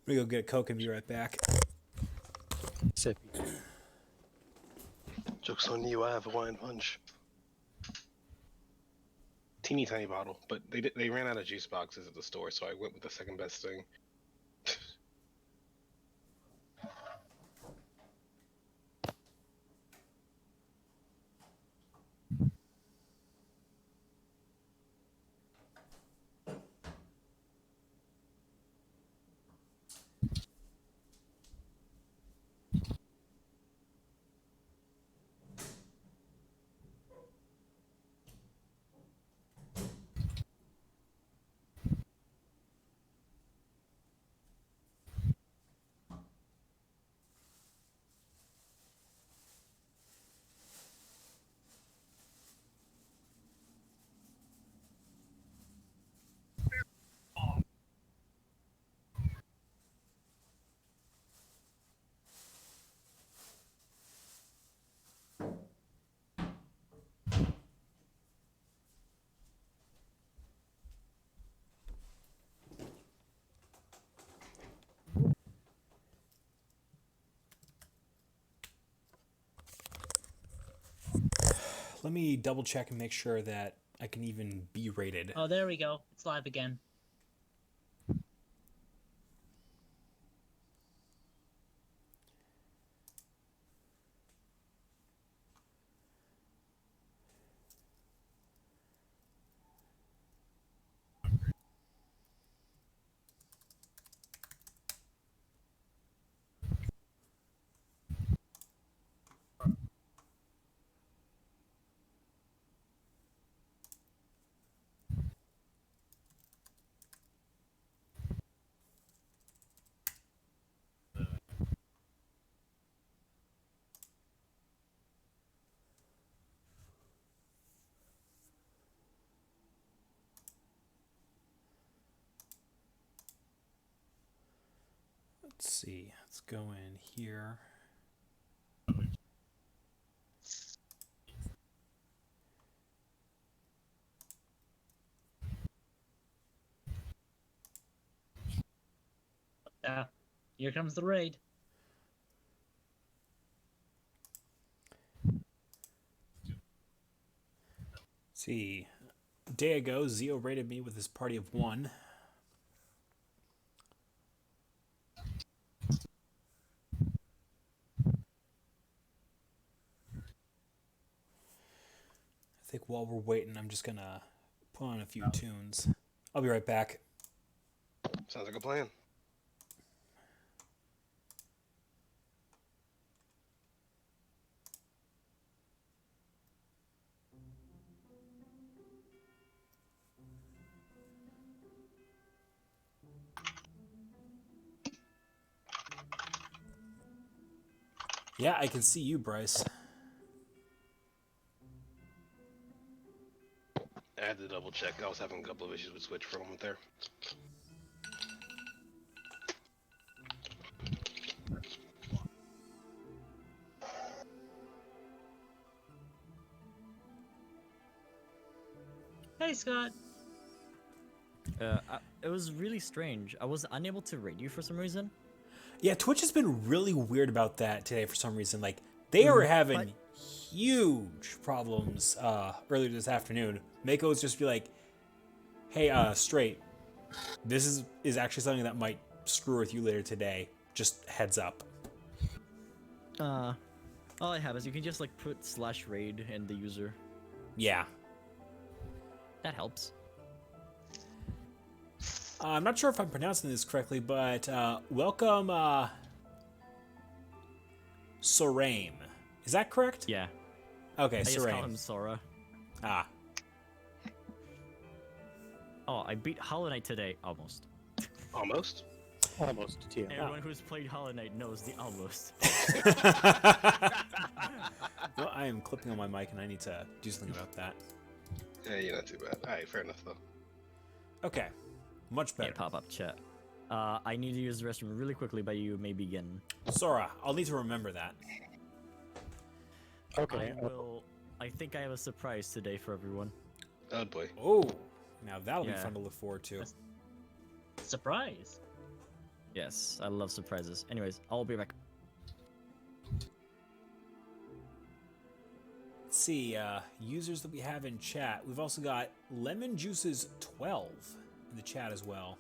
I'm gonna go get a Coke and be right back. Sip. Joke's on you, I have a wine punch. Teeny tiny bottle, but they ran out of juice boxes at the store, so I went with the second best thing. Let me double check and make sure that I can even be rated. Oh, there we go. It's live again. Let's see. Let's go in here. Here comes the raid. Let's see. A day ago, Zio rated me with his party of 1. I think while we're waiting, I'm just gonna put on a few tunes. I'll be right back. Sounds like a plan. Yeah, I can see you, Bryce. I had to double check. I was having a couple of issues with Switch for a moment there. Hey, Scott. It was really strange. I was unable to rate you for some reason. Yeah, Twitch has been really weird about that today for some reason. Like, they were having huge problems earlier this afternoon. Mako was just be like, hey, straight, this is actually something that might screw with you later today. Just heads up. All I have is you can just like put /raid in the user. Yeah. That helps. I'm not sure if I'm pronouncing this correctly, but welcome, Soraim. Is that correct? Yeah. Okay, I just call Soraim. him Sora. Ah. Oh, I beat Hollow Knight today, almost. Almost. Almost, yeah. Everyone who's played Hollow Knight knows the almost. Well, I am clipping on my mic, and I need to do something about that. Yeah, you're not too bad. Alright, fair enough though. Okay. Much better. Yeah, pop-up chat. I need to use the restroom really quickly, but you may begin. Sora, I'll need to remember that. Okay. I think I have a surprise today for everyone. Oh boy. Oh, now that'll be Yeah. fun to look forward to. Surprise. Yes, I love surprises. Anyways, I'll be back. Let's see, users that we have in chat. We've also got Lemon Juices 12 in the chat as well.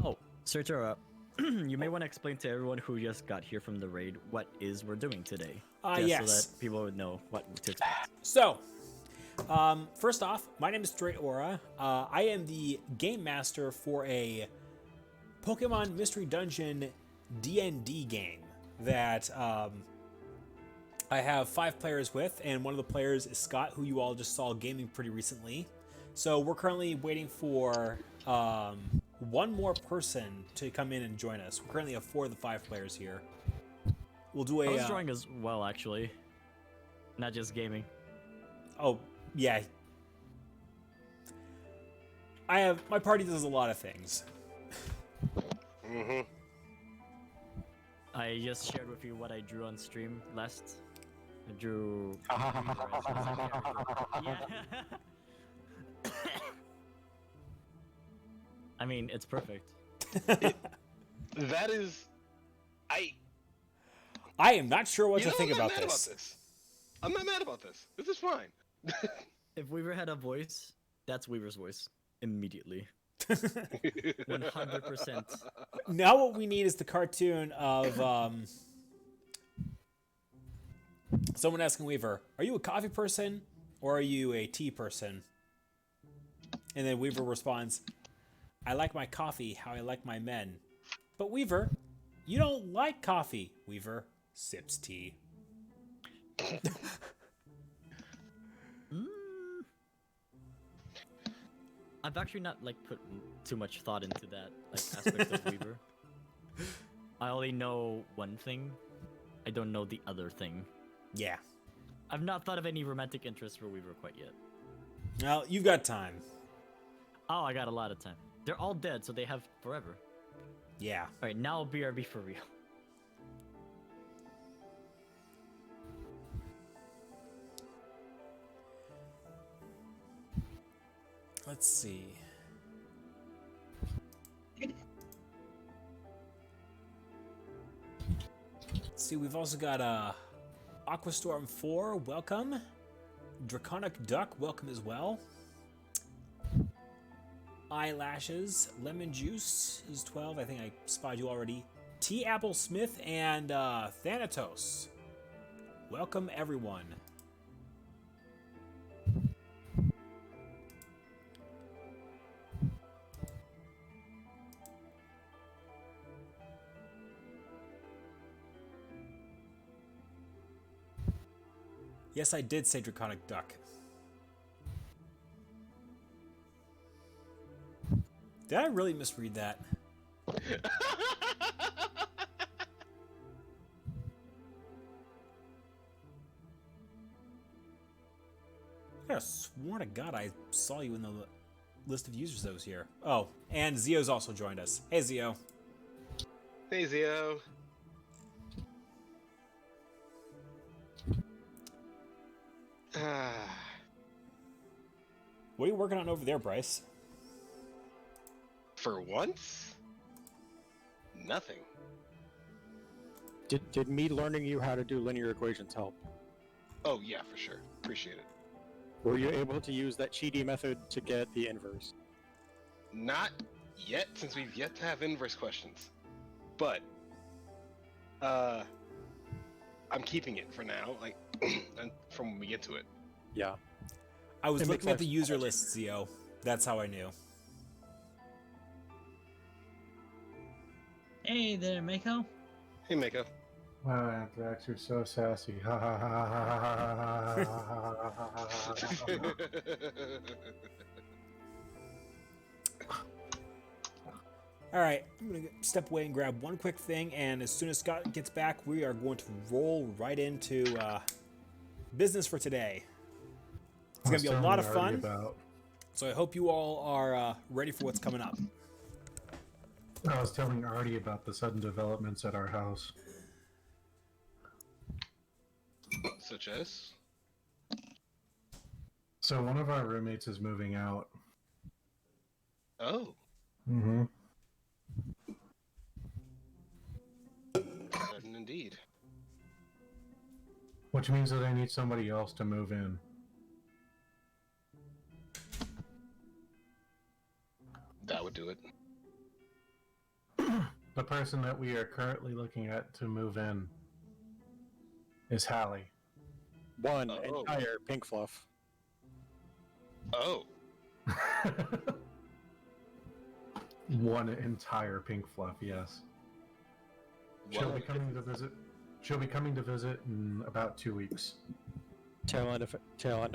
Oh, Sertura, you may want to explain to everyone who just got here from the raid what is we're doing today. Just Yes. so that people would know what to expect. So, first off, my name is Straight Aura. I am the game master for a Pokemon Mystery Dungeon D&D game that I have 5 players with, and one of the players is Scott, who you all just saw gaming pretty recently. So we're currently waiting for one more person to come in and join us. We currently have 4 of the 5 players here. We'll do I a. was drawing as well, actually. Not just gaming. Oh yeah. My party does a lot of things. Mm-hmm. I just shared with you what I drew on stream last. I drew. Yeah. I mean, it's perfect. That is, I am not sure what to think I'm not about mad this. about this. I'm not mad about this. This is fine. If Weaver had a voice, that's Weaver's voice. Immediately. 100%. Now what we need is the cartoon of someone asking Weaver, "Are you a coffee person or are you a tea person?" And then Weaver responds, "I like my coffee how I like my men." But Weaver, you don't like coffee. Weaver sips tea. I've actually not put too much thought into that aspect of Weaver. I only know one thing. I don't know the other thing. Yeah. I've not thought of any romantic interest for Weaver quite yet. Well, you've got time. Oh, I got a lot of time. They're all dead, so they have forever. Yeah. Alright, now BRB for real. Let's see. Let's see, we've also got Aquastorm 4, welcome. Draconic Duck, welcome as well. Eyelashes, Lemon Juice is 12. I think I spotted you already. T Apple Smith and Thanatos. Welcome everyone. Yes, I did say Draconic Duck. Did I really misread that? I could have sworn to God I saw you in the list of users that was here. Oh, and Zio's also joined us. Hey, Zio. Hey, Zio. What are you working on over there, Bryce? For once, nothing. Did me learning you how to do linear equations help? Oh yeah, for sure. Appreciate it. Were you able to use that cheaty method to get the inverse? Not yet, since we've yet to have inverse questions. But I'm keeping it for now, and from when we get to it. Yeah. I was It looking makes at the sense. user list, Zio. That's how I knew. Hey there, Mako. Hey, Mako. Wow, Anthrax, you're so sassy. Ha ha ha ha ha ha ha ha ha. All right, I'm going to step away and grab one quick thing, and as soon as Scott gets back, we are going to roll right into business for today. It's going to be a lot of fun, so I hope you all are ready for what's coming up. I was telling Artie about the sudden developments at our house. Such as? So one of our roommates is moving out. Oh, Mm-hmm. sudden indeed. Which means that I need somebody else to move in. That would do it. The person that we are currently looking at to move in is Hallie. One Oh. entire pink fluff. Oh, One entire pink fluff, yes. She'll well, be coming to visit. She'll be coming to visit in about 2 weeks. Tail end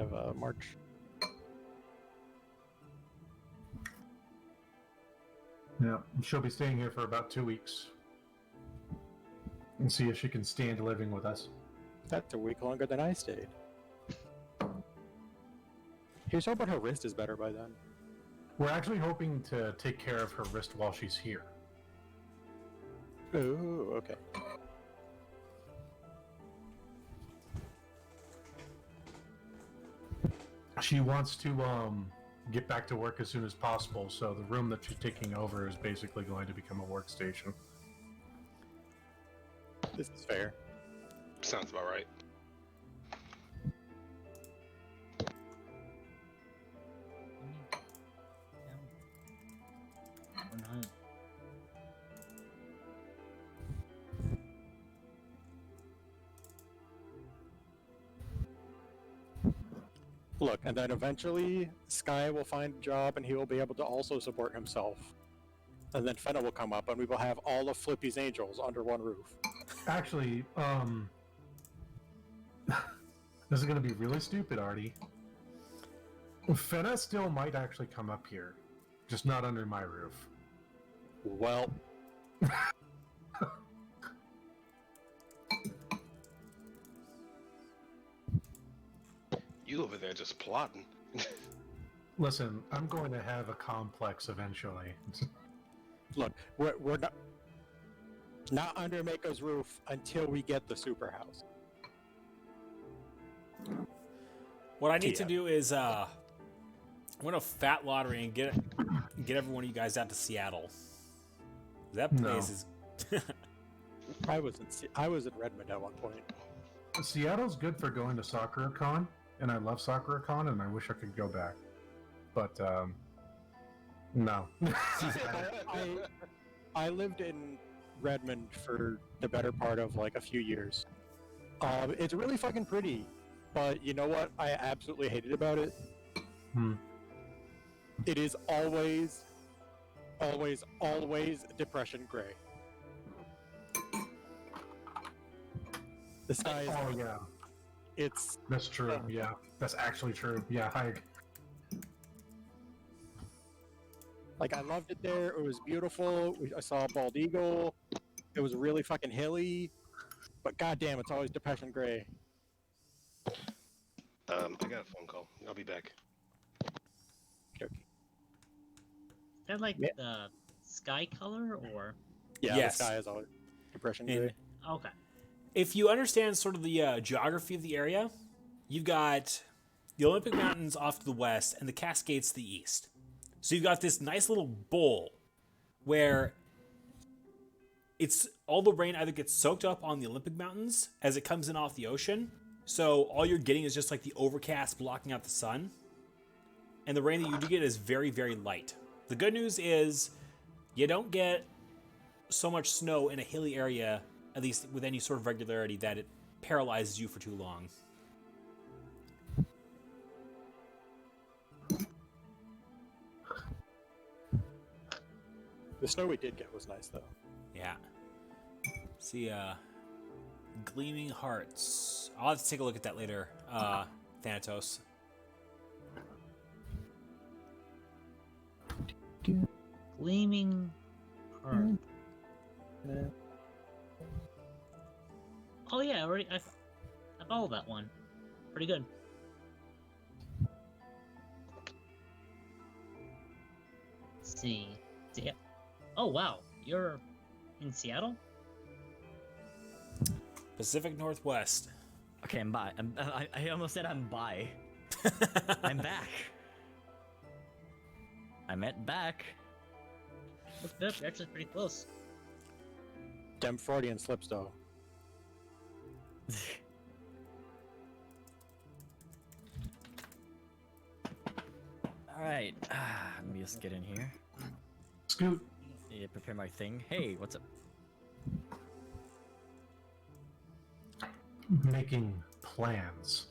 of March. Yeah, she'll be staying here for about 2 weeks. And see if she can stand living with us. That's a week longer than I stayed. Here's hoping her wrist is better by then. We're actually hoping to take care of her wrist while she's here. Ooh, okay. She wants to get back to work as soon as possible, so the room that she's taking over is basically going to become a workstation. This is fair. sounds about right. Or not. Look, and then eventually Sky will find a job and he will be able to also support himself. And then Fenna will come up and we will have all of Flippy's angels under one roof. Actually, this is going to be really stupid, Artie. Fenna still might actually come up here, just not under my roof. Well, You over there just plotting. Listen, I'm going to have a complex eventually. look, we're not under Mako's roof until we get the super house. What I need to Yeah. do is I'm gonna fat lottery and get every one of you guys out to Seattle. That No. place is. I was in Redmond at one point. Seattle's good for going to SoccerCon, and I love SoccerCon, and I wish I could go back. But, no. I lived in Redmond for the better part of like a few years. It's really fucking pretty, but you know what I absolutely hated about it? Hmm. It is always depression gray. The sky is Oh, yeah. it's That's true. Yeah. That's actually true. Yeah, like I loved it there. It was beautiful. I saw a bald eagle. It was really fucking hilly, but goddamn, it's always depression gray. I got a phone call. I'll be back. Okay. Is that like Yeah. the sky color or? Yeah, Yes. the sky is always depression And- gray. Okay. If you understand sort of the geography of the area, you've got the Olympic Mountains off to the west and the Cascades to the east. So you've got this nice little bowl where it's all the rain either gets soaked up on the Olympic Mountains as it comes in off the ocean. So all you're getting is just like the overcast blocking out the sun. And the rain that you do get is very, very light. The good news is you don't get so much snow in a hilly area, at least with any sort of regularity, that it paralyzes you for too long. The snow we did get was nice though. Yeah. See, Gleaming Hearts. I'll have to take a look at that later, Thanatos. Gleaming heart. Oh yeah, I followed that one. Pretty good. Let's see. Oh wow, you're in Seattle? Pacific Northwest. Okay, I'm bi. I almost said I'm bi. I'm back. I meant back. Look good. You're actually pretty close. Dem Freudian slips though. Alright, let me just get in here. Scoot. Yeah, prepare my thing. Hey, what's up? Making plans.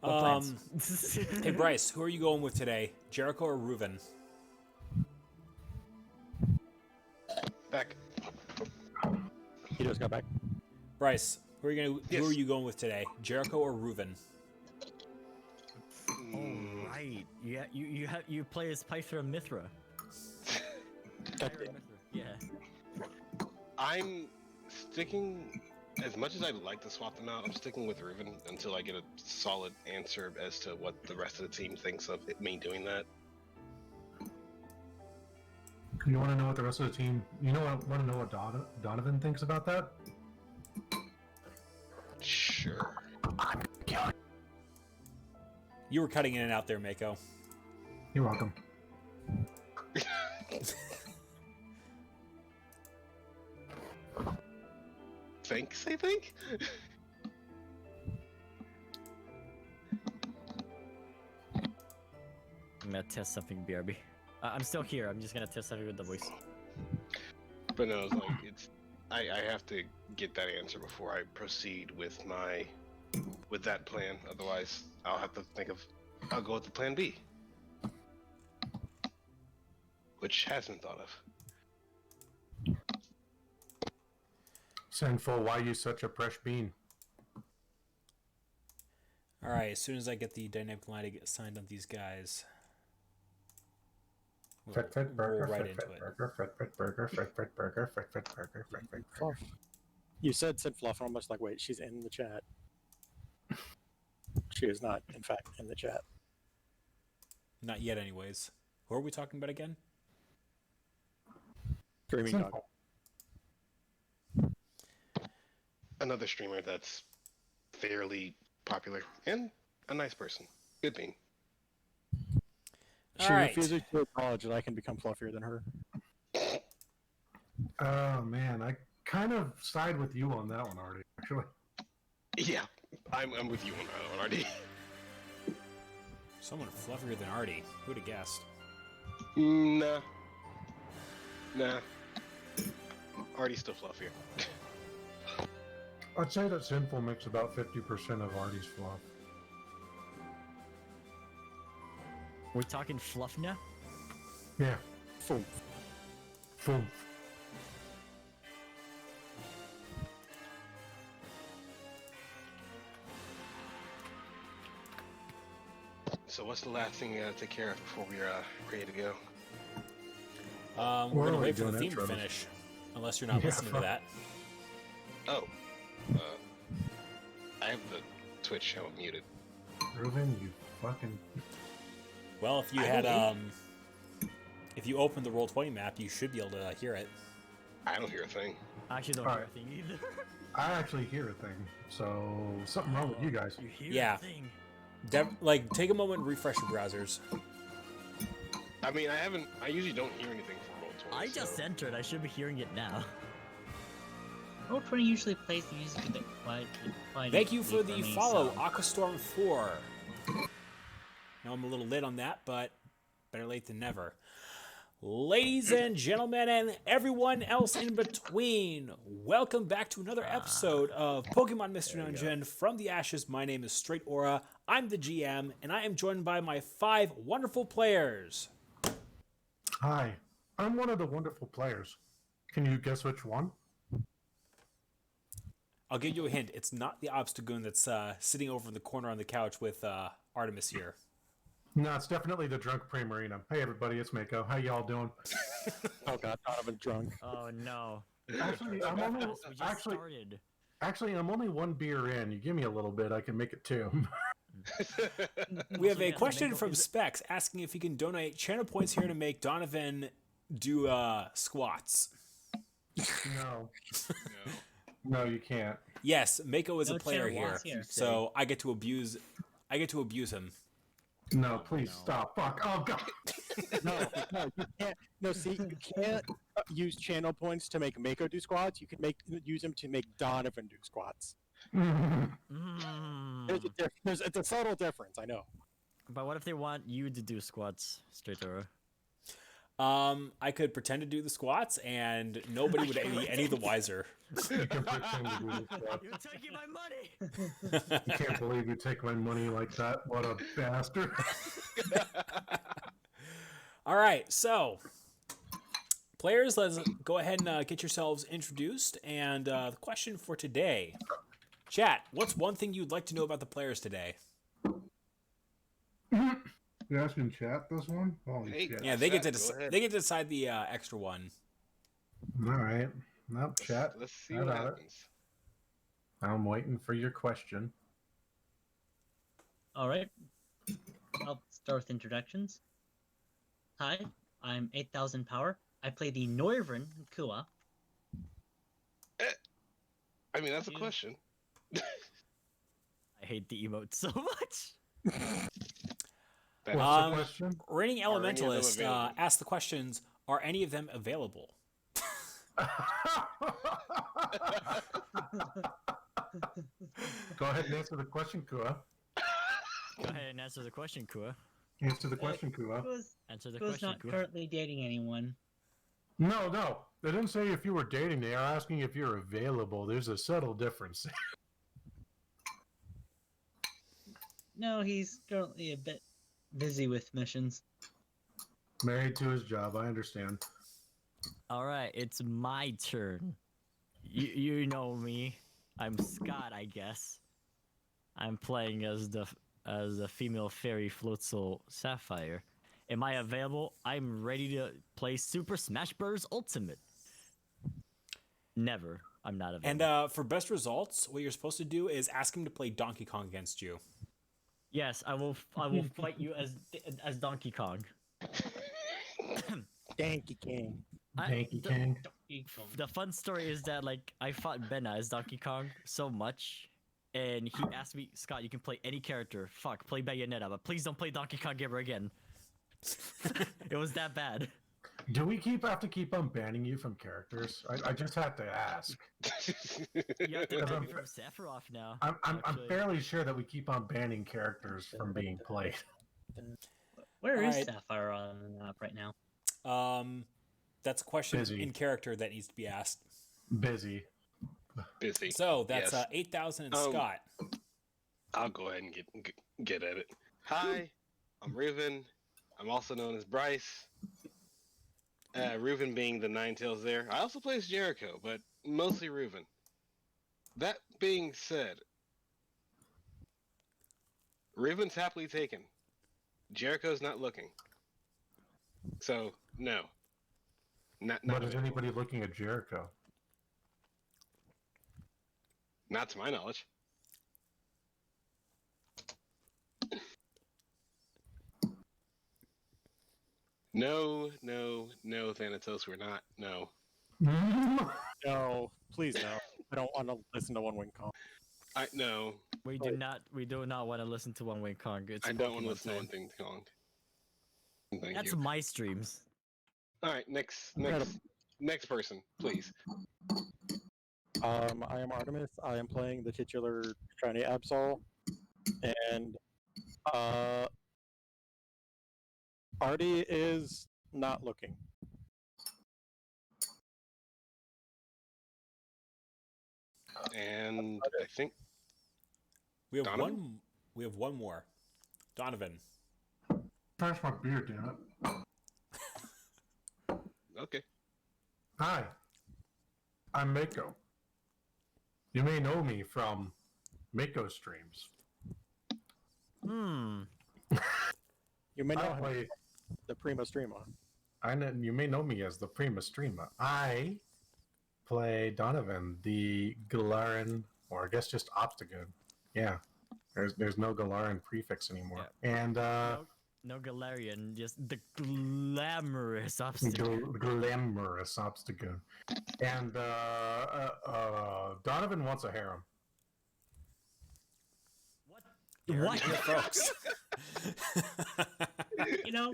What plans? Hey Bryce, who are you going with today? Jericho or Reuven? Back. He just got back. Bryce, who are Yes. you going with today? Jericho or Reuven? Oh, right. Yeah, you play as Pythra and Mithra. Yeah. I'm sticking. As much as I'd like to swap them out, I'm sticking with Reuven until I get a solid answer as to what the rest of the team thinks of me doing that. You want to know what the rest of the team? You want to know what Donovan thinks about that? Sure. You were cutting in and out there, Mako. You're welcome. Thanks, I think? I'm gonna test something, BRB. I'm still here. I'm just gonna test something with the voice. But no, it's like, I have to get that answer before I proceed with that plan. Otherwise, I'll have to I'll go with the plan B. Which has been thought of. Sinful, why you such a fresh bean? All right, as soon as I get the dynamic line to get assigned on these guys, Fit burger, roll right fit into it. burger, fit burger, fit burger, fit burger, fit burger. You said Sid Fluff, and I'm almost like, wait, she's in the chat. She is not, in fact, in the chat. Not yet, anyways. Who are we talking about again? Dreaming Dog. Sinful. Another streamer that's fairly popular and a nice person. Good being. She All right. refuses to acknowledge that I can become fluffier than her. Oh man, I kind of side with you on that one already. Actually, Yeah, I'm with you on that one already. Someone fluffier than Artie. Who'd have guessed? Nah. Artie's still fluffier. I'd say that Sinful makes about 50% of Artie's fluff. We're talking fluff now? Yeah, Boom. boom. So what's the last thing you gotta take care of before we're ready to go? We're We're gonna already wait for the doing theme to intros. finish, unless you're not Yeah, listening to fuck. that. Oh. I have the Twitch show muted. Reuven, you fucking. Well, if you had if you opened the Roll20 map, you should be able to hear it. I don't hear a thing. I actually don't hear a thing either. I actually hear a thing, so something wrong with you guys. You hear Yeah. a thing. Take a moment and refresh your browsers. I mean, I usually don't hear anything from Roll20. I just so- entered. I should be hearing it now. Roll20 usually plays the music a bit quiet. Thank you for the me, follow, so- Aquastorm4. Now I'm a little lit on that, but better late than never. Ladies and gentlemen, and everyone else in between, welcome back to another episode of Pokemon Mystery Dungeon from the Ashes. My name is Straight Aura. I'm the GM, and I am joined by my 5 wonderful players. Hi, I'm one of the wonderful players. Can you guess which one? I'll give you a hint. It's not the Obstagoon that's sitting over in the corner on the couch with Artemis here. No, it's definitely the drunk Primarina. Hey everybody, it's Mako. How y'all doing? Oh god, Donovan drunk. Oh no. Actually, I'm only We just actually, started. actually I'm only 1 beer in. You give me a little bit, I can make it 2. We have a Yes, question Mako, from is it- Specs asking if he can donate channel points here to make Donovan do squats. No, No. no, you can't. Yes, Mako is No a player chair here, loss here. so I get to abuse. I get to abuse him. No, please no. stop. Fuck. Oh god. No, you can't. No, see, you can't use channel points to make Mako do squats. You can use them to make Donovan do squats. Mm. It's a subtle difference, I know. But what if they want you to do squats, Straight Arrow? I could pretend to do the squats, and nobody would be any the wiser. You can pretend to do this stuff. You're taking my money! I can't believe you take my money like that. What a bastard. All right, so players, let's go ahead and get yourselves introduced. And the question for today, chat: what's one thing you'd like to know about the players today? You asking chat this one? Holy Hey, shit. Yeah, they get to Chat, go ahead. they get to decide the extra one. All right. Nope, chat. Let's see I what got it. happens. I'm waiting for your question. All right. I'll start with introductions. Hi, I'm 8,000 power. I play the Northern Kua. I mean, that's a You- question. I hate the emote so much. That's What's the question? Reigning Are any of them Elementalist available? asked the questions: are any of them available? Go ahead and answer the question, Kua. Go ahead and answer the question, Kua. Answer the question, Kua. Answer the Kua's question, not Kua. currently dating anyone. No. They didn't say if you were dating. They are asking if you're available. There's a subtle difference. No, he's currently a bit busy with missions. Married to his job. I understand. All right, it's my turn. You know me. I'm Scott, I guess. I'm playing as the female fairy Floatzel Sapphire. Am I available? I'm ready to play Super Smash Bros. Ultimate. Never. I'm not available. And for best results, what you're supposed to do is ask him to play Donkey Kong against you. Yes, I will fight you as Donkey Kong. Donkey King. Donkey King. The fun story is that like I fought Benna as Donkey Kong so much, and he asked me, Scott, you can play any character. Fuck, play Bayonetta, but please don't play Donkey Kong ever again. It was that bad. Do we have to keep on banning you from characters? I just have to ask. You have to Because ban me I'm- from Sephiroth now. I'm actually. fairly sure that we keep on banning characters from being played. Where is Alright. Sapphire on the map right now? That's a question Busy. in character that needs to be asked. Busy. busy. So that's Yes. 8,000 and Um, Scott. I'll go ahead and get at it. Hi, I'm Reuven. I'm also known as Bryce. Reuven being the Nine Tails there. I also play as Jericho, but mostly Reuven. That being said, Reuven's happily taken. Jericho's not looking. So, no. Not But is available. anybody looking at Jericho? Not to my knowledge. No, Thanatos, we're not. No. No, please no. I don't want to listen to One Wing Kong. No. We do not want to listen to One Wing Kong. It's I don't want Pokemon to listen to time. One Thing Kong. Thank That's you. my streams. Alright, next person, please. I am Artemis. I am playing the titular Shiny Absol. And Artie is not looking. And I think We have Donovan? one. We have one more. Donovan. Finish my beer, damn it. okay. Hi. I'm Mako. You may know me from Mako streams. Hmm. You may I know him, play. the Primo Streamer. You may know me as the Prima Streamer. I play Donovan, the Galaran, or I guess just Obstagoon. Yeah, there's no Galaran prefix anymore. And No Galarian, just the glamorous obstacle. glamorous Obstagoon. And Donovan wants a harem. You're What? here, folks. You know,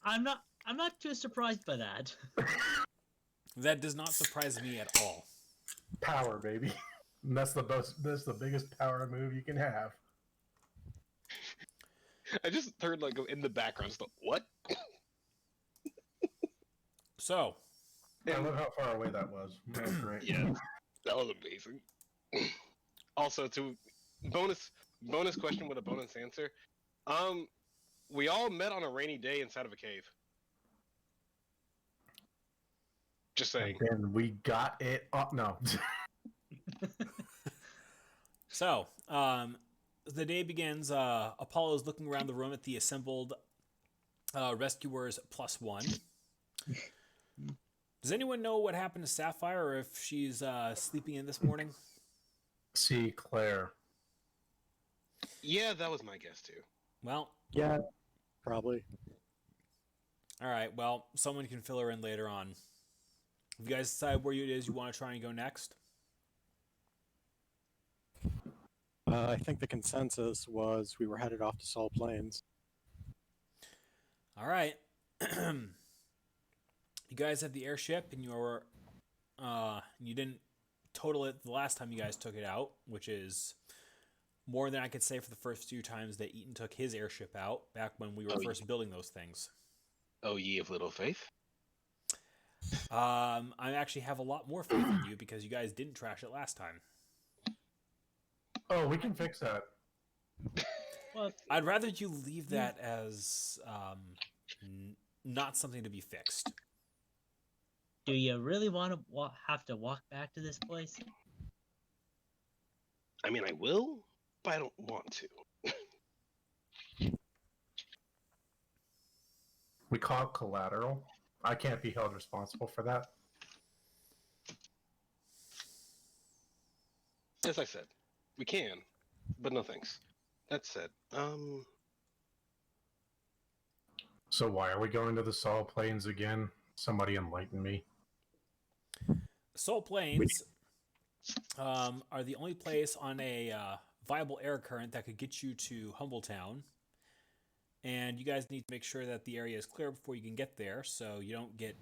I'm not too surprised by that. That does not surprise me at all. Power, baby. And that's the biggest power move you can have. I just heard like in the background stuff. What? So, I love how far away that was. That was great. Yeah, that was amazing. Also, to bonus question with a bonus answer. We all met on a rainy day inside of a cave. Just And saying. then we got it up. No. So, the day begins. Apollo is looking around the room at the assembled rescuers +1. Does anyone know what happened to Sapphire, or if she's sleeping in this morning? See Claire. Yeah, that was my guess too. Well, Yeah, probably. all right. Well, someone can fill her in later on. If you guys decide where it is you want to try and go next. I think the consensus was we were headed off to Salt Plains. All right. You guys have the airship, and you didn't total it the last time you guys took it out, which is more than I could say for the first few times that Eaton took his airship out back when we were first building those things. Oh, ye of little faith. I actually have a lot more faith in you because you guys didn't trash it last time. Oh, we can fix that. Well, I'd rather you leave that as not something to be fixed. do you really want to have to walk back to this place? I mean, I will, but I don't want to. We call it collateral. I can't be held responsible for that. As I said, we can, but no thanks. That said, So why are we going to the Salt Plains again? Somebody enlighten me. Salt Plains are the only place on a viable air current that could get you to Humbletown. And you guys need to make sure that the area is clear before you can get there, so you don't get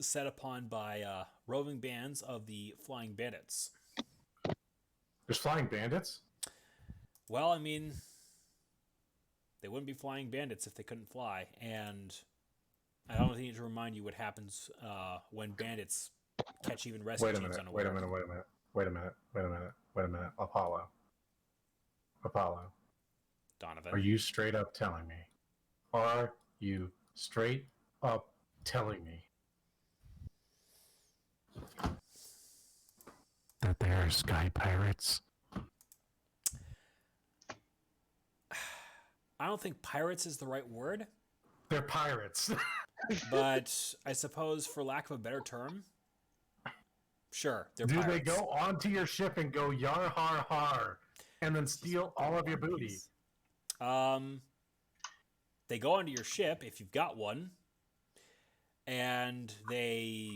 set upon by roving bands of the Flying Bandits. There's flying bandits? Well, I mean, they wouldn't be flying bandits if they couldn't fly, and I don't need to remind you what happens when bandits catch even rescue Wait a teams minute, unaware. wait a minute. Apollo. Donovan. Are you straight up telling me? Are you straight up telling me that they are sky pirates? I don't think pirates is the right word, They're pirates. but I suppose for lack of a better term, sure, they're Do pirates. they go onto your ship and go yar har har and then steal all of your booty? They go onto your ship if you've got one, and they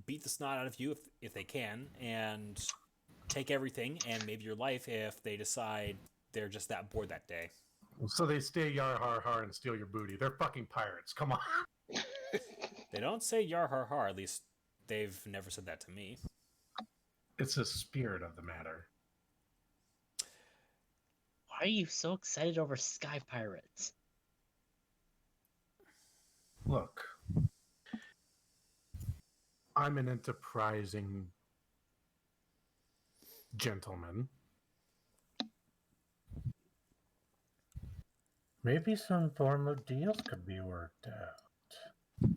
beat the snot out of you if they can, and take everything and maybe your life if they decide they're just that bored that day. So they stay yar har har and steal your booty. They're fucking pirates. Come on. They don't say yar har har, at least they've never said that to me. It's the spirit of the matter. Why are you so excited over sky pirates? Look, I'm an enterprising gentleman. Maybe some form of deals could be worked out.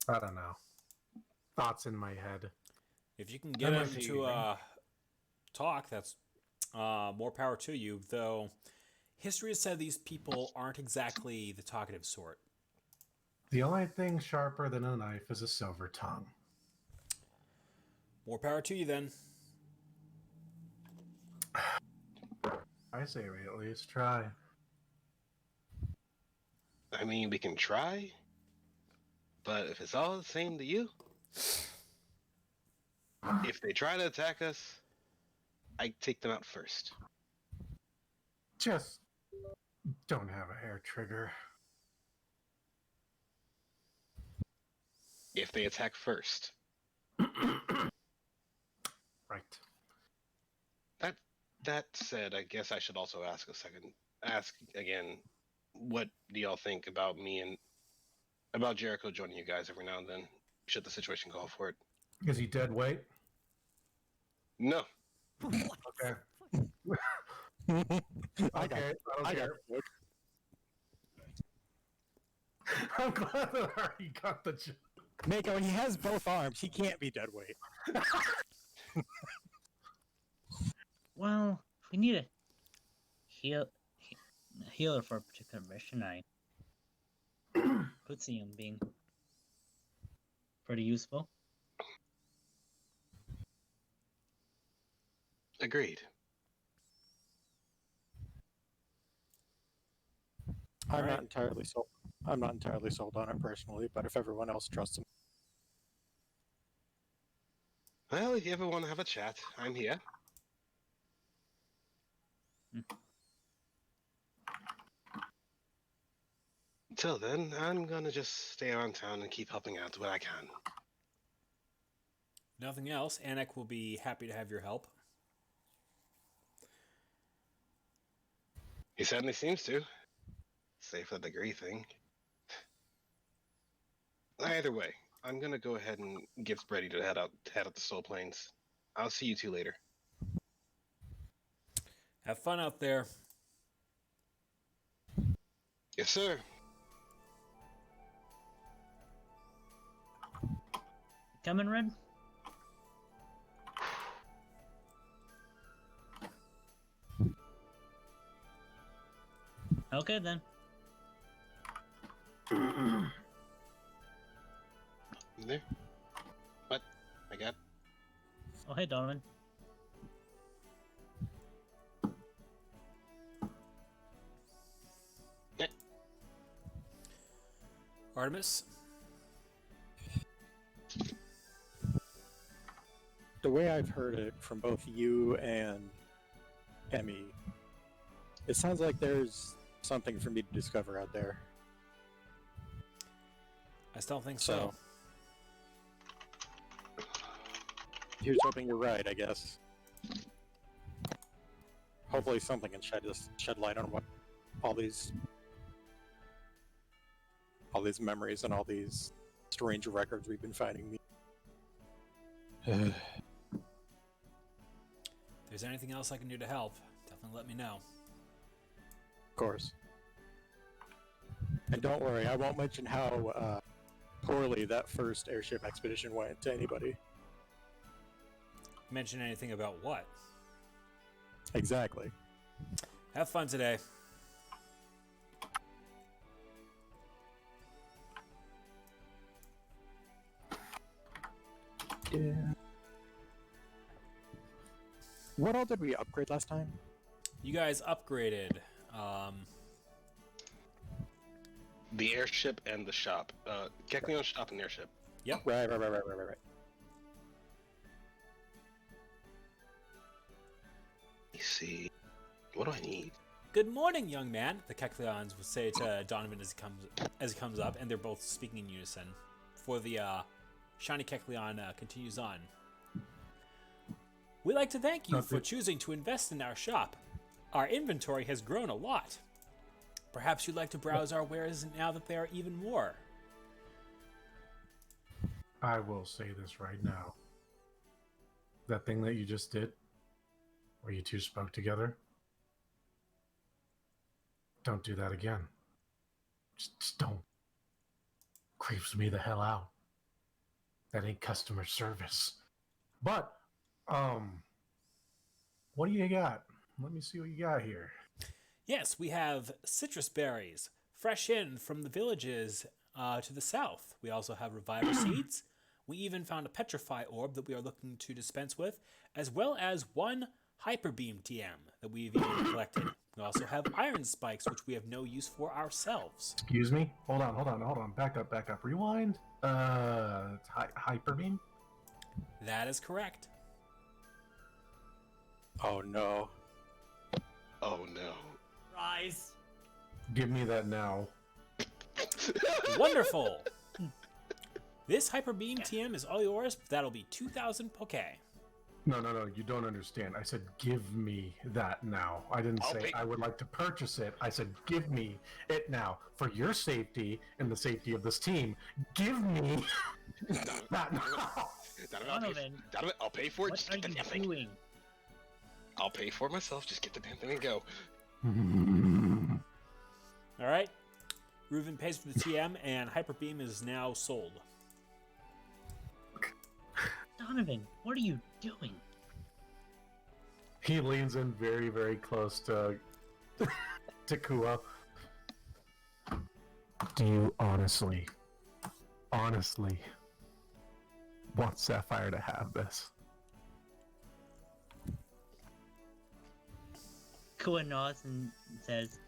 I don't know. Thoughts in my head. If you can get That might them be to right. talk, that's more power to you, though history has said these people aren't exactly the talkative sort. The only thing sharper than a knife is a silver tongue. More power to you, then. I say we at least try. I mean, we can try, but if it's all the same to you, if they try to attack us, I take them out first. Just don't have a hair trigger. If they attack first. Right. That said, I guess I should also ask again, what do y'all think about me and about Jericho joining you guys every now and then, should the situation call for it? Is he dead weight? No. Okay. I got, Okay, I I don't got care. the joke. I'm glad that I already got the joke. Mako, he has both arms. He can't be dead weight. Well, if we need a healer for a particular mission, I could see him being pretty useful. Agreed. I'm Alright. not entirely sold. I'm not entirely sold on it personally, but if everyone else trusts him, Well, if you ever want to have a chat, I'm here. Till then, I'm gonna just stay around town and keep helping out where I can. Nothing else. Anik will be happy to have your help. He certainly seems to. Save for the degree thing. Either way, I'm gonna go ahead and get ready to head out the Soul Plains. I'll see you two later. Have fun out there. Yes, sir. Coming, Red? Okay, then. You there? What? I got. Oh, hey, Donovan. Artemis? the way I've heard it from both you and Emmy, it sounds like there's something for me to discover out there. I still think so. Here's hoping you're right, I guess. Hopefully something can shed light on what all these memories and all these strange records we've been finding mean. If there's anything else I can do to help, definitely let me know. Of course. And don't worry, I won't mention how poorly that first airship expedition went to anybody. Mention anything about what? Exactly. Have fun today. Yeah. What all did we upgrade last time? You guys upgraded. The airship and the shop. Kecleon's shop and airship. Yep. Right. Let me see. What do I need? Good morning, young man. The Kecleons would say to Donovan as he comes up, and they're both speaking in unison. For the shiny Kecleon continues on. We'd like to thank you for choosing to invest in our shop. Our inventory has grown a lot. Perhaps you'd like to browse our wares now that there are even more. I will say this right now. That thing that you just did, where you two spoke together, don't do that again. Just don't. Creeps me the hell out. That ain't customer service. But, what do you got? Let me see what you got here. Yes, we have citrus berries, fresh in from the villages to the south. We also have reviver seeds. We even found a petrify orb that we are looking to dispense with, as well as one hyper beam TM that we've even collected. We also have iron spikes, which we have no use for ourselves. Excuse me? Hold on. Back up. Rewind. Hyperbeam? That is correct. Oh no. Oh no. Rise. Give me that now. Wonderful. This Hyper Beam TM is all yours. That'll be 2,000 Poke. No, you don't understand. I said, give me that now. I didn't I'll say pay- I would like to purchase it. I said, give me it now. For your safety and the safety of this team, give me that now. Donovan, I'll pay for it. What Just are get the you damn thing. doing? I'll pay for it myself. Just get the damn thing and go. All right. Reuven pays for the TM, and Hyper Beam is now sold. Donovan, what are you doing? He leans in very, very close to Kua. Do you honestly want Sapphire to have this? Kua nods and says,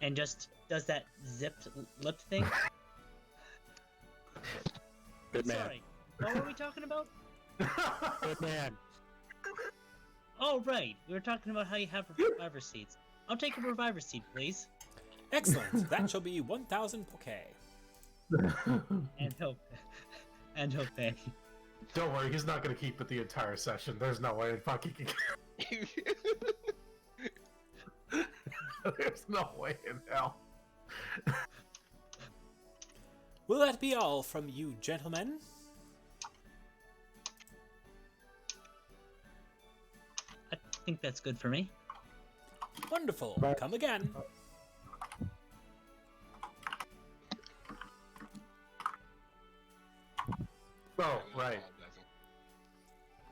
and just does that zipped lip thing. Good man. Sorry, what were we talking about? Good man. Oh, right, we were talking about how you have reviver seeds. I'll take a reviver seed, please. Excellent. That shall be 1,000 Poke. And he'll pay. Don't worry, he's not going to keep it the entire session. There's no way in fucking. There's no way in hell. Will that be all from you, gentlemen? I think that's good for me. Wonderful. Right. Come again. Oh, right.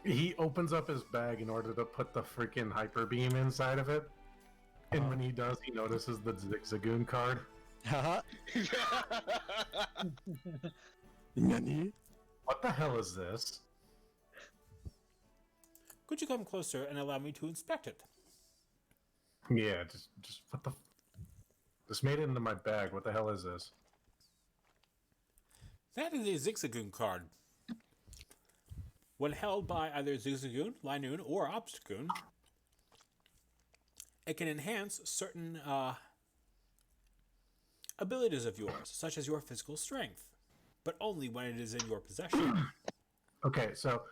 He opens up his bag in order to put the freaking hyper beam inside of it. And when he does, he notices the Zigzagoon card. Haha. Nani? What the hell is this? Could you come closer and allow me to inspect it? Yeah, just what the? This made it into my bag. What the hell is this? That is a Zigzagoon card. When held by either Zigzagoon, Linoon, or Obstagoon, it can enhance certain abilities of yours, such as your physical strength, but only when it is in your possession. Okay, so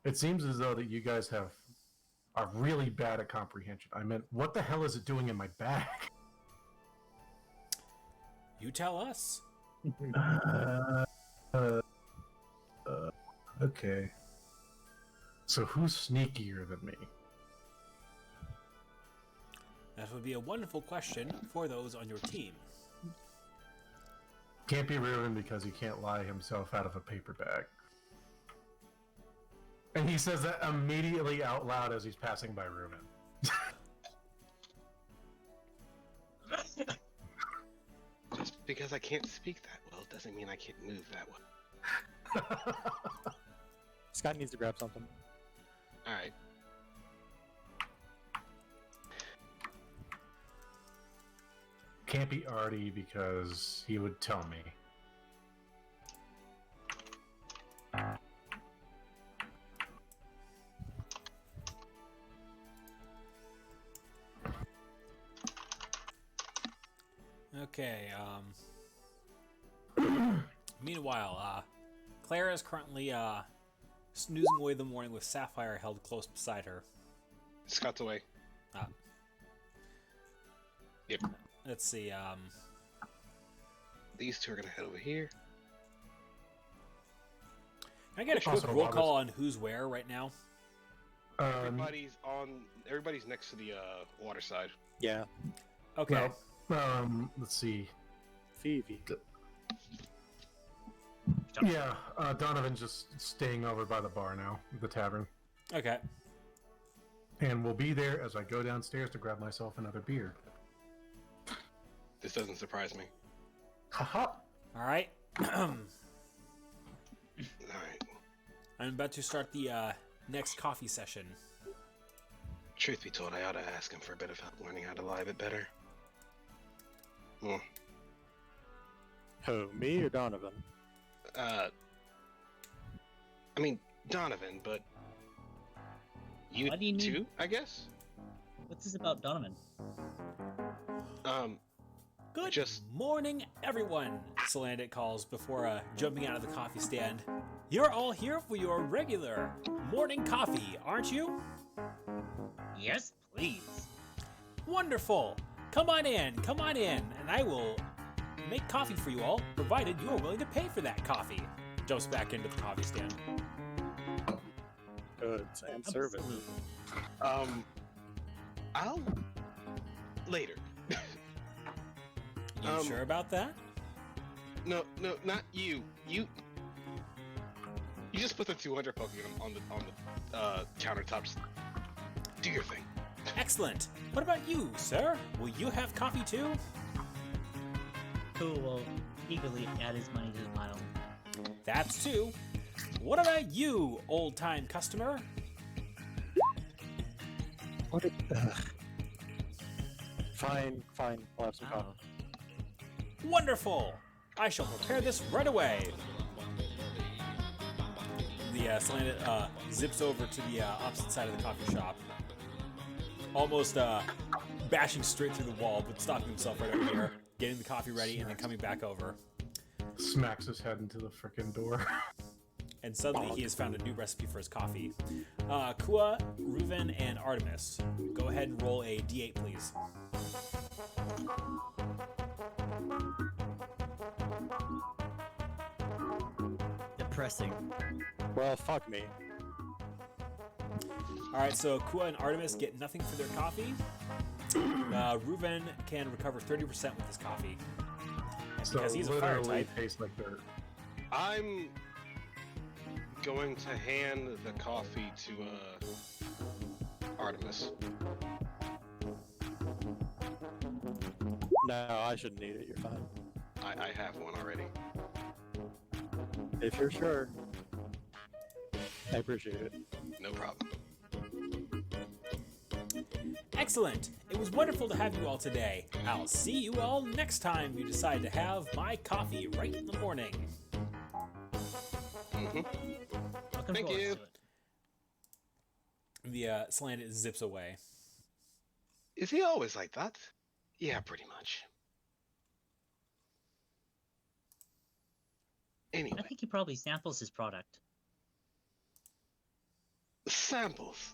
it seems as though that you guys are really bad at comprehension. I meant, what the hell is it doing in my bag? You tell us. Okay. So who's sneakier than me? That would be a wonderful question for those on your team. Can't be Reuven because he can't lie himself out of a paper bag. And he says that immediately out loud as he's passing by Reuven. Just because I can't speak that well doesn't mean I can't move that well. Scott needs to grab something. Alright. Can't be Artie because he would tell me. Okay, meanwhile, Clara is currently, snoozing away the morning with Sapphire held close beside her. Scott's away. Ah. Yep. Let's see, These two are gonna head over here. can I get a quick Also, roll Bob call on who's where right now? Everybody's next to the water side. Yeah. Okay. Let's see. Phoebe. Yeah, Donovan's just staying over by the bar now, the tavern. Okay. And we'll be there as I go downstairs to grab myself another beer. This doesn't surprise me. Haha! All right. Alright. I'm about to start the next coffee session. Truth be told, I ought to ask him for a bit of help learning how to lie a bit better. Hmm. Who, me or Donovan? I mean, Donovan, but You, Why do you need- too, I guess? What's this about Donovan? Good Just- morning, everyone, Salandit calls before jumping out of the coffee stand. You're all here for your regular morning coffee, aren't you? Yes, please. Wonderful. Come on in, and I will make coffee for you all, provided you are willing to pay for that coffee. Jumps back into the coffee stand. Goods and service. Absolutely. I'll later. You sure about that? No, not you. You just put the 200 Pokemon on the countertops. Do your thing. Excellent. What about you, sir? Will you have coffee too? Cool will eagerly add his money to the pile. That's two. What about you, old-time customer? What? Fine. I'll have some coffee. Oh. Wonderful. I shall prepare this right away. The Salandit zips over to the opposite side of the coffee shop, almost bashing straight through the wall, but stopping himself right over here, getting the coffee ready, and then coming back over. Smacks his head into the frickin' door. And suddenly he has found a new recipe for his coffee. Kua, Reuven, and Artemis, go ahead and roll a d8, please. Depressing. Well, fuck me. All right, so Kua and Artemis get nothing for their coffee. Reuven can recover 30% with his coffee. And So because he's a fire literally type, tastes like dirt. I'm going to hand the coffee to Artemis. No, I shouldn't need it. You're fine. I have one already. If you're sure. I appreciate it. No problem. excellent. It was wonderful to have you all today. I'll see you all next time you decide to have my coffee right in the morning. Looking Thank forward you. to it. The slant zips away. Is he always like that? Yeah, pretty much. Anyway, I think he probably samples his product. samples.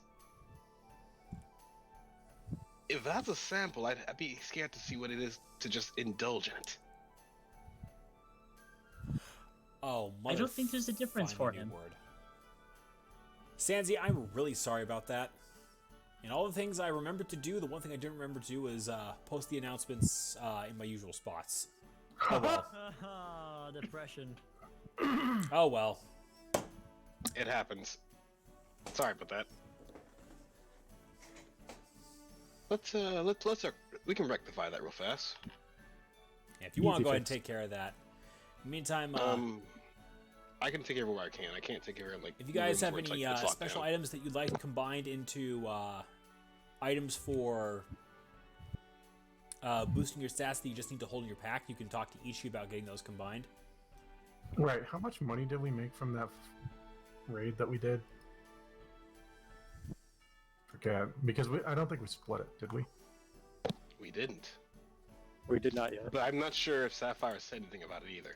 If that's a sample, I'd be scared to see what it is to just indulge in it. Oh, I don't think there's a difference for new him. Word. Sanzi, I'm really sorry about that. And all the things I remembered to do, the one thing I didn't remember to do was post the announcements in my usual spots. Oh well. Depression. Oh well. It happens. Sorry about that. Let's we can rectify that real fast. Yeah, if you want to Easy go ahead and fix. take care of that. In the meantime, I can take care of where I can. I can't take care of like. if you guys rooms have where it's, any like, it's locked special down. items that you'd like combined into items for boosting your stats that you just need to hold in your pack, you can talk to Ichi about getting those combined. Right. How much money did we make from that raid that we did? Forget. Because I don't think we split it, did we? We didn't, We did not yet. but I'm not sure if Sapphire said anything about it either.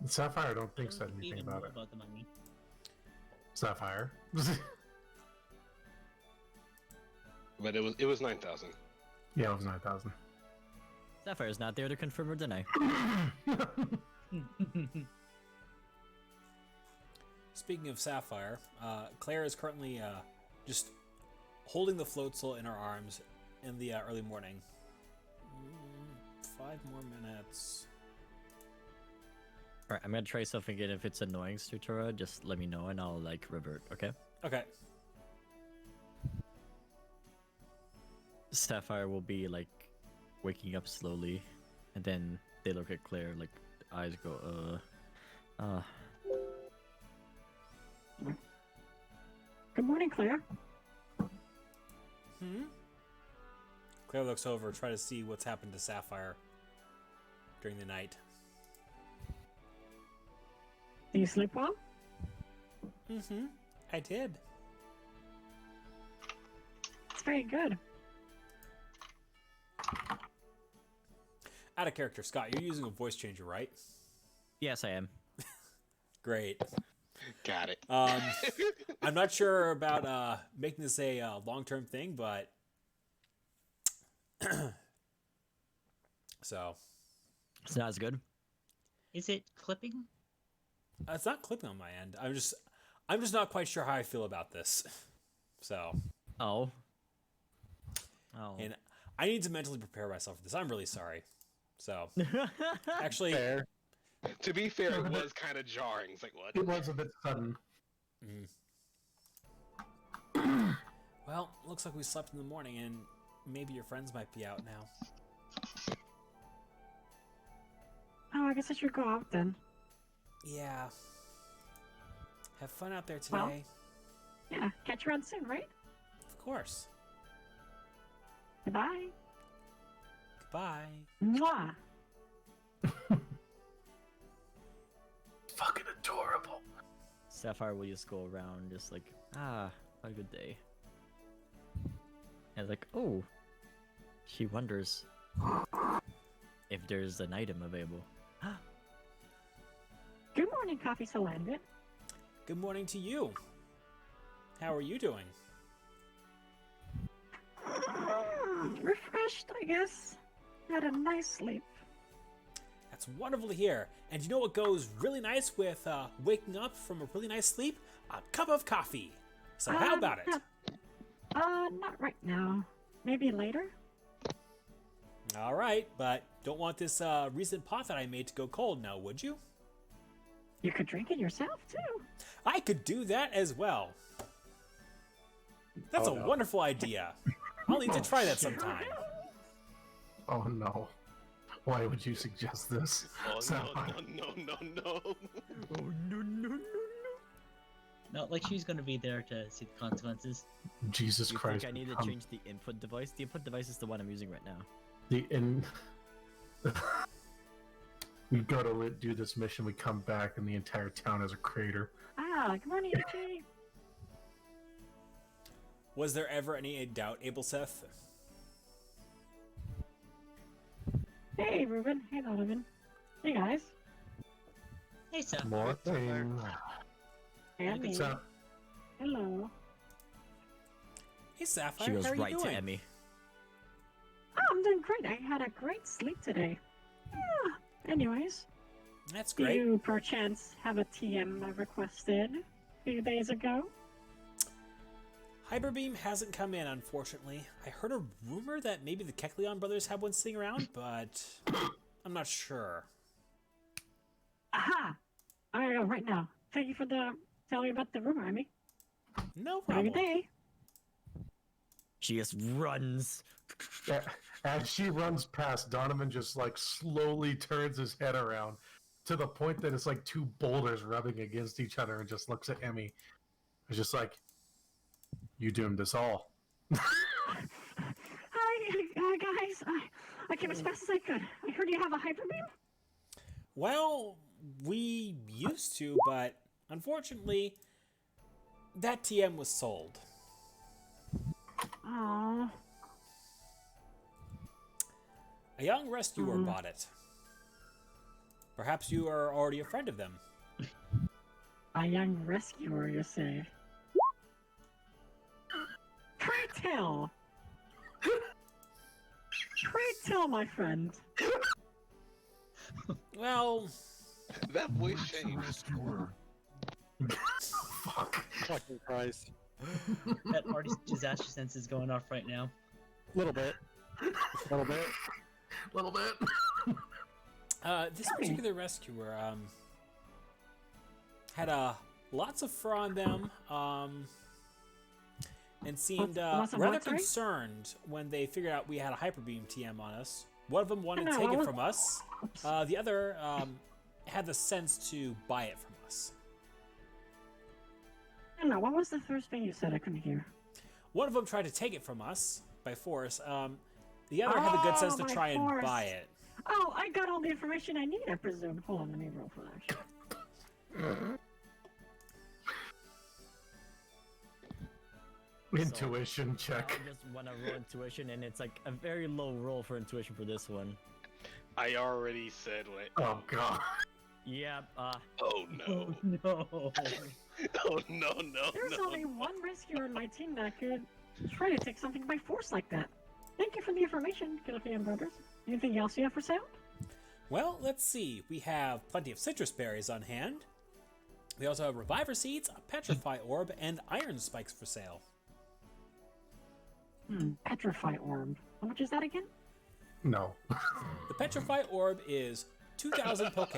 Sapphire, I don't think I said don't think we anything even about know it. about the money. Sapphire. But it was 9,000. Yeah, it was 9,000. Sapphire's not there to confirm or deny. Speaking of Sapphire, Claire is currently just holding the floatzel in her arms in the early morning. 5 more minutes. Alright, I'm gonna try something again. If it's annoying, Sutura, just let me know and I'll like revert, okay? Okay. Sapphire will be like waking up slowly, and then they look at Claire, like eyes go, Good morning, Claire. Claire looks over, try to see what's happened to Sapphire during the night. Do you sleep well? I did. very good. Out of character, Scott, you're using a voice changer, right? Yes, I am. Great. Got it. I'm not sure about making this a long-term thing, but so It's not as good. Is it clipping? it's not clipping on my end. I'm just not quite sure how I feel about this. So, Oh. Oh. and I need to mentally prepare myself for this. I'm really sorry. So, actually, Fair. To be fair, it was kind of jarring. It's like, what? It was a bit sudden. well, looks like we slept in the morning, and maybe your friends might be out now. Oh, I guess I should go out then. Yeah. Have fun out there Well. today. Yeah, catch you around soon, right? Of course. Goodbye. Goodbye. Mwah. Fucking adorable. Sapphire will just go around just like, a good day. And like, oh. She wonders if there's an item available. Good morning, Coffee Salandit. Good morning to you. How are you doing? Refreshed, I guess. Had a nice sleep. That's wonderful to hear. And you know what goes really nice with waking up from a really nice sleep? A cup of coffee. So how about it? Not right now. Maybe later? All right, but don't want this recent pot that I made to go cold now, would you? You could drink it yourself, too. I could do that as well. That's Oh, a no. wonderful idea. I'll need to try that sometime. Oh no. Why would you suggest this? Oh, Sapphire? no. Oh, no. Not like she's gonna be there to see the consequences. Jesus You Christ. think I need to become change the input device? The input device is the one I'm using right now. We go to do this mission, we come back, and the entire town is a crater. Good morning, Yuki. Was there ever any doubt, Abelseth? Hey, Ruben. Hey, Donovan. Hey, guys. Hey, Seth. More thing. Hey, me. So, Hello. Hey, Sapphire, She goes how are you right doing? to Emmy. Oh, I'm doing great. I had a great sleep today. Yeah. Anyways, That's do great. you perchance have a TM I requested a few days ago? Hyperbeam hasn't come in, unfortunately. I heard a rumor that maybe the Kekleon brothers have one sitting around, but I'm not sure. Aha! I go right now. Thank you for telling me about the rumor, Emmy. No Have a good problem. day. She just runs. as she runs past, Donovan just like slowly turns his head around to the point that it's like two boulders rubbing against each other and just looks at Emmy. It's just like, you doomed us all. Hi, guys. I came as fast as I could. I heard you have a hyperbeam. Well, we used to, but unfortunately, that TM was sold. Aww. A young rescuer bought it. Perhaps you are already a friend of them. A young rescuer, you say? Pray tell. Pray tell, my friend. Well, That voice changed. Fuck. Fucking Christ. That artist disaster sense is going off right now. Little bit. Little bit. Little bit. this particular rescuer had lots of fur on them, and seemed Lots of rather what, sorry? concerned when they figured out we had a hyperbeam TM on us. One of them wanted to No, take I it was- from us. The other had the sense to buy it from us. I don't know. What was the first thing you said? I couldn't hear. One of them tried to take it from us by force. The other had the good sense to by try and force. buy it. Oh, I got all the information I need, I presume. Hold on, let me roll for that. Intuition check. I just want to roll intuition, and it's like a very low roll for intuition for this one. I already said what. Oh god. Yeah, Oh no. no. Oh no. There's only one rescuer on my team that could try to take something by force like that. Thank you for the information, Gillian Brothers. Anything else you have for sale? Well, let's see. We have plenty of citrus berries on hand. We also have reviver seeds, a petrify orb, and iron spikes for sale. Petrify orb. How much is that again? No. The petrify orb is 2,000 poke.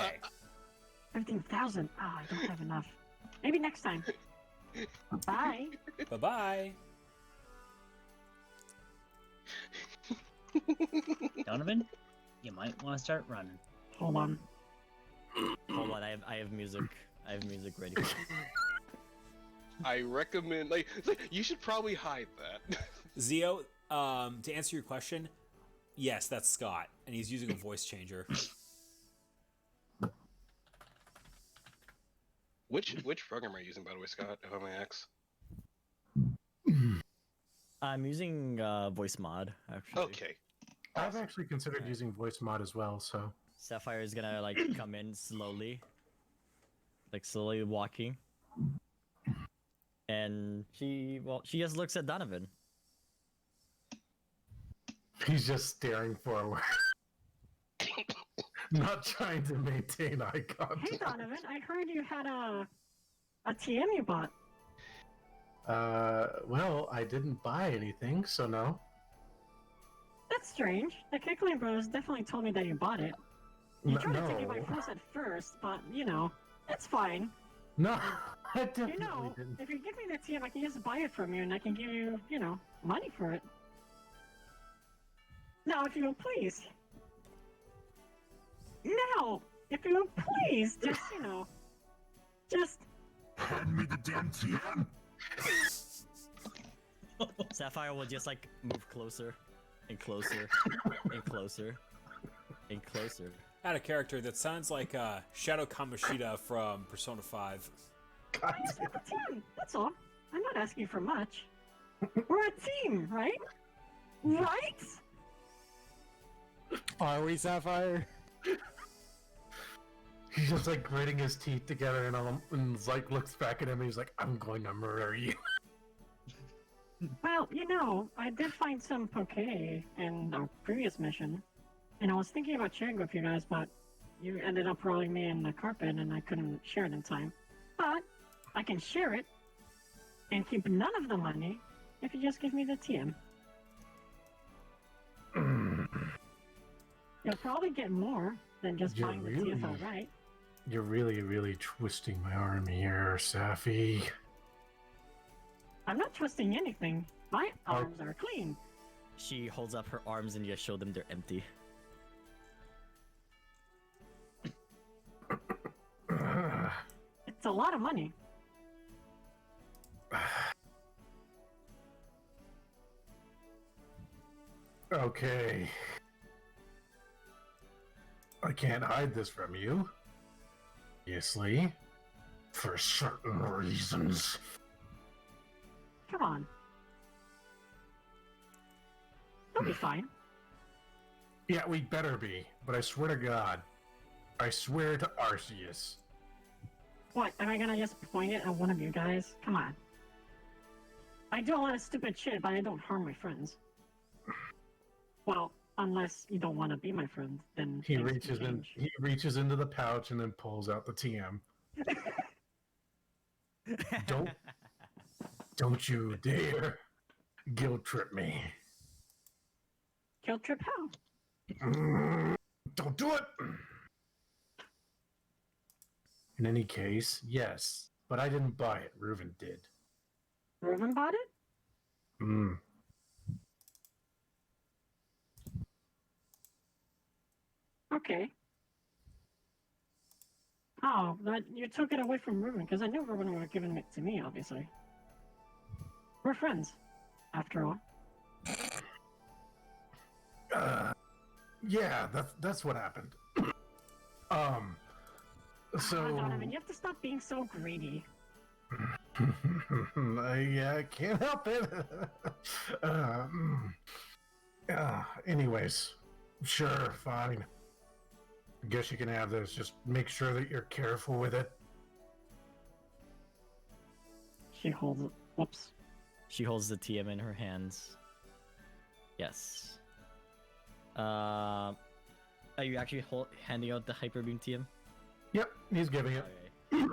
15,000. Ah, I don't have enough. Maybe next time. Bye. Bye-bye. Donovan, you might want to start running. Hold on. hold on, I have music. I have music ready. I recommend, like, you should probably hide that. Zio, to answer your question, yes, that's Scott, and he's using a voice changer. Which program are you using, by the way, Scott, if I may ask? I'm using voice mod, actually. Okay. I've actually considered using voice mod as well, so. Sapphire is gonna like come in slowly, like slowly walking, and she just looks at Donovan. He's just staring forward. Not trying to maintain eye contact. Hey, Donovan, I heard you had a TM you bought. Well, I didn't buy anything, so no. That's strange. The Kickling Bros definitely told me that you bought it. You tried to take it by force at first, but, you know, that's fine. No, I definitely You know, didn't. if you give me the TM, I can just buy it from you, and I can give you, you know, money for it. Now, if you will please. Now, if you will please, just, you know, just... Hand me the damn TM! Sapphire will just like move closer and closer and closer and closer. Out of character, that sounds like Shadow Kamoshida from Persona 5. I just want the TM, that's all. I'm not asking for much. We're a team, right? Right? Are we, Sapphire? He's just like gritting his teeth together and like looks back at him and he's like, I'm going to murder you. Well, you know, I did find some poke in our previous mission, and I was thinking about sharing with you guys, but you ended up rolling me in the carpet and I couldn't share it in time. But I can share it and keep none of the money if you just give me the TM. You'll probably get more than just You're buying the really- TFL, right? You're really twisting my arm here, Safi. I'm not twisting anything. My arms are clean. She holds up her arms and just show them they're empty. It's a lot of money. Okay. I can't hide this from you. Obviously. For certain reasons. Come on. They'll be fine. Yeah, we better be. But I swear to God. I swear to Arceus. What, am I gonna just point it at one of you guys? Come on. I do a lot of stupid shit, but I don't harm my friends. Well, unless you don't want to be my friend, then He things can reaches in. change. He reaches into the pouch and then pulls out the TM. Don't you dare guilt trip me. Guilt trip how? Don't do it. In any case, yes, but I didn't buy it. Reuven did. Reuven bought it? Hmm. Okay. Oh, but you took it away from Reuven, because I knew Reuven would have given it to me, obviously. We're friends, after all. Yeah, that's what happened. So Donovan, you have to stop being so greedy. I can't help it. Anyways, sure, fine. I guess you can have this. Just make sure that you're careful with it. She holds it. Whoops. She holds the TM in her hands. Yes. Are you actually handing out the hyper beam TM? Yep, he's giving it. Okay.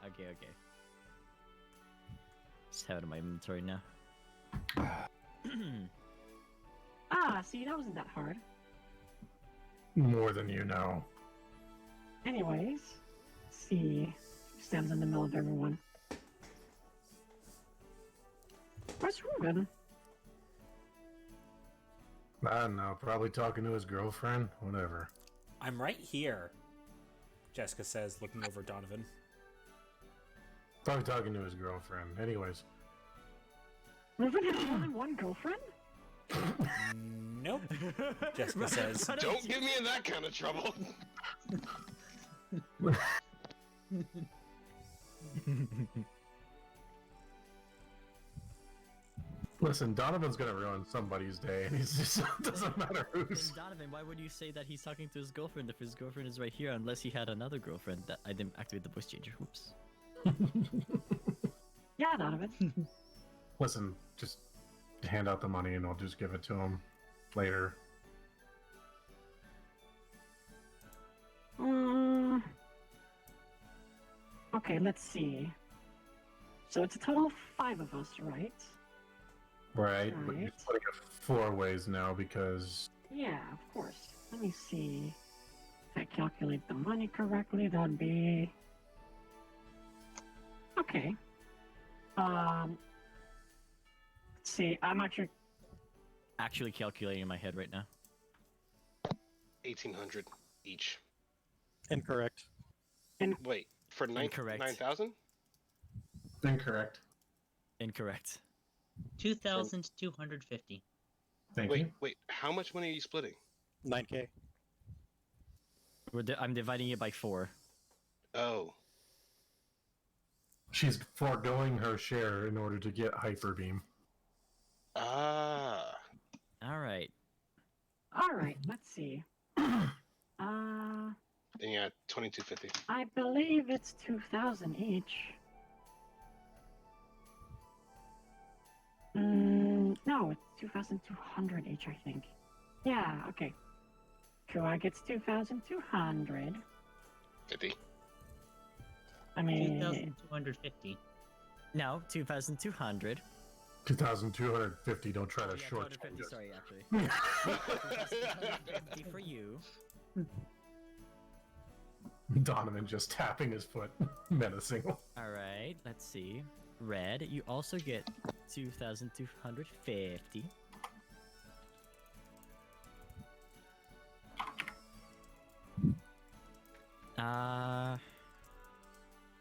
Okay. Just have it in my inventory now. Ah, see, that wasn't that hard. More than you know. Anyways, see, stands in the middle of everyone. Where's Ruben? I don't know, probably talking to his girlfriend. Whatever. I'm right here, Jessica says, looking over Donovan. Probably talking to his girlfriend. Anyways. Ruben has more than one girlfriend? Nope, Jessica says. Don't get me in that kind of trouble. Listen, Donovan's gonna ruin somebody's day, and he's just doesn't matter Then who's. Donovan, why would you say that he's talking to his girlfriend if his girlfriend is right here? Unless he had another girlfriend that I didn't activate the voice changer. Whoops. Yeah, Donovan. Listen, just hand out the money, and I'll just give it to him later. Okay, let's see. So it's a total of 5 of us, right? Right, but you're Right. splitting it 4 ways now because Yeah, of course. Let me see. If I calculate the money correctly, that'd be... Okay. Let's see, I'm actually... Actually calculating in my head right now. 1,800 each. Incorrect. Wait, for Incorrect. 9,000? incorrect. Incorrect. 2,250. Thank you. Wait, how much money are you splitting? 9K. I'm dividing it by 4. Oh, She's foregoing her share in order to get hyper beam. ah. Alright. Alright, let's see. Then yeah, 2,250. I believe it's 2,000 each. No, it's 2,200 each, I think. Yeah, okay. Kua gets 2,200. 50. I mean, 2,250. No, 2,200. 2,250. Don't try to Yeah, short 250, us. sorry, actually. 2,250 for you. Donovan just tapping his foot, menacing. Alright, let's see. Red, you also get 2,250.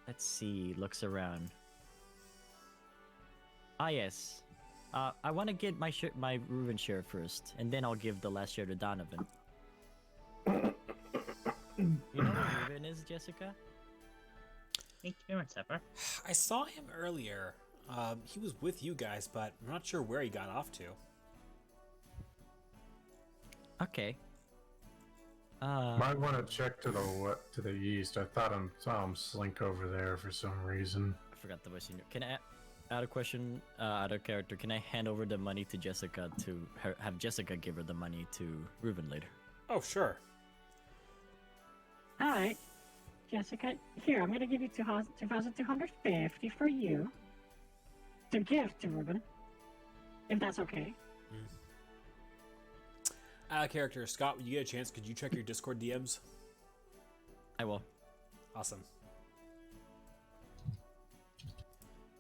Let's see, looks around. Ah, yes. I want to get my my Reuben share first, and then I'll give the last share to Donovan. You know where Reuben is, Jessica? Thank you very much, Sepper. I saw him earlier. He was with you guys, but I'm not sure where he got off to. Okay. Might want to check to the east. I thought I saw him slink over there for some reason. I forgot the voice. Can I add a question? Out of character. Can I hand over the money to Jessica to have Jessica give her the money to Reuben later? Oh, sure. alright. Jessica, here, I'm gonna give you 2,250 for you to give to Ruben. If that's okay. Character, Scott, when you get a chance, could you check your Discord DMs? I will. Awesome.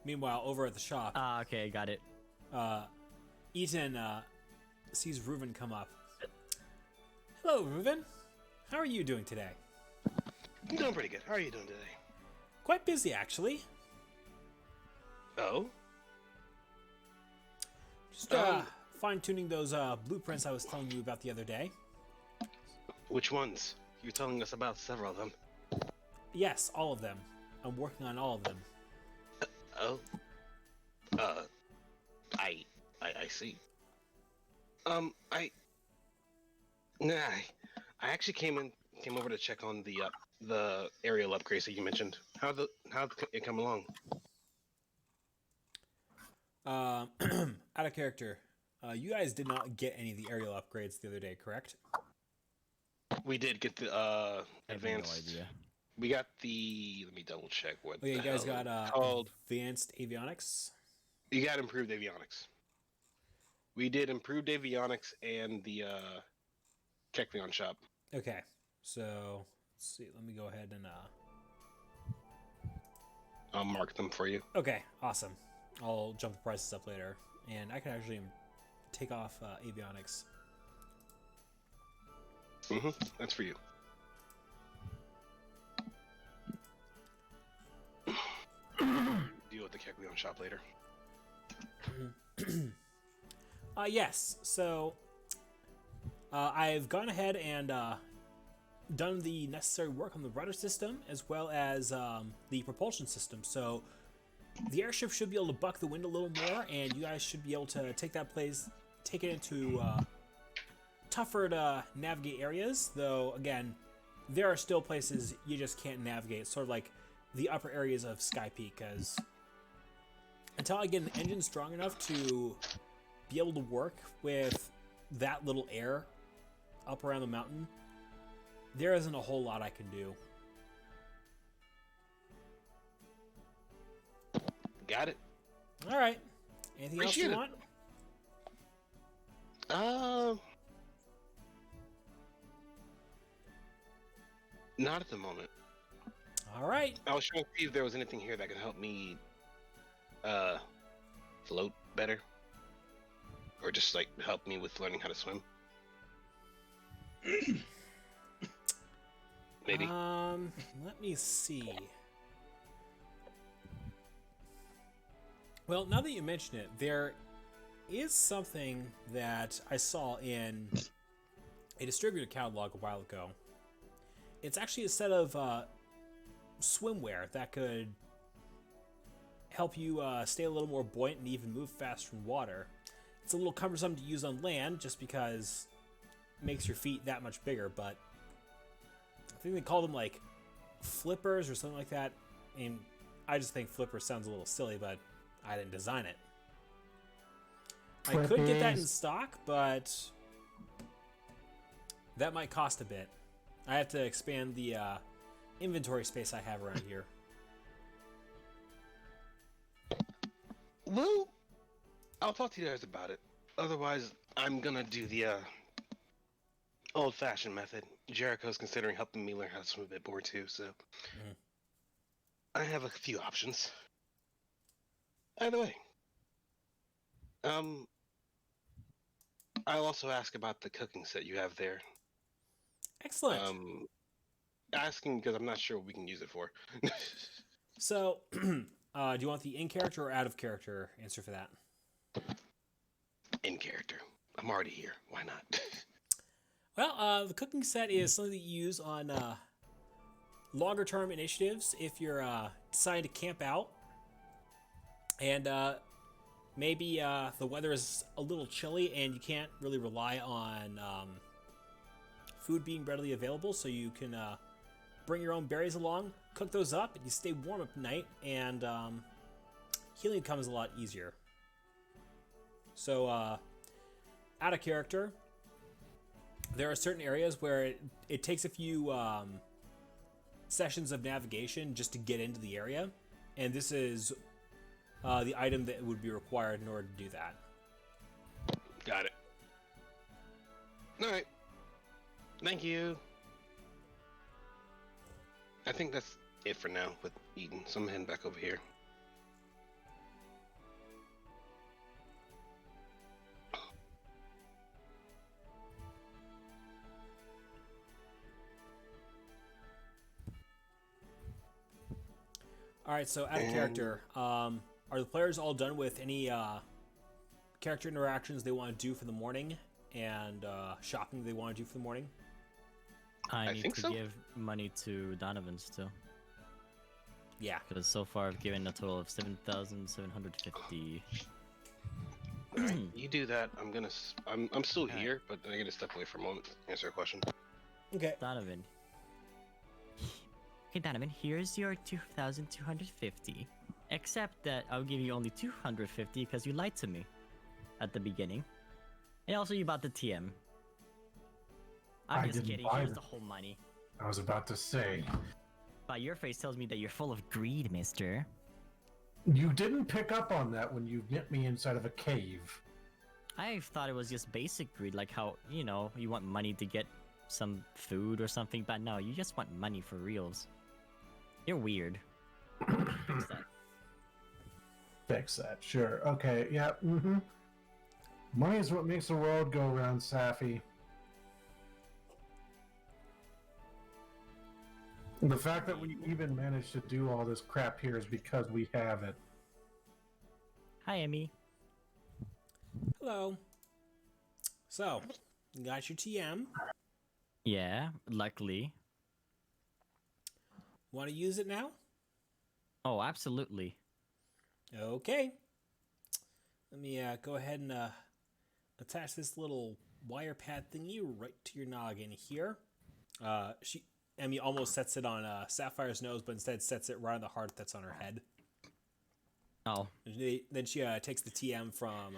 Meanwhile, over at the shop, Okay, got it. Ethan sees Reuben come up. Hello, Reuben. How are you doing today? I'm doing pretty good. How are you doing today? Quite busy, actually. Oh? Just fine-tuning those blueprints I was telling you about the other day. Which ones? You're telling us about several of them. Yes, all of them. I'm working on all of them. Oh. I see. I nah. I actually came over to check on the aerial upgrades that you mentioned. How'd it come along? Out of character. You guys did not get any of the aerial upgrades the other day, correct? We did get the I have advanced. no idea. We got the. Let me double check what. Okay, you the guys hell got it's called. advanced avionics. You got improved avionics. We did improved avionics and the Kekleon shop. Okay, so let's see. Let me go ahead and I'll mark them for you. Okay, awesome. I'll jump the prices up later, and I can actually take off avionics. That's for you. Deal with the Kekleon shop later. Yes. So I've gone ahead and done the necessary work on the rudder system as well as the propulsion system. So the airship should be able to buck the wind a little more, and you guys should be able to take it into tougher to navigate areas. Though again, there are still places you just can't navigate, sort of like the upper areas of Sky Peak, because until I get an engine strong enough to be able to work with that little air up around the mountain, there isn't a whole lot I can do. Got it. All right. Anything else you Appreciate want? Not at the moment. All right. I was trying to see if there was anything here that could help me float better, or just like help me with learning how to swim. Maybe. Let me see. Well, now that you mention it, there is something that I saw in a distributor catalog a while ago. It's actually a set of swimwear that could help you stay a little more buoyant and even move faster in water. It's a little cumbersome to use on land just because it makes your feet that much bigger, but I think they call them like flippers or something like that. And I just think flippers sounds a little silly, but I didn't design it. I could get that in stock, but that might cost a bit. I have to expand the inventory space I have around here. Well, I'll talk to you guys about it. Otherwise, I'm gonna do the old-fashioned method. Jericho's considering helping me learn how to swim a bit more too, so I have a few options. Either way, I'll also ask about the cooking set you have there. Excellent. Asking because I'm not sure what we can use it for. So, do you want the in-character or out-of-character answer for that? In character. I'm already here. Why not? Well, the cooking set is something that you use on longer-term initiatives if you're deciding to camp out. And maybe the weather is a little chilly and you can't really rely on food being readily available, so you can bring your own berries along, cook those up, and you stay warm at night, and healing becomes a lot easier. So, out of character, there are certain areas where it takes a few sessions of navigation just to get into the area, and this is the item that would be required in order to do that. Got it. Alright. Thank you. I think that's it for now with Eden, so I'm heading back over here. Alright, so out of character, are the players all done with any character interactions they want to do for the morning and shopping they want to do for the morning? I need think to so. give money to Donovan still. Yeah. Because so far I've given a total of 7,750. Alright, you do that. I'm still Alright. here, but I'm gonna step away for a moment to answer a question. Okay. Donovan. Okay, Donovan, here's your 2,250. Except that I'll give you only 250 because you lied to me at the beginning. And also you bought the TM. I'm I just didn't kidding, buy here's them. the whole money. I was about to say, But your face tells me that you're full of greed, mister. you didn't pick up on that when you knit me inside of a cave. I thought it was just basic greed, like how, you know, you want money to get some food or something, but no, you just want money for reals. You're weird. Fix that. Fix that, sure. Okay, yeah, Money is what makes the world go round, Safi. The fact that we even managed to do all this crap here is because we have it. Hi, Emmy. Hello. So, you got your TM. Yeah, luckily. Want to use it now? Oh, absolutely. Okay. Let me go ahead and attach this little wire pad thingy right to your noggin here. Emmy almost sets it on Sapphire's nose, but instead sets it right on the heart that's on her head. Oh. Then she takes the TM from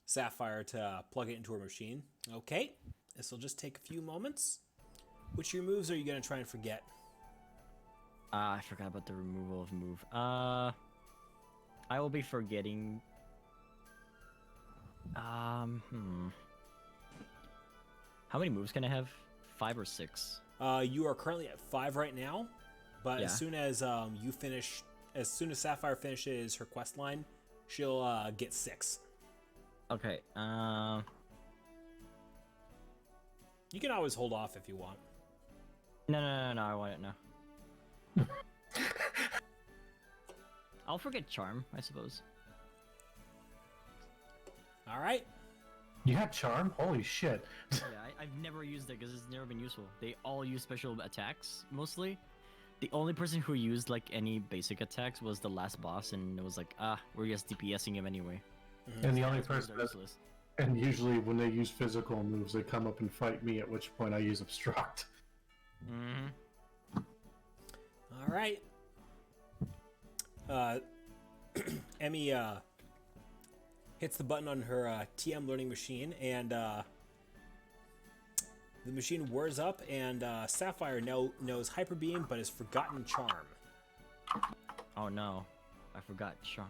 Sapphire to plug it into her machine. Okay, this will just take a few moments. Which your moves are you going to try and forget? I forgot about the removal of move. I will be forgetting... How many moves can I have? 5 or 6? You are currently at 5 right now, but Yeah. as soon as you finish, as soon as Sapphire finishes her quest line, she'll get 6. Okay, You can always hold off if you want. No, I want it now. I'll forget Charm, I suppose. All right. You had charm? Holy shit. Yeah, I've never used it because it's never been useful. They all use special attacks, mostly. The only person who used, like, any basic attacks was the last boss, and it was like, we're just DPSing him anyway. And the only Those moves person are that, useless. and usually when they use physical moves, they come up and fight me, at which point I use obstruct. Mm-hmm. All right. Emmy hits the button on her TM learning machine, and the machine whirs up, and Sapphire knows Hyper Beam, but has forgotten Charm. Oh no, I forgot Charm.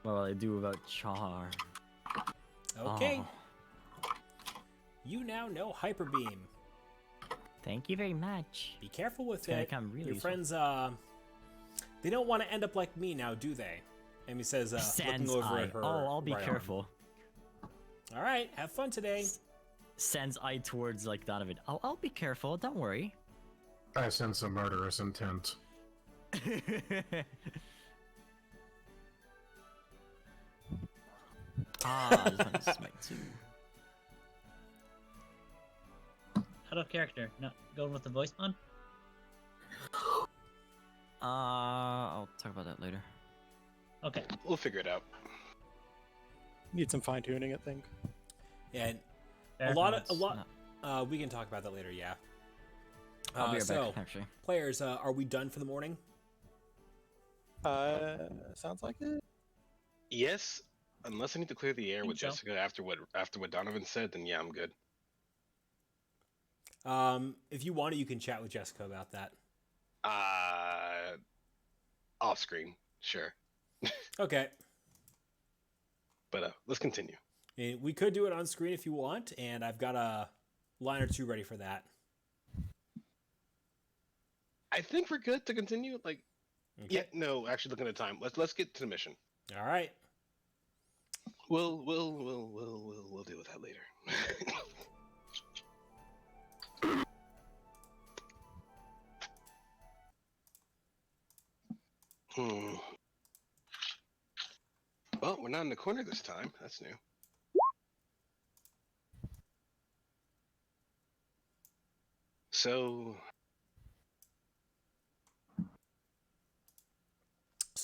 What will I do about Charm? Okay. Oh, You now know Hyper Beam. thank you very much. Be careful with It's gonna it. come really Your useful. friends, they don't want to end up like me now, do they? Emmy says, looking Sans over eye. at her. Oh, I'll be right arm. careful. All right, have fun today. Sans eye towards, like, Donovan. I'll be careful, don't worry. I sense a murderous intent. This one is smite too. Out of character. No, going with the voice mod. I'll talk about that later. Okay. We'll figure it out. Need some fine tuning, I think. And Fair. we can talk about that later. Yeah. I'll be right so, back, actually. players, are we done for the morning? Sounds like it. Yes, unless I need to clear the air Think with so. Jessica after what Donovan said, then yeah, I'm good. If you want to, you can chat with Jessica about that. Off screen, sure. Okay. But let's continue. And we could do it on screen if you want, and I've got a line or two ready for that. I think we're good to continue. Like, Okay. yeah, no, actually, looking at the time. Let's get to the mission. All right. We'll deal with that later. Well, we're not in the corner this time. That's new. So,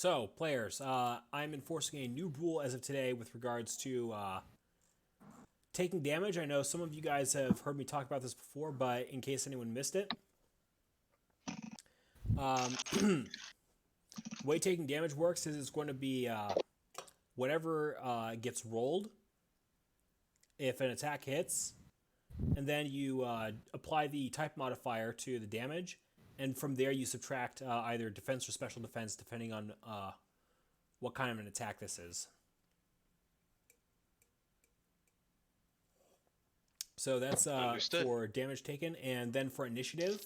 So, players, I'm enforcing a new rule as of today with regards to taking damage. I know some of you guys have heard me talk about this before, but in case anyone missed it, the way taking damage works is it's going to be whatever gets rolled if an attack hits, and then you apply the type modifier to the damage, and from there you subtract either defense or special defense depending on what kind of an attack this is. So that's for damage taken, and then for initiative,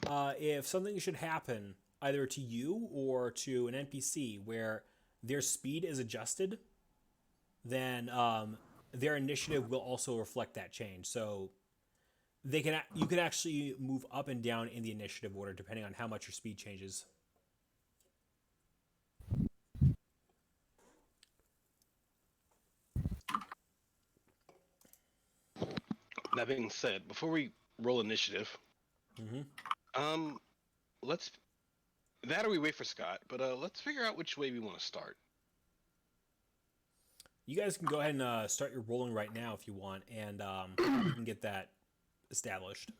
if something should happen either to you or to an NPC where their speed is adjusted, then their initiative will also reflect that change. So you can actually move up and down in the initiative order depending on how much your speed changes. That being said, before we roll initiative, let's that or we wait for Scott, but let's figure out which way we want to start. You guys can go ahead and start your rolling right now if you want, and we can get that established.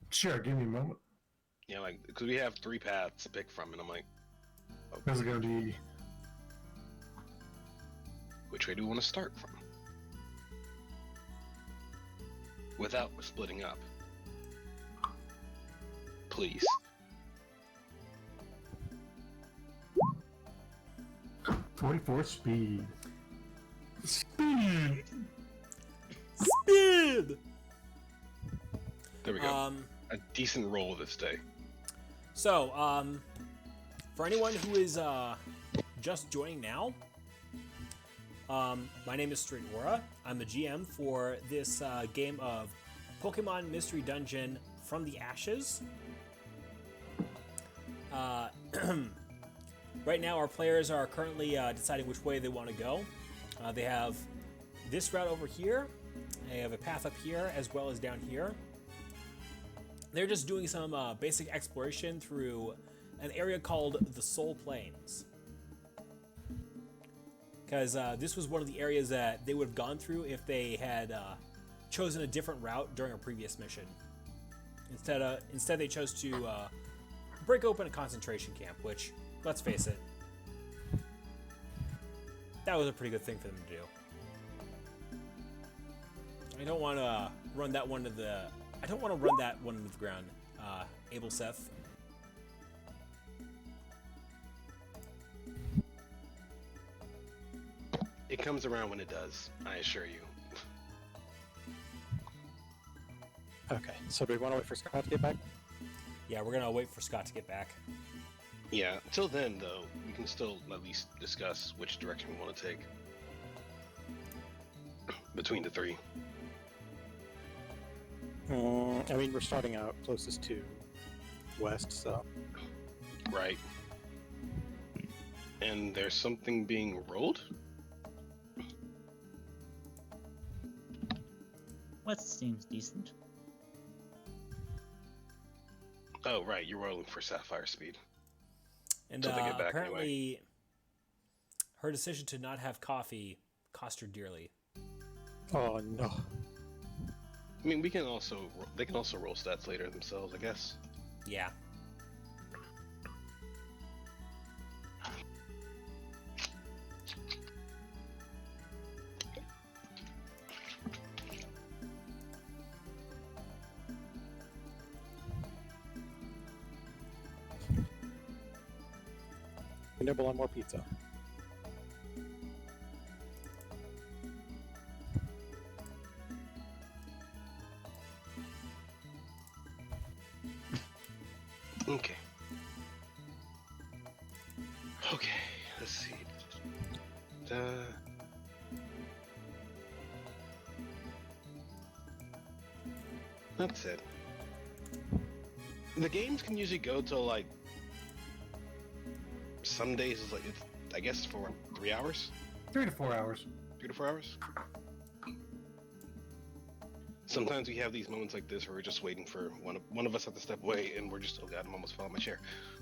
Sure, give me a moment. Yeah, like because we have 3 paths to pick from, and I'm like, okay, This is gonna be which way do we want to start from? Without splitting up. Please. .44 speed. Speed! There we go. A decent roll this day. So, for anyone who is just joining now, my name is Straight Aura. I'm the GM for this game of Pokemon Mystery Dungeon From the Ashes. Right now, our players are currently deciding which way they want to go. They have this route over here. They have a path up here as well as down here. They're just doing some basic exploration through an area called the Soul Plains. Because this was one of the areas that they would have gone through if they had chosen a different route during a previous mission. Instead they chose to break open a concentration camp, which, let's face it, that was a pretty good thing for them to do. I don't want to run that one to the. I don't want to run that one into the ground, Abel Seth. It comes around when it does, I assure you. Okay, so do we want to wait for Scott to get back? Yeah, we're gonna wait for Scott to get back. Yeah, until then, though, we can still at least discuss which direction we want to take. Between the 3. I mean, we're starting out closest to west, so... Right. And there's something being rolled? West seems decent. Oh, right, you're rolling for Sapphire Speed. And Until they get back apparently, anyway. her decision to not have coffee cost her dearly. Oh, no. I mean, they can also roll stats later themselves, I guess. Yeah. Nibble on more pizza. Okay. Okay, let's see. That's it. The games can usually go till like some days is like it's I guess for 3 hours, 3 to 4 hours. 3 to 4 hours. Sometimes we have these moments like this where we're just waiting for one of us have to step away, and we're just, oh god, I'm almost falling on my chair.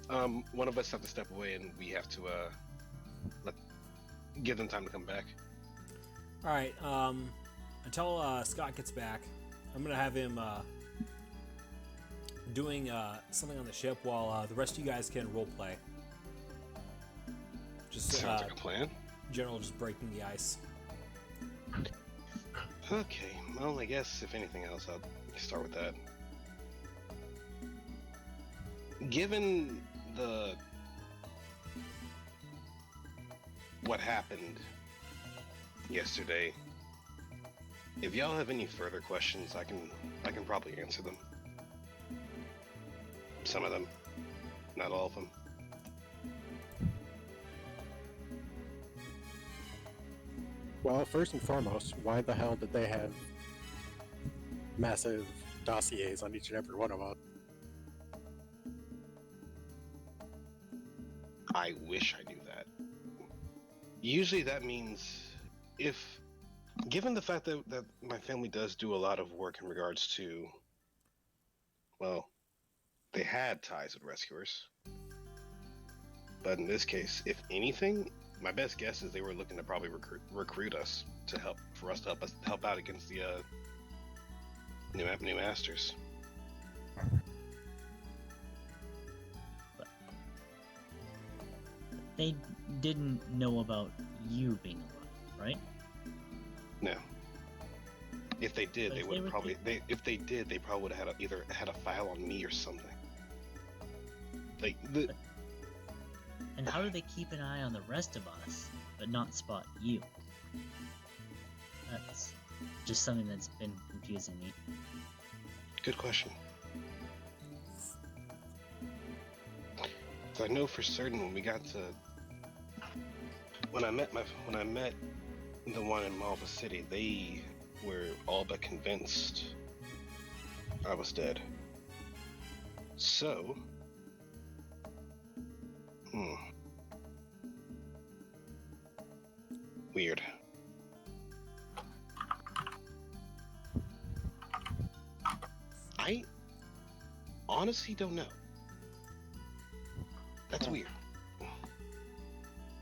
One of us have to step away, and we have to give them time to come back. All right. Until Scott gets back, I'm gonna have him doing something on the ship while the rest of you guys can role play. Just Sounds like a plan. general, just breaking the ice. Okay. Well, I guess if anything else, I'll start with that. Given what happened yesterday, if y'all have any further questions, I can probably answer them. Some of them, not all of them. Well, first and foremost, why the hell did they have massive dossiers on each and every one of us? I wish I knew that. Usually that means given the fact that my family does do a lot of work in regards to, well, they had ties with rescuers. But in this case, if anything, my best guess is they were looking to probably recruit us to help out against the new masters. They didn't know about you being alive, right? No. If they did, But they if would they have would probably. If they did, they probably would have either had a file on me or something. Like the. And how do they keep an eye on the rest of us, but not spot you? That's just something that's been confusing me. Good question. So I know for certain when I met the one in Malva City, they were all but convinced I was dead. So, weird. I honestly don't know. That's weird.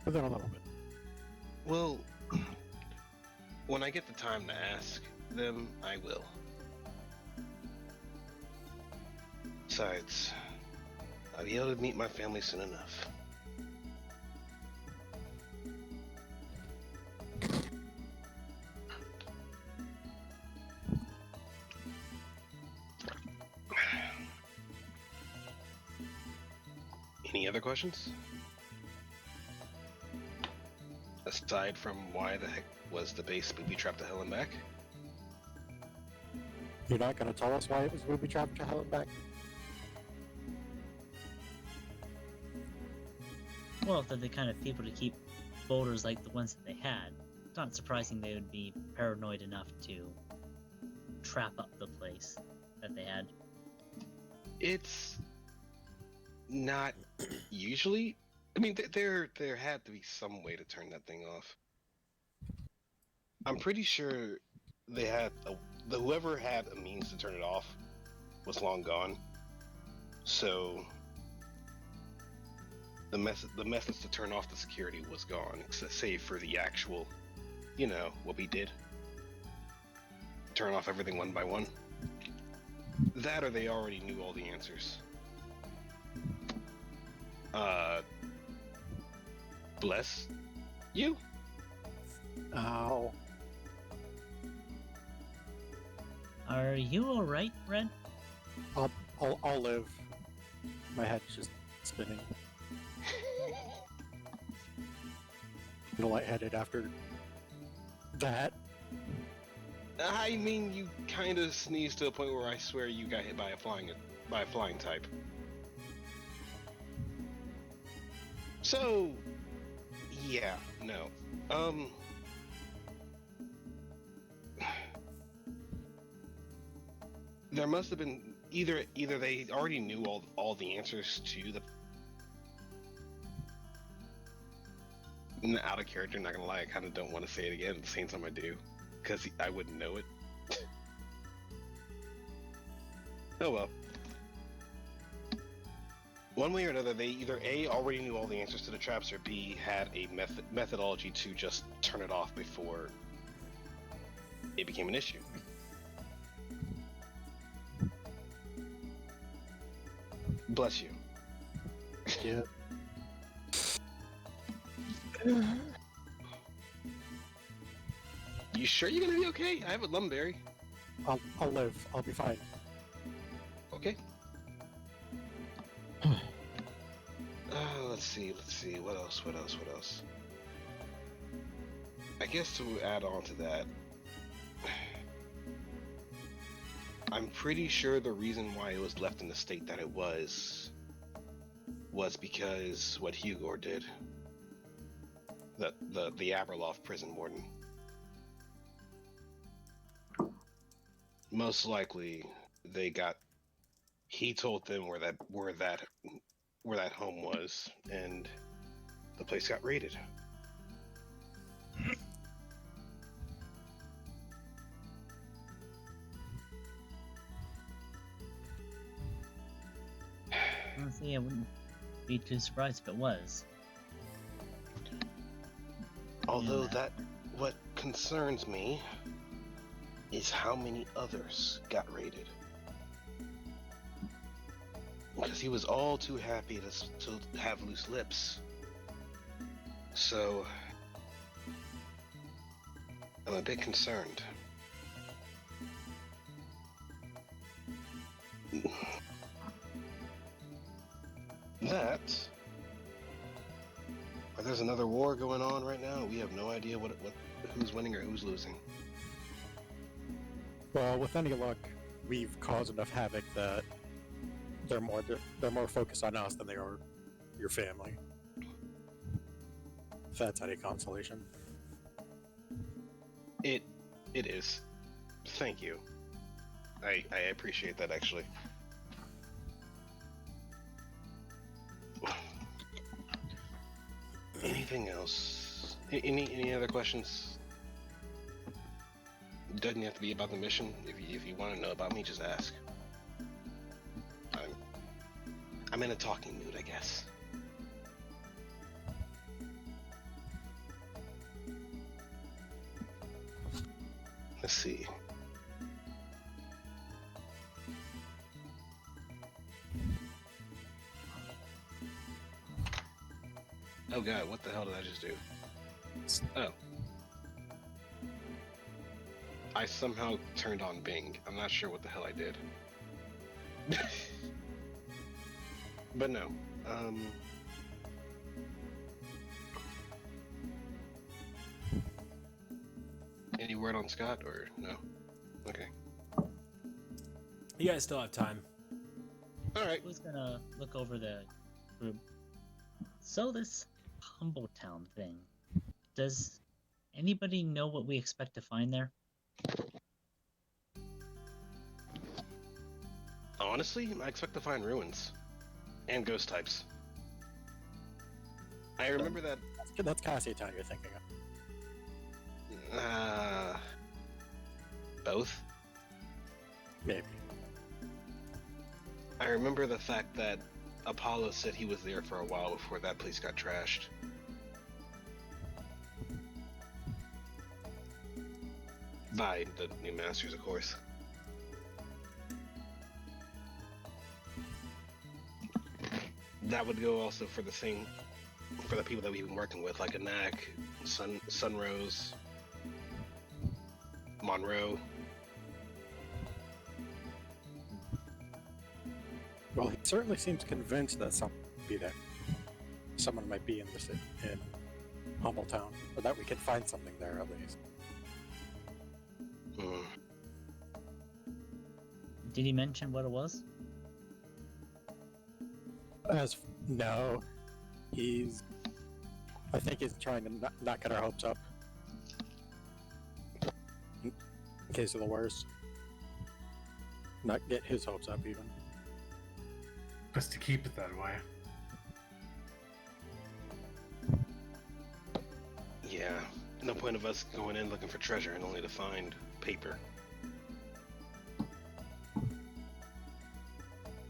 But then a little bit. Well, when I get the time to ask them, I will. Besides, I'll be able to meet my family soon enough. Any other questions? Aside from why the heck was the base booby-trapped to hell and back? You're not going to tell us why it was booby-trapped to hell and back? Well, if they're the kind of people to keep boulders like the ones that they had, it's not surprising they would be paranoid enough to trap up the place that they had. It's not usually. I mean, there had to be some way to turn that thing off. I'm pretty sure they had whoever had a means to turn it off was long gone. So the methods to turn off the security was gone, save for the actual, what we did. Turn off everything one by one. That or they already knew all the answers. Bless you. Ow. Are you alright, Red? I'll live. My head's just spinning. A little lightheaded after that. I mean, you kind of sneezed to a point where I swear you got hit by a flying type. So, yeah, no. There must have been either they already knew all the answers to the. Out of character, not gonna lie, I kind of don't want to say it again. At the same time, I do, because I wouldn't know it. Oh well. One way or another, they either A, already knew all the answers to the traps, or B, had a methodology to just turn it off before it became an issue. Bless you. Yeah. You sure you're gonna be okay? I have a lumberry. I'll live. I'll be fine. Okay. Let's see. What else? I guess to add on to that, I'm pretty sure the reason why it was left in the state that it was because what Hugor did. The Aberloft prison warden. Most likely, he told them where that home was, and the place got raided. Honestly, I wouldn't be too surprised if it was. Although Yeah. what concerns me is how many others got raided. Because he was all too happy to have loose lips. So, I'm a bit concerned. There's another war going on right now. We have no idea who's winning or who's losing. Well, with any luck, we've caused enough havoc that they're more focused on us than they are your family. If that's any consolation. It is. Thank you. I appreciate that, actually. Anything else? Any other questions? It doesn't have to be about the mission. If you want to know about me, just ask. I'm in a talking mood, I guess. Let's see. Oh god, what the hell did I just do? Oh. I somehow turned on Bing. I'm not sure what the hell I did. But no. Any word on Scott, or no? Okay. You guys still have time. Alright. Who's gonna look over the group? So this Humbletown thing, does anybody know what we expect to find there? Honestly, I expect to find ruins. And ghost types. I remember that... That's Cassia Town you're thinking of. Both? Maybe. I remember the fact that Apollo said he was there for a while before that place got trashed. By the new masters, of course. That would go also for the people that we've been working with, like Anak, Sunrose, Monroe. Well, he certainly seems convinced that someone might be in Humbletown, or that we can find something there at least. Did he mention what it was? No, I think he's trying to not get our hopes up. In case of the worst. Not get his hopes up, even. Best to keep it that way. Yeah, no point of us going in looking for treasure and only to find paper.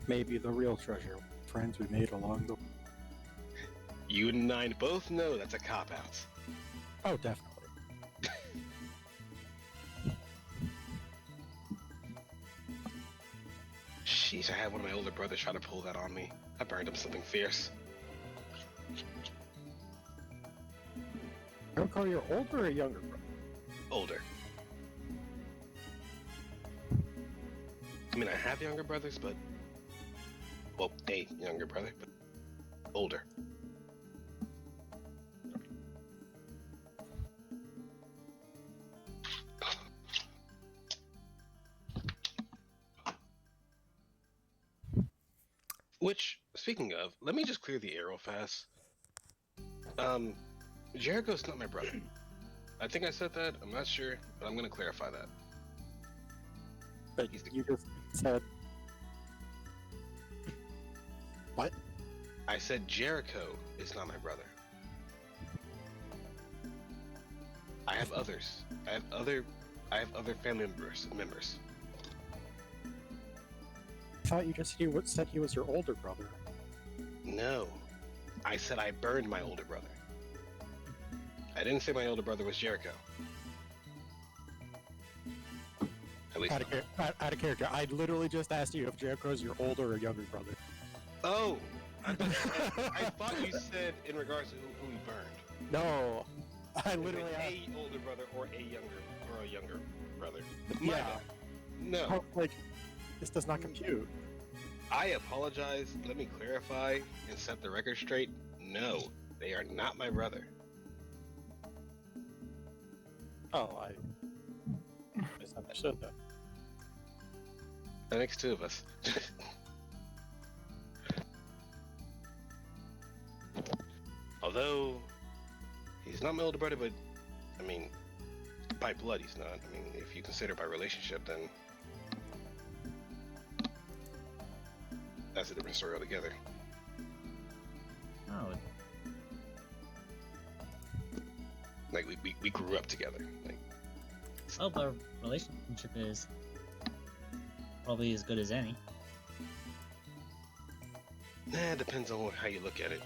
Maybe the real treasure friends we made along the... You and I both know that's a cop-out. Oh, definitely. Sheesh, I had one of my older brothers try to pull that on me. I burned him something fierce. Don't call your older or younger brother? Older. I mean, I have younger brothers, but... Well, a younger brother, but older. Which, speaking of, let me just clear the air real fast. Jericho's not my brother. I think I said that, I'm not sure, but I'm gonna clarify that. But you just said... What? I said Jericho is not my brother. I have others. I have other family members. I thought you just said he was your older brother. No. I said I burned my older brother. I didn't say my older brother was Jericho. At least Out of character. I literally just asked you if Jericho's your older or younger brother. Oh! I thought you said in regards to who he burned. No. I literally asked... A older brother or a younger brother. Yeah. No. Oh, like, this does not compute. I apologize. Let me clarify and set the record straight. No, they are not my brother. Oh, I misunderstood that. That makes two of us. Although, he's not my older brother, but, I mean, by blood he's not. I mean, if you consider by relationship, then that's a different story altogether. Oh, Like, we grew up together. Like, well, our relationship is probably as good as any. depends on how you look at it.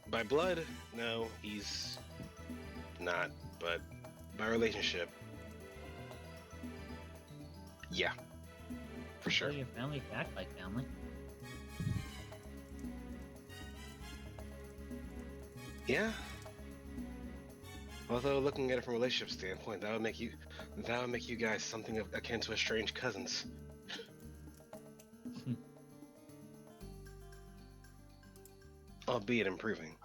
By blood, no, he's not. But by relationship, yeah, for sure. Tell your family to act like family. Yeah. Although looking at it from a relationship standpoint, that would make you guys something akin to estranged cousins. Albeit improving.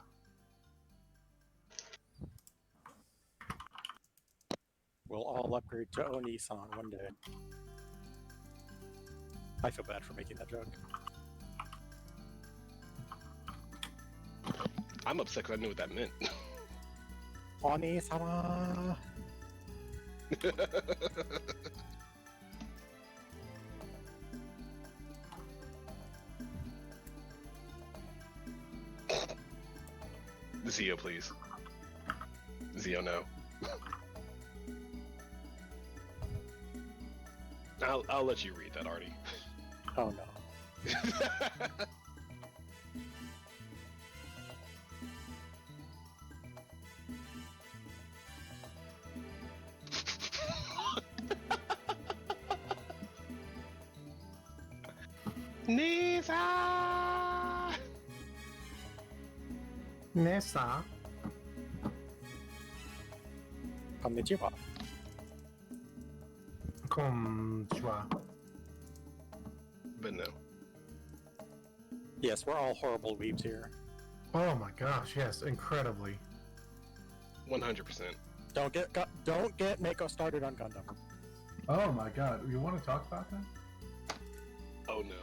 We'll all upgrade to Oni-san one day. I feel bad for making that joke. I'm upset because I knew what that meant. Oni-sama! Zio, please. Zio, no. I'll let you read that, Artie. Oh no. Nisa! Nessa. Konnichiwa. Konnichiwa. But no. Yes, we're all horrible weebs here. Oh my gosh, yes, incredibly. 100%. Don't get Mako started on Gundam. Oh my god, you want to talk about that? Oh no.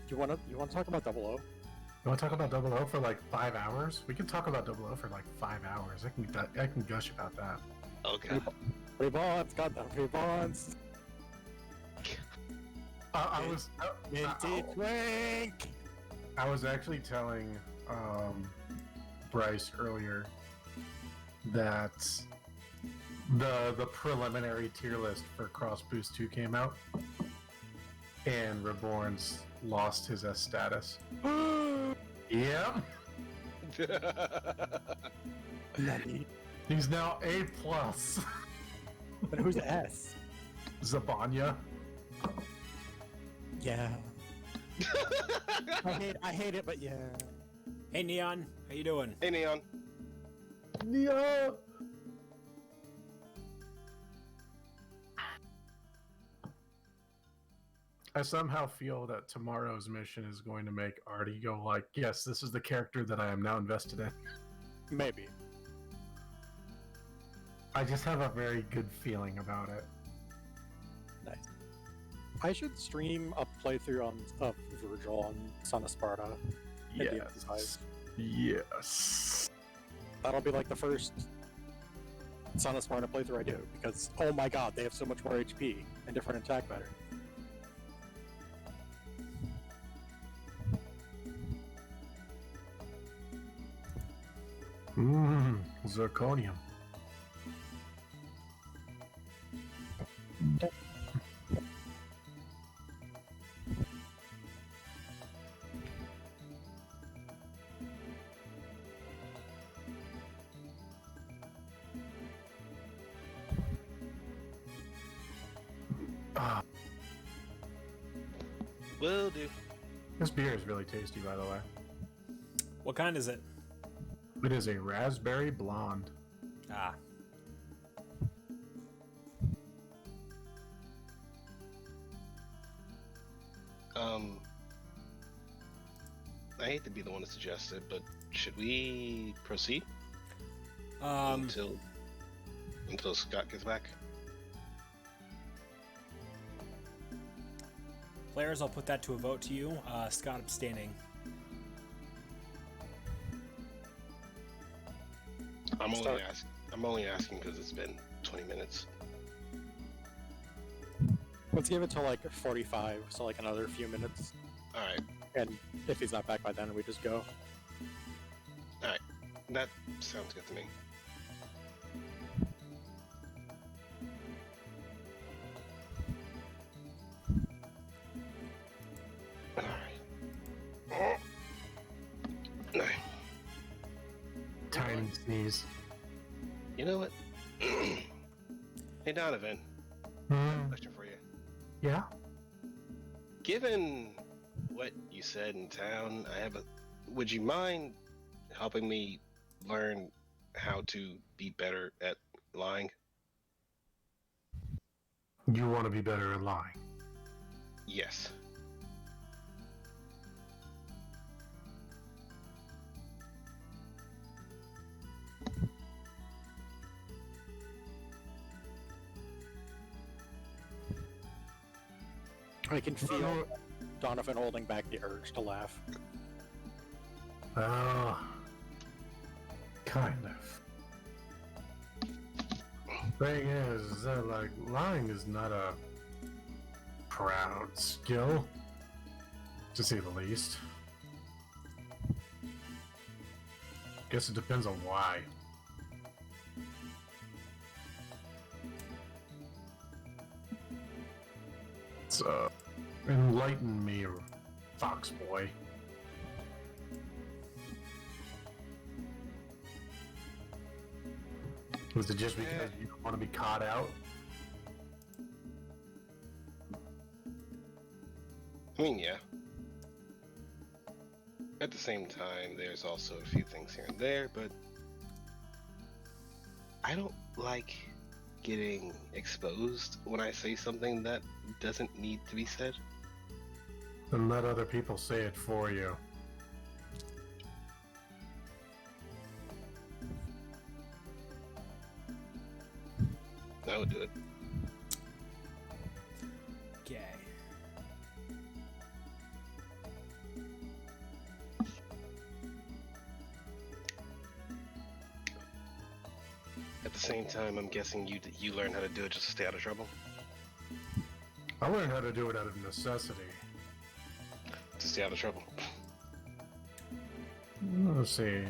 You want to talk about Double O? You want to talk about Double O for like 5 hours? We can talk about Double O for like 5 hours. I can gush about that. Okay. Rebonds, Gundam, rebonds. I was Minty Twink. I was actually telling Bryce earlier that the preliminary tier list for Cross Boost 2 came out, and Reborn's lost his S status. Yep. Nani? He's now A plus. But who's S? Zabanya. Yeah. I hate it, but yeah. Hey Neon, how you doing? Hey, Neon. Yeah. I somehow feel that tomorrow's mission is going to make Artie go like, yes, this is the character that I am now invested in. Maybe. I just have a very good feeling about it. Nice. I should stream a playthrough of Virgil on Son of Sparta. Maybe emphasize. Yes. That'll be like the first Son of Sparta playthrough I do, because oh my god, they have so much more HP and different attack pattern. Zirconium. Will do. This beer is really tasty, by the way. What kind is it? It is a raspberry blonde. Ah, I hate to be the one to suggest it, but should we proceed um, until Scott gets back? players, I'll put that to a vote to you. Scott abstaining. I'm Start. only asking because it's been 20 minutes. Let's give it to like 45, so like another few minutes. All right, And if he's not back by then, we just go. that sounds good to me. All right. Tiny sneeze. You know what? Hey Donovan, question for you. Yeah? Given what you said in town, would you mind helping me learn how to be better at lying? You want to be better at lying. Yes. I can feel Donovan holding back the urge to laugh. Oh. Kind of. Thing is that, like, lying is not a proud skill, to say the least. Guess it depends on why. So, enlighten me, Fox Boy. Was it just because you don't want to be caught out? I mean, yeah. At the same time, there's also a few things here and there, but I don't like getting exposed when I say something that doesn't need to be said. Then let other people say it for you. I would do it. Okay. At the same time, I'm guessing you learn how to do it just to stay out of trouble. I learned how to do it out of necessity. To stay out of trouble. Let's see.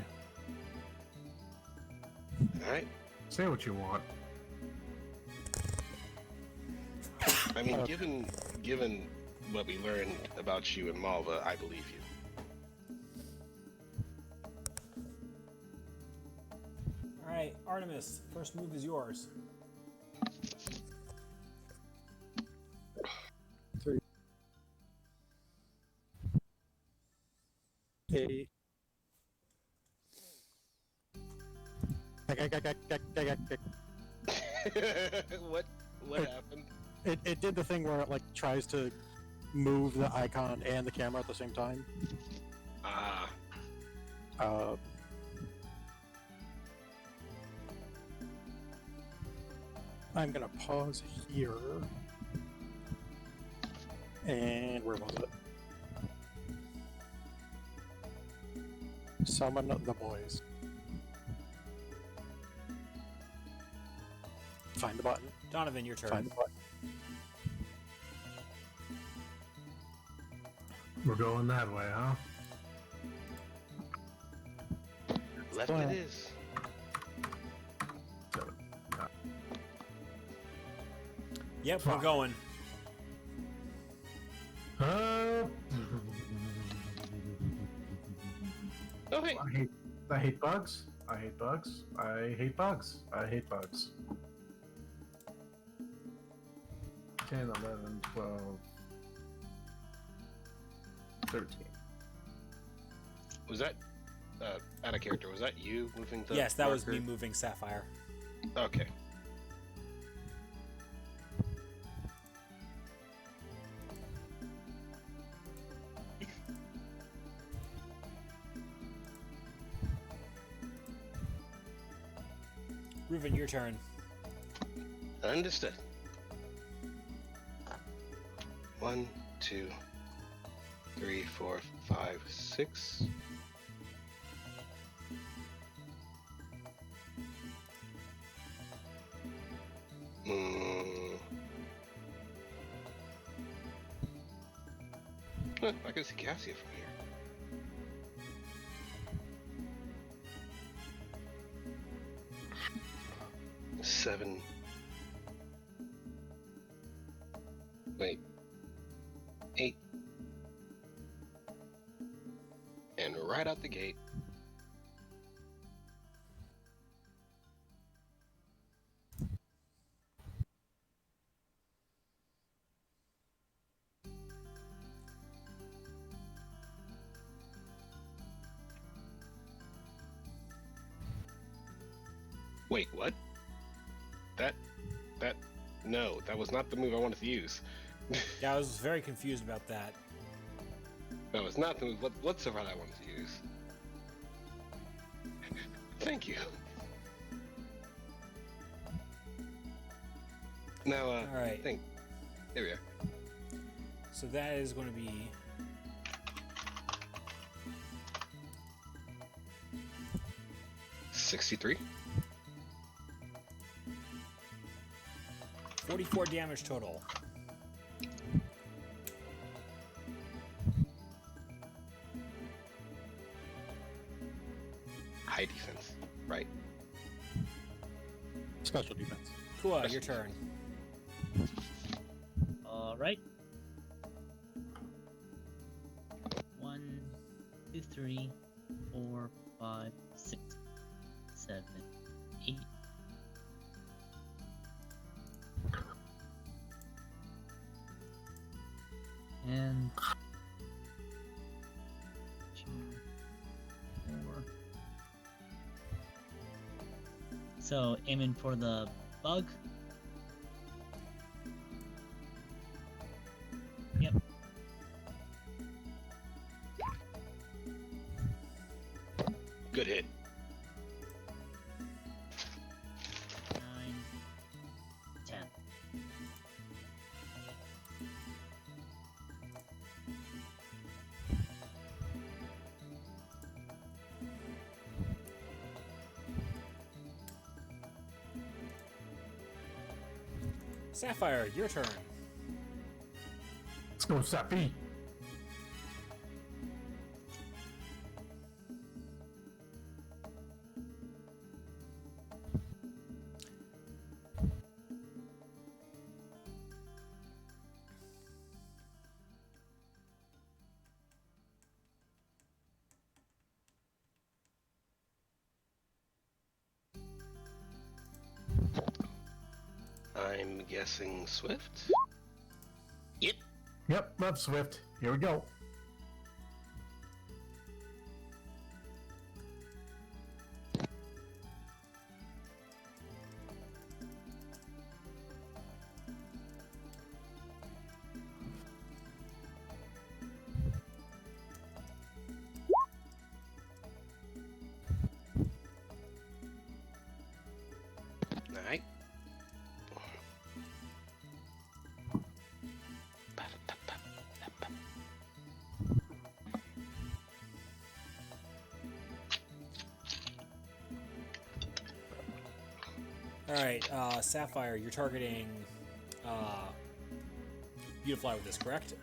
All right. Say what you want. I mean, given what we learned about you and Malva, I believe you. All right, Artemis, first move is yours. 3. 8. What happened? It did the thing where it like tries to move the icon and the camera at the same time. Ah. I'm gonna pause here. And where was it? Summon the boys. Find the button. Donovan, your turn. Find the button. We're going that way, huh? Left Well. it is. Yep, we're Fuck. going. Uh, Oh, hey. I hate bugs. I hate bugs. I hate bugs. I hate bugs. 10, 11, 12, 13. Was that, out of character, was that you moving the Yes, that was me marker? moving Sapphire. Okay. Reuven, your turn. Understood. 1, 2, 3, 4, 5, 6. Huh, I can see Cassia from here. Seven. Wait. 8. And right out the gate. Wait, what? No, that was not the move I wanted to use. Yeah, I was very confused about that. That was not the move whatsoever I wanted to use. Thank you. Now, All right. There we are. So that is going to be 63. 44 damage total. High defense, right? Special defense. Kua, your turn. All right. 1, 2, 3, 4, 5, 6, 7, 8. And 2, 4. So aiming for the bug. Yep. Good hit. 9, 10. Sapphire, your turn. Let's go, Sappy. I'm guessing Swift? Yep. Yep, love Swift. Here we go. Alright. Alright, Sapphire, you're targeting Beautifly with this, correct?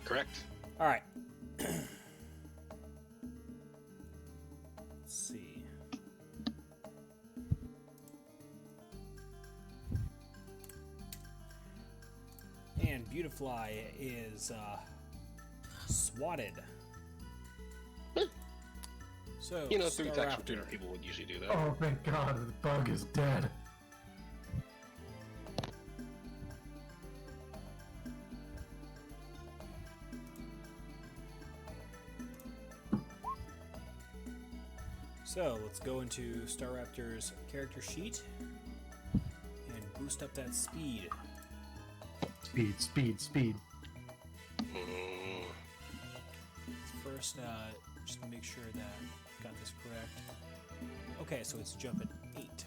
Correct. Alright. Let's see. And Beautifly is swatted. So, You know, 3 attacks from Staraptor. 2 people would usually do that. Oh, thank God, the bug is dead. So let's go into Staraptor's character sheet and boost up that speed. Speed, speed, speed. Mm. First, just to make sure that I got this correct. Okay, so it's jumping 8.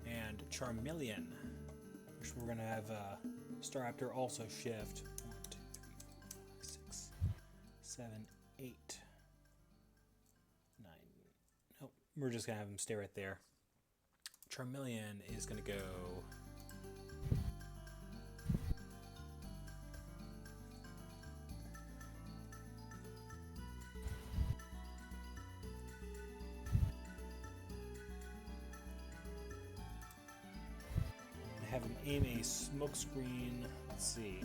And Charmeleon, which we're gonna have Staraptor also shift. 1, 2, 3, 4, 5, 6, 7, 8, 9. Nope, we're just gonna have him stay right there. Charmeleon is gonna go. Have him aim a smoke screen. Let's see.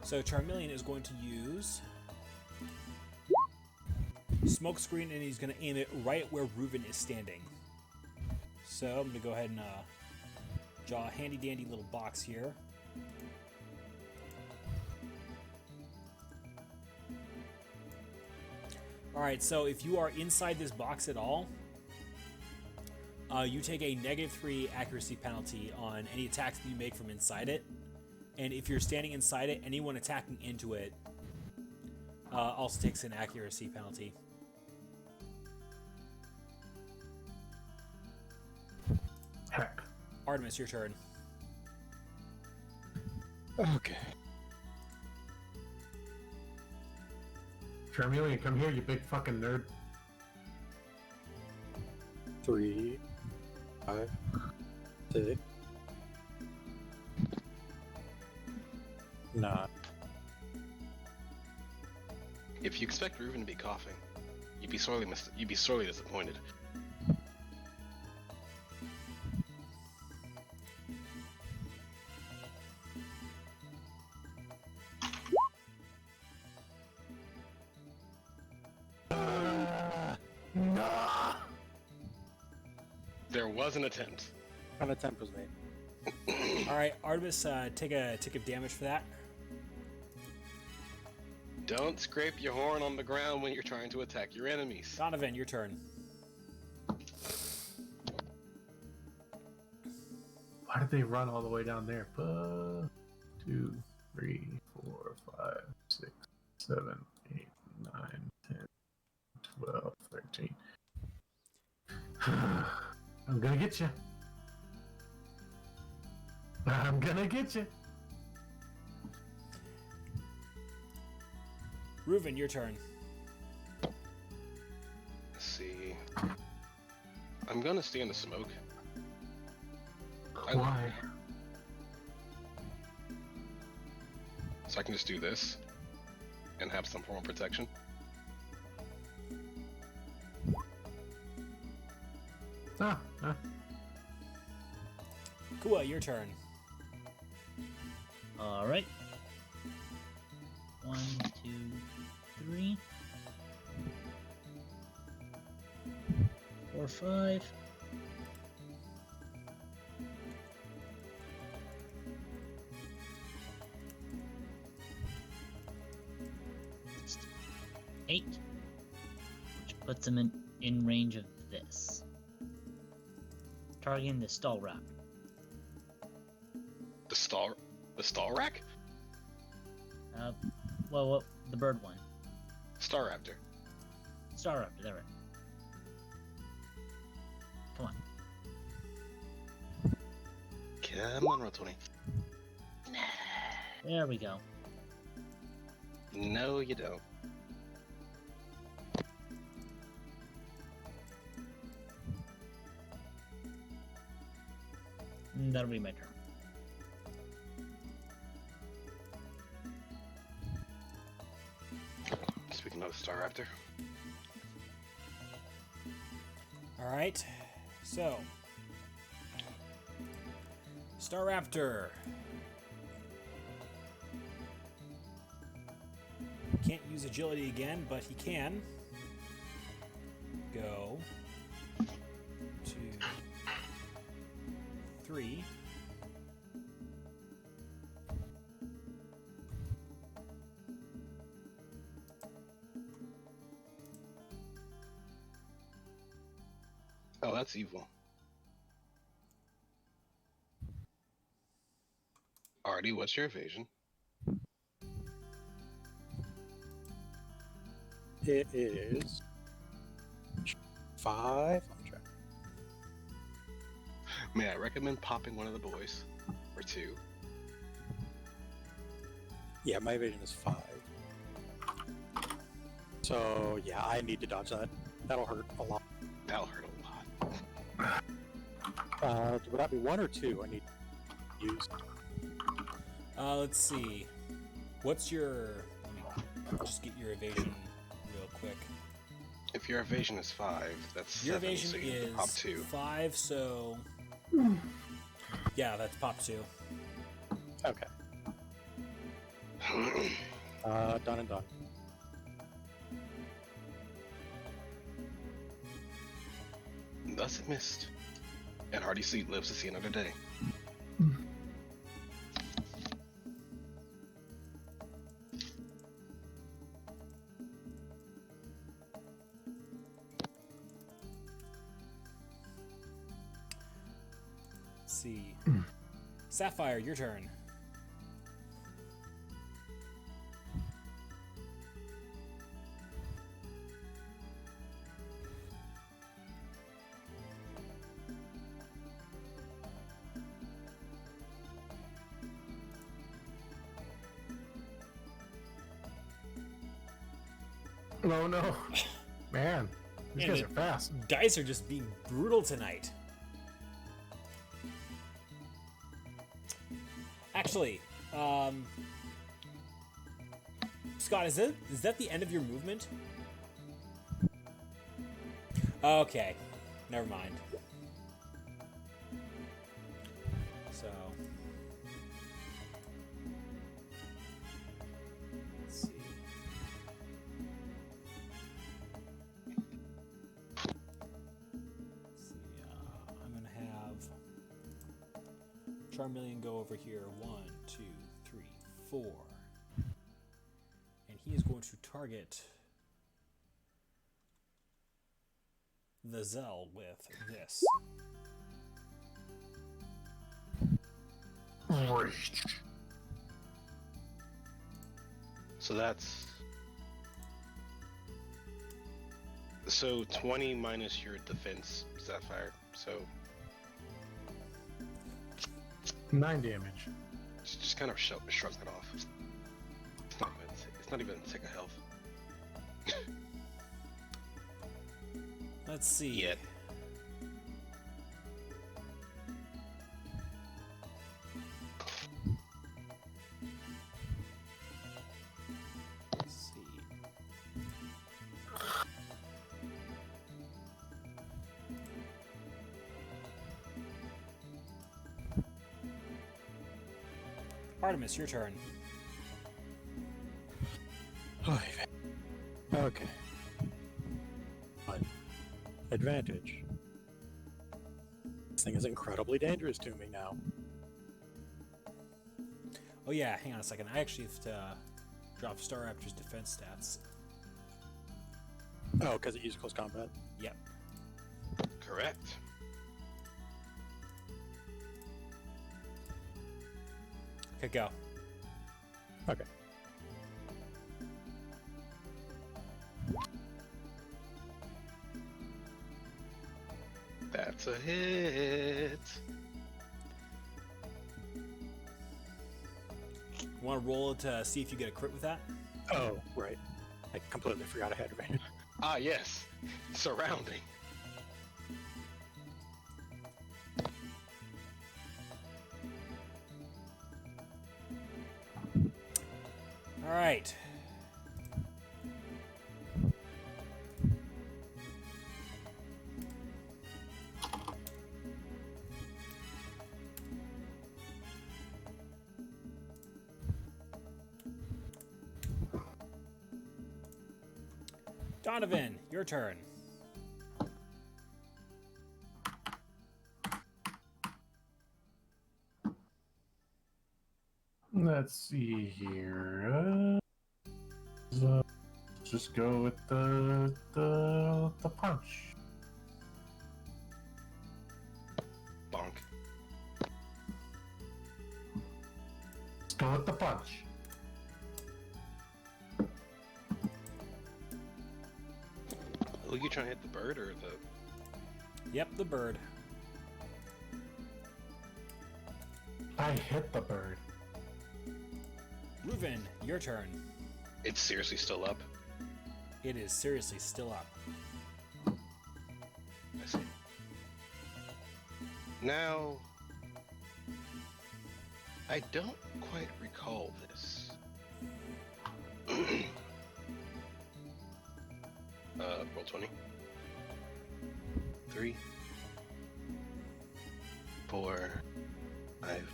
So Charmeleon is going to use smoke screen, and he's going to aim it right where Reuven is standing. So I'm going to go ahead and draw a handy dandy little box here. Alright, so if you are inside this box at all, you take a -3 accuracy penalty on any attacks that you make from inside it. And if you're standing inside it, anyone attacking into it also takes an accuracy penalty. Heck. Artemis, your turn. Okay. Charmeleon, come here, you big fucking nerd. 3, 5, 6, 9. If you expect Reuven to be coughing, you'd be sorely disappointed. No! There was an attempt. An attempt was made. Alright, Artemis, take a tick of damage for that. Don't scrape your horn on the ground when you're trying to attack your enemies. Donovan, your turn. Why did they run all the way down there? 2, 3, 4, 5, 6, 7, 8, 9, 10, 12, 13. I'm gonna get you. I'm gonna get you. Reuven, your turn. Let's see. I'm gonna stay in the smoke. Why? So I can just do this and have some form of protection. Ah, Kua, your turn. All right. 1, 2, 3, 4, 5. Eight, which puts him in range of this. Targeting the stall rack. The star rack? Well, the bird one. Star Raptor. Star Raptor, there. Come on. Come on, roll 20. There we go. No, you don't. That'll be my turn. Speaking of the Star Raptor. All right. So, Star Raptor can't use agility again, but he can go 2, 3. Oh, that's evil. Artie, what's your evasion? It is 5. I'm trying. May I recommend popping one of the boys? Or 2? Yeah, my evasion is 5. So yeah, I need to dodge that. That'll hurt a lot. That'll hurt a lot. Would that be 1 or 2? I need to use. Let's see. What's your? Let me just get your evasion real quick. If your evasion is 5, that's Your 7, evasion so you need is to pop 2. 5, so yeah, that's pop 2. Okay. Done and done. Thus it missed. And Hardy Seat lives to see another day. Let's see. Sapphire, your turn. no, no. Man, these Man, guys are fast. Dice are just being brutal tonight. Actually, Scott, is that the end of your movement? Okay, never mind. So, let's see. I'm gonna have Charmeleon go over here. 1, 2, 3, 4. And he is going to target the Zell with this. So that's... So 20 minus your defense, Sapphire. So 9 damage. just kind of shrug it off. It's not even a tick of health. Let's see. Yet. Artemis, your turn. Okay. One. Advantage. This thing is incredibly dangerous to me now. Oh yeah, hang on a second. I actually have to drop Star Raptor's defense stats. Oh, because it used close combat. Yep. Correct. Okay, go. Okay. That's a hit. You want to roll to see if you get a crit with that? Oh, right. I completely forgot I had advantage. Ah, yes. Surrounding. All right. Donovan, your turn. Let's see here. Just go with the punch. Bonk. Let's go with the punch. Who you trying to hit, the bird or the... Yep, the bird. I hit the bird. Reuven, your turn. It's seriously still up? It is seriously still up. I see. Now... I don't quite recall this. Roll 20. 3, 4, 5,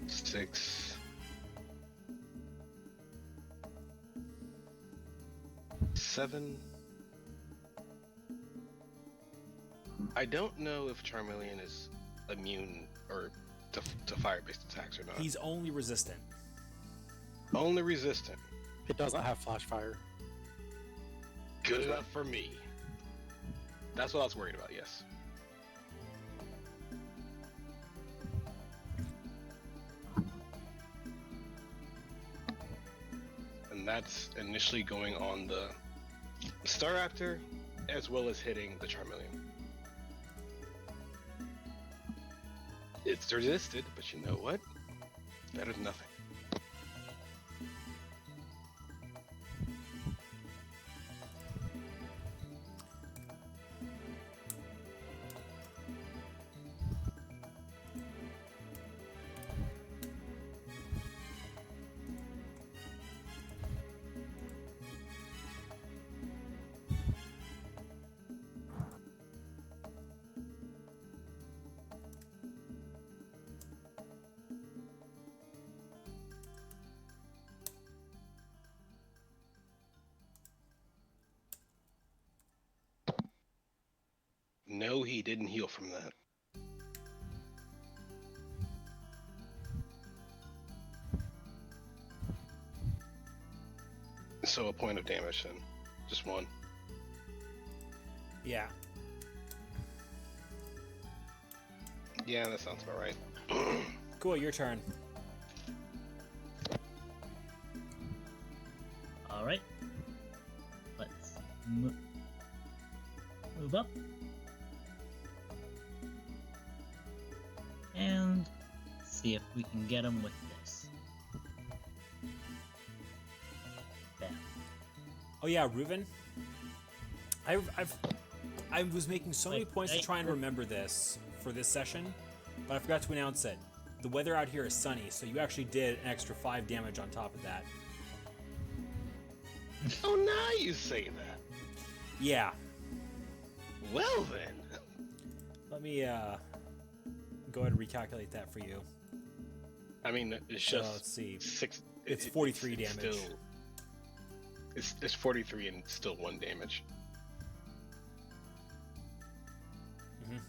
6, 7. I don't know if Charmeleon is immune or to fire-based attacks or not. He's only resistant. Only resistant. It doesn't have flash fire. Good enough for me. That's what I was worried about, yes. And that's initially going on the Staraptor, as well as hitting the Charmeleon. It's resisted, but you know what? Better than nothing. No, he didn't heal from that. So a point of damage then. Just one. Yeah. Yeah, that sounds about right. Cool, your turn. All right. Let's move up. And see if we can get him with this. Bam. Oh yeah, Reuven. I was making so many points to try and remember this for this session, but I forgot to announce it. The weather out here is sunny, so you actually did an extra 5 damage on top of that. Oh, now you say that. Yeah. Well then. Let me go ahead and recalculate that for you. I mean, it's So just let's see. six. It's 43 it's damage. Still, it's 43 and still 1 damage. Mhm.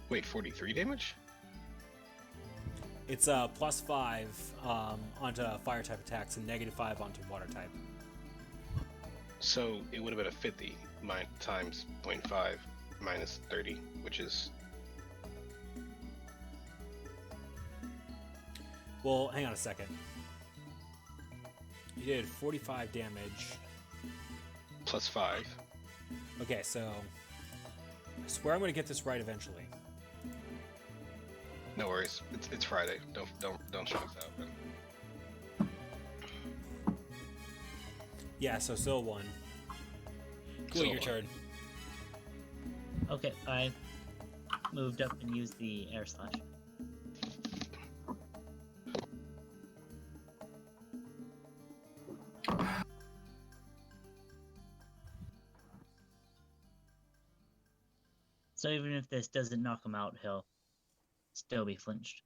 Wait, 43 damage? It's +5 onto fire type attacks and -5 onto water type. So it would have been a 50 times 0.5 minus 30, which is Well, hang on a second. You did 45 damage. +5. Okay, so I swear I'm going to get this right eventually. No worries. It's Friday. Don't stress out, man. Yeah, so still 1. Cool, Still your one. turn. Okay, I moved up and used the air slash. So even if this doesn't knock him out, he'll still be flinched.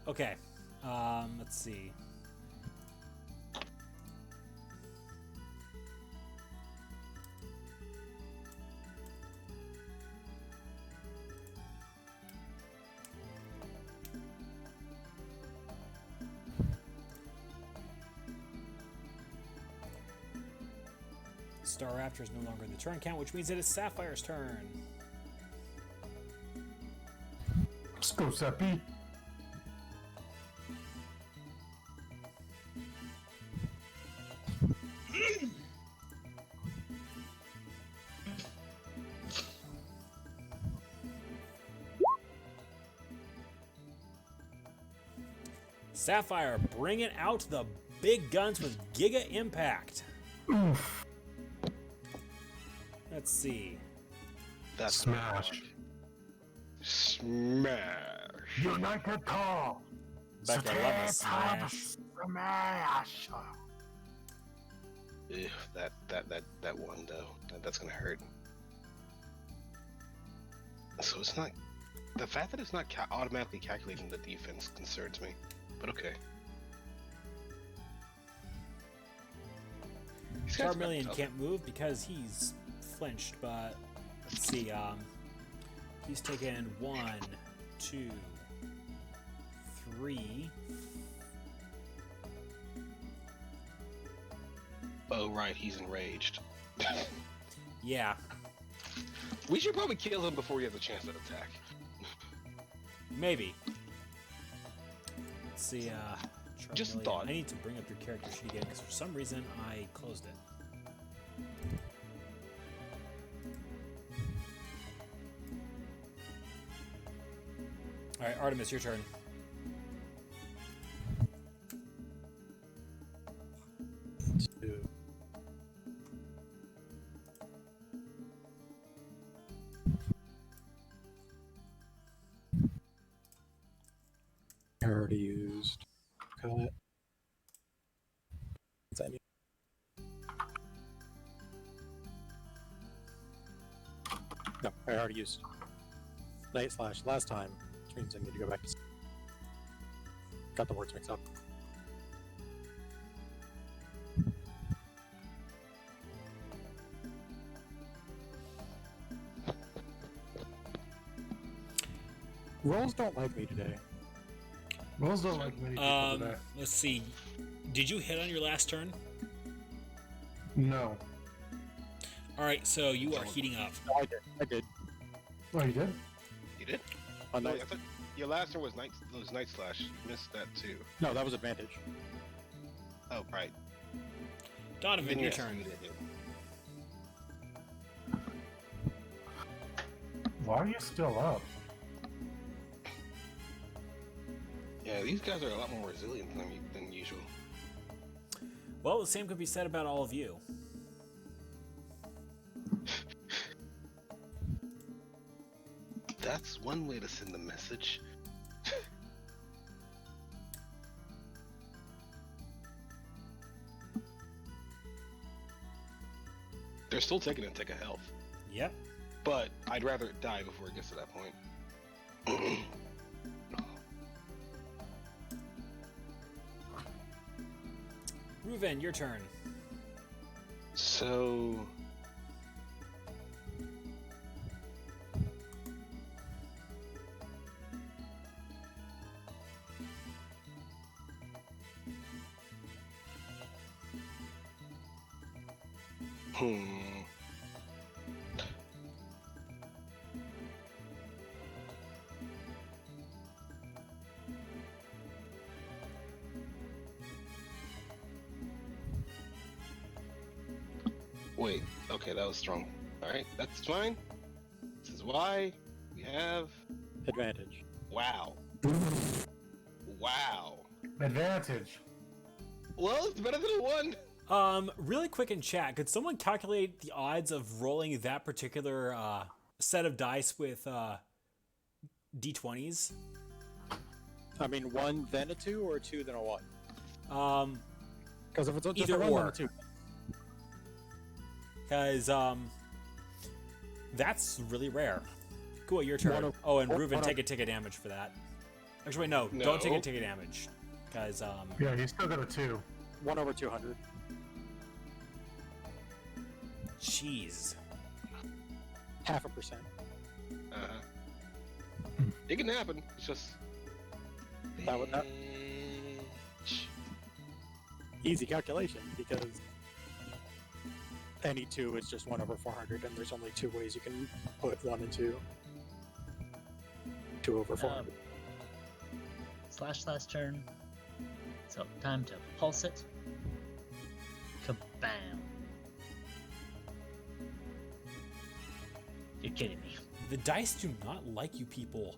Okay, let's see. Star Raptor is no longer in the turn count, which means it is Sapphire's turn. Let's go, Seppi. Sapphire bringing out the big guns with Giga Impact. Oof. Let's see. That's Smash. Smash. United call. Back to 11 smash. Smash. Ugh, that one though. That's gonna hurt. So it's not the fact that it's not automatically calculating the defense concerns me. But okay. These guys are Charmeleon tough. can't move because he's flinched, but let's see. He's taken 1, 2, 3. Oh right, he's enraged. Yeah, We should probably kill him before he has a chance to attack. maybe. Let's see. Just a Charmeleon. thought. I need to bring up your character sheet again because for some reason I closed it. All right, Artemis, your turn. Two. I already used cut. What's that mean? No, I already used Night Slash last time, which means I need to go back to. Got the words mixed up. Rolls don't like me today. Rolls don't like many people today. Let's see. Did you hit on your last turn? No. All right, so you are heating up. I did. I did. Oh, you did? You did? On No, night. I thought your last one was Night Slash. You missed that too. No, that was advantage. Oh right. Donovan, Then your yes, turn. you did it. Why are you still up? Yeah, these guys are a lot more resilient than usual. Well, the same could be said about all of you. That's one way to send a message. They're still taking a tick of health, Yep. but I'd rather it die before it gets to that point. Reuven, your turn. So. Hmm. Wait, okay, that was strong. Alright, that's fine. This is why we have. Advantage. Wow. Wow. Advantage. Well, it's better than a 1. Really quick in chat, could someone calculate the odds of rolling that particular set of dice with d20s? I mean, 1 then a 2, or a 2 then a 1? Because if it's just Either a 1 then or. a 2. Because that's really rare. Cool, your turn. One of- Oh, and one- Reuven, one take of- a tick of damage for that. Actually, wait, no, No. don't take a tick of damage. Because Yeah, you still got a 2. 1 over 200. jeez. 0.5%. Uh-huh. It can happen. It's just. That would- that- Bitch. Easy calculation, because any 2 is just 1 over 400, and there's only 2 ways you can put 1 and 2. 2 over 400. Slash last turn. So time to pulse it. Kabam. You're kidding me. The dice do not like you people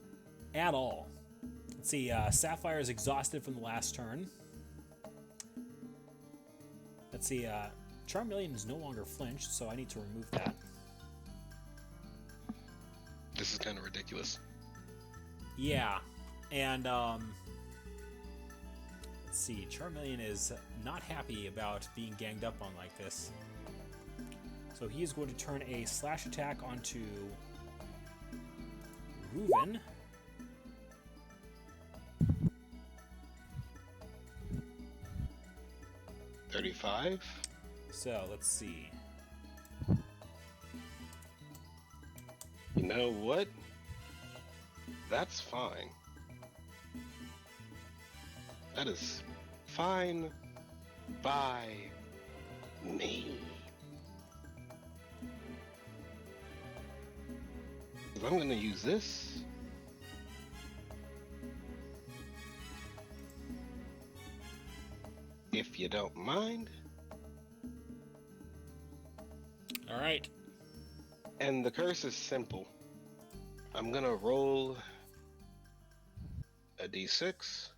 at all. Let's see, Sapphire is exhausted from the last turn. Let's see, Charmeleon is no longer flinched, so I need to remove that. This is kind of ridiculous. Yeah, and let's see, Charmeleon is not happy about being ganged up on like this. So he is going to turn a slash attack onto Reuven. $35. So let's see. You know what? That's fine. That is fine by me. If I'm gonna use this. If you don't mind. All right. And the curse is simple. I'm gonna roll a d6.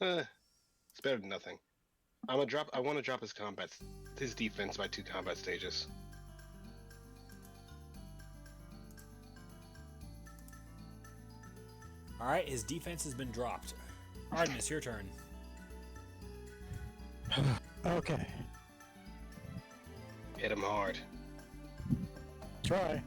It's better than nothing. I want to drop his defense by 2 combat stages. All right, his defense has been dropped. Artemis, your turn. Okay. Hit him hard. Try.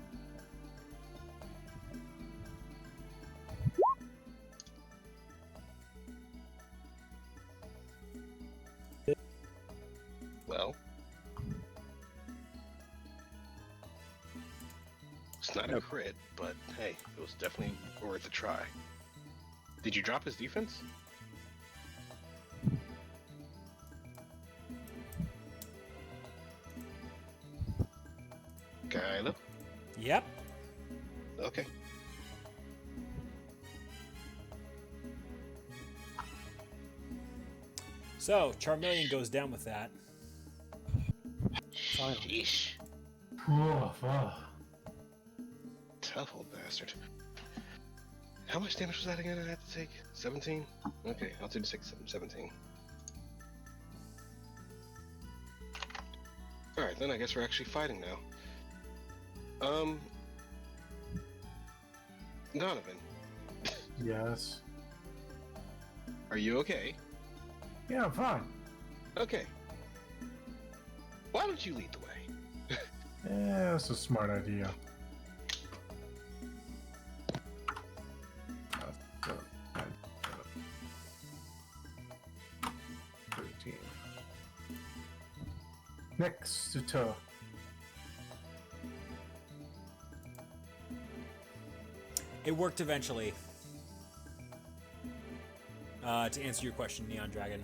Well, it's not a Nope. crit, but hey, it was definitely worth a try. Did you drop his defense? Kylo? Yep. Okay. So Charmeleon goes down with that. Sheesh. Oh. Tough old bastard. How much damage was that again I had to take? 17? Okay, I'll do the 17. Alright, then I guess we're actually fighting now. Donovan, Yes. are you okay? Yeah, I'm fine. Okay. Why don't you lead the way? Yeah, that's a smart idea. Uh, 13. Next to It worked eventually. To answer your question, Neon Dragon.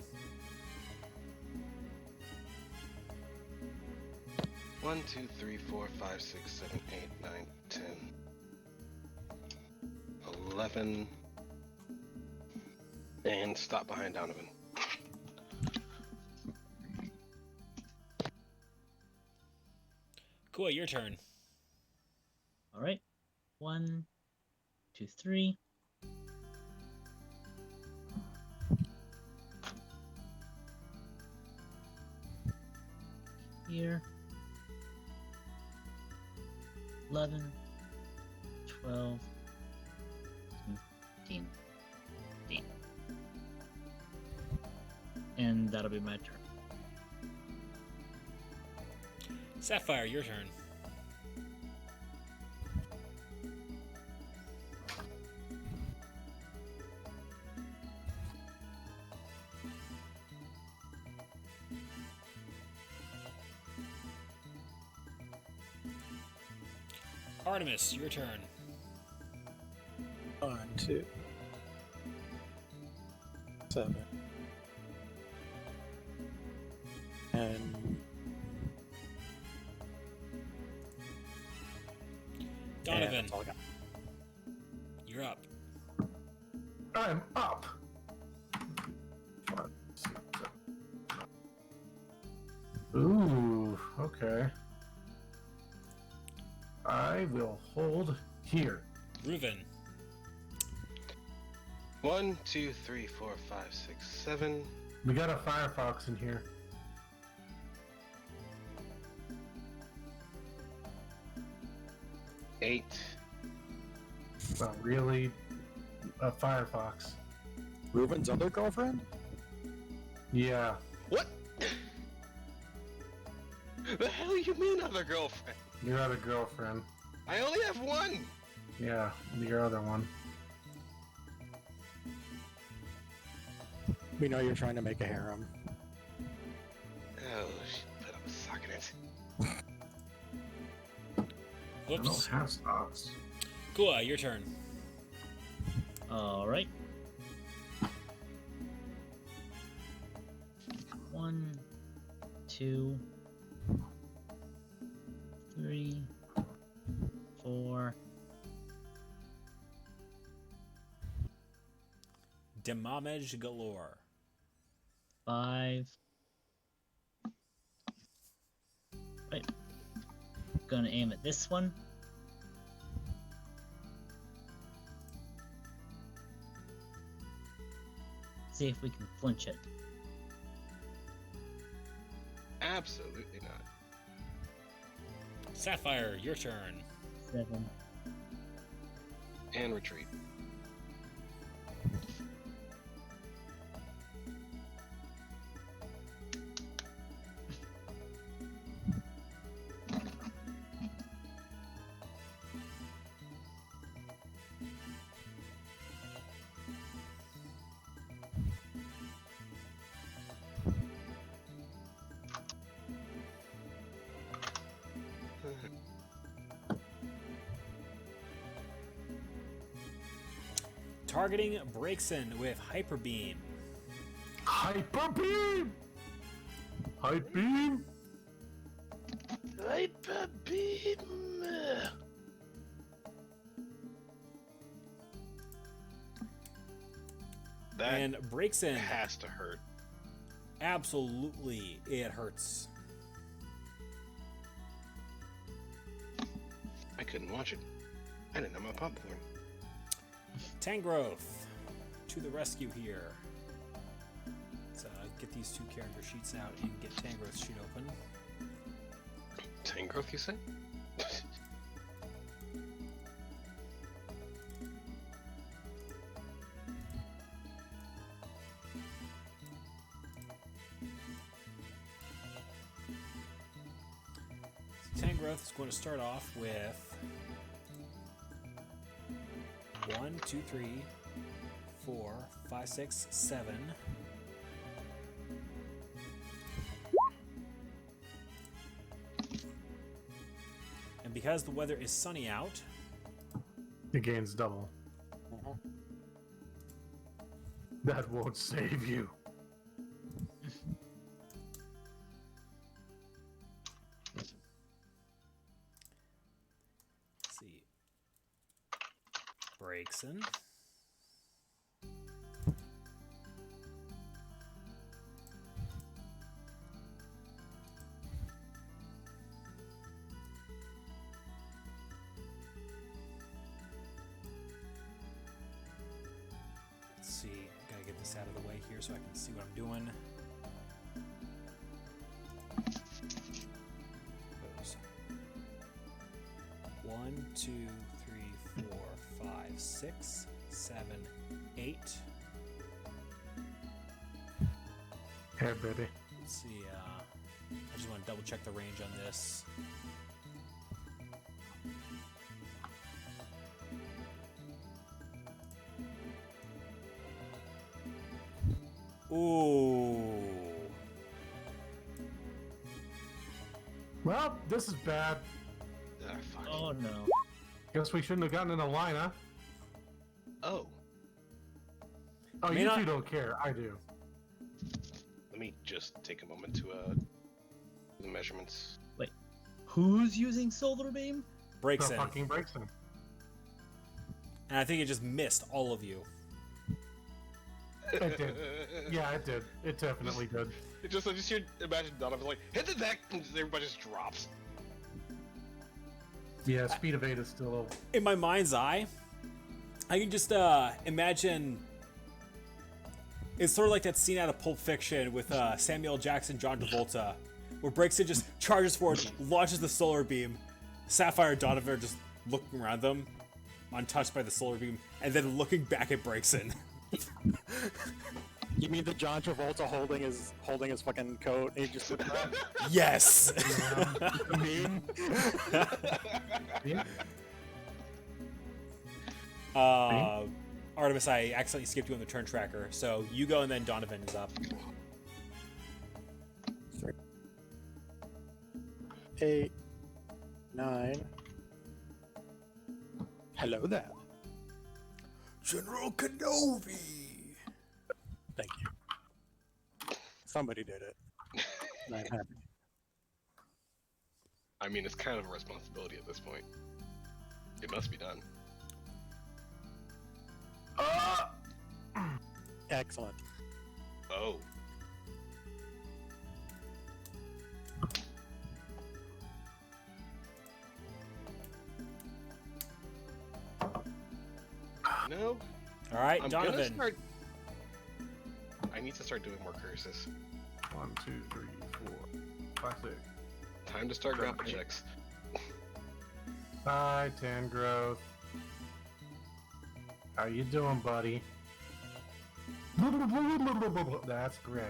1, 2, 3, 4, 5, 6, 7, 8, 9, 10, 11, and stop behind Donovan. Cool, your turn. All right. 1, 2, 3. Here. 11, 12, 13, 14. And that'll be my turn. Sapphire, your turn. Artemis, your turn. 1, 2, 7, and Donovan, that's all I got. you're up. I'm up. 1, 2, 7. Ooh, okay. I will hold here. Reuven, 1, 2, 3, 4, 5, 6, 7. We got a Firefox in here. Eight. Not really a Firefox. Reuven's other girlfriend? Yeah. What? The hell you mean other girlfriend? Your other girlfriend. I only have one. Yeah, your other one. We know you're trying to make a harem. Oh, she put up a sock in it. I don't whoops. have stocks. Cool, your turn. All right. 1, 2, 3, 4. Damage galore. 5. Right. Gonna aim at this one. See if we can flinch it. Absolutely not. Sapphire, your turn. 7. And retreat. Targeting Breakson with Hyper Beam. Hyper beam! Hype beam! Hyper beam. That And Breakson, has to hurt. absolutely, it hurts. I couldn't watch it. I didn't have my popcorn. Tangrowth, to the rescue here. Let's get these two character sheets out and get Tangrowth's sheet open. Tangrowth, you say? Tangrowth is going to start off with 1, 2, 3, 4, 5, 6, 7. And because the weather is sunny out, It gains double. That won't save you. let's see, Breakson. Let's see, gotta get this out of the way here so I can see what I'm doing. Goes 1, 2, 3, 4, 5, 6, 7, 8. Hey, baby. Let's see, I just want to double check the range on this. Ooh. Well, this is bad. Ah, fuck. Oh no. Guess we shouldn't have gotten in a line, huh? Oh, Oh, May you not- two don't care. I do. let me just take a moment to do the measurements. Who's using solar beam? Breaks The in. fucking breaks in. And I think it just missed all of you. It did. Yeah, it did. It definitely did. I just hear, imagine Donovan like, hit the deck, and everybody just drops. Yeah, speed of 8 is still. In my mind's eye, I can just imagine. It's sort of like that scene out of Pulp Fiction with Samuel Jackson, John Travolta, where Breakson just charges forward, launches the solar beam. Sapphire and Donovan are just looking around them, untouched by the solar beam, and then looking back at Breakson. You mean the John Travolta holding his fucking coat and he just looks around? Yes. Meme? Yeah. Artemis, I accidentally skipped you on the turn tracker, so you go and then Donovan is up. 8, 9. Hello there. General Kenobi. Thank you. Somebody did it. And I'm happy. I mean, it's kind of a responsibility at this point. It must be done. Excellent. Oh. No. All right, I'm gonna Donovan. start. I need to start doing more curses. 1, 2, 3, 4, 5, 6. Time to start grapple checks. Hi, Tangrowth. How you doing, buddy? That's great.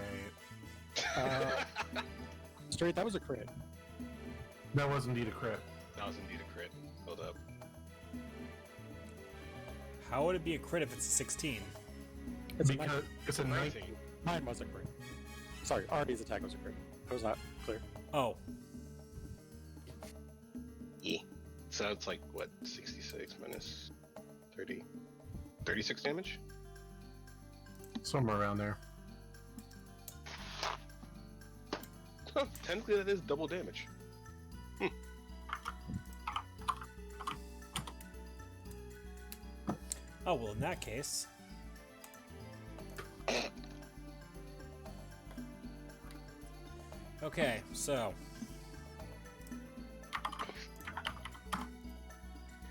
Straight, that was a crit. That was indeed a crit. That was indeed a crit. Hold up. How would it be a crit if it's a 16? It's a Because it's a 19. 19. Mine was a crit. Sorry, Artie's attack was a crit. It was not clear. Oh, Yeah. So it's like, what, 66 minus 30? 36 damage? Somewhere around there. Huh, technically that is double damage. oh well. In that case, okay. So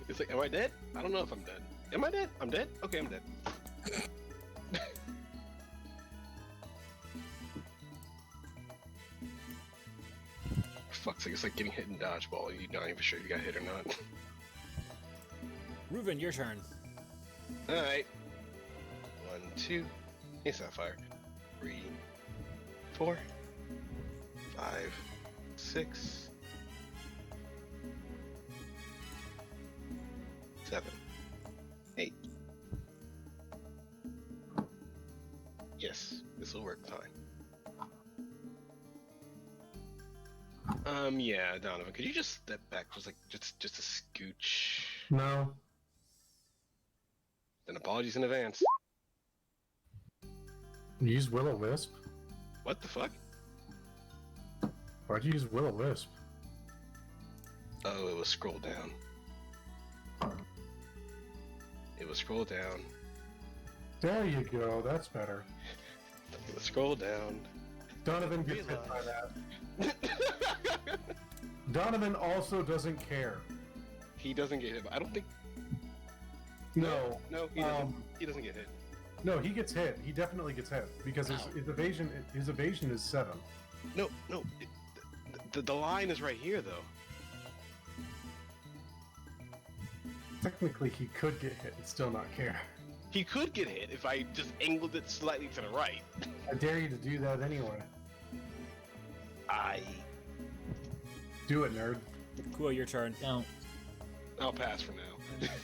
It's like, am I dead? I don't know if I'm dead. Am I dead? I'm dead? Okay, I'm dead. Fuck's sake, it's like getting hit in dodgeball. You're not even sure you got hit or not. Reuven, your turn. Alright. 1, 2. Hey, Sapphire. 3, 4, 5, 6, 7, 8. Yes, this will work fine. Yeah, Donovan, could you just step back just a scooch? No. Then apologies in advance. You use Will-O-Wisp? What the fuck? Why'd you use Will-O-Wisp? Oh, it was scroll down. It was scroll down. There you go, that's better. It was scroll down. Donovan gets hit by that. Donovan also doesn't care. He doesn't get hit. I don't think. No. No, he doesn't. He doesn't get hit. No, he gets hit. He definitely gets hit because his evasion is 7. No. The line is right here, though. Technically, he could get hit and still not care. He could get hit if I just angled it slightly to the right. I dare you to do that anyway. I. Do it, nerd. Cool, your turn. Don't. I'll pass for now. 2, 3, 5,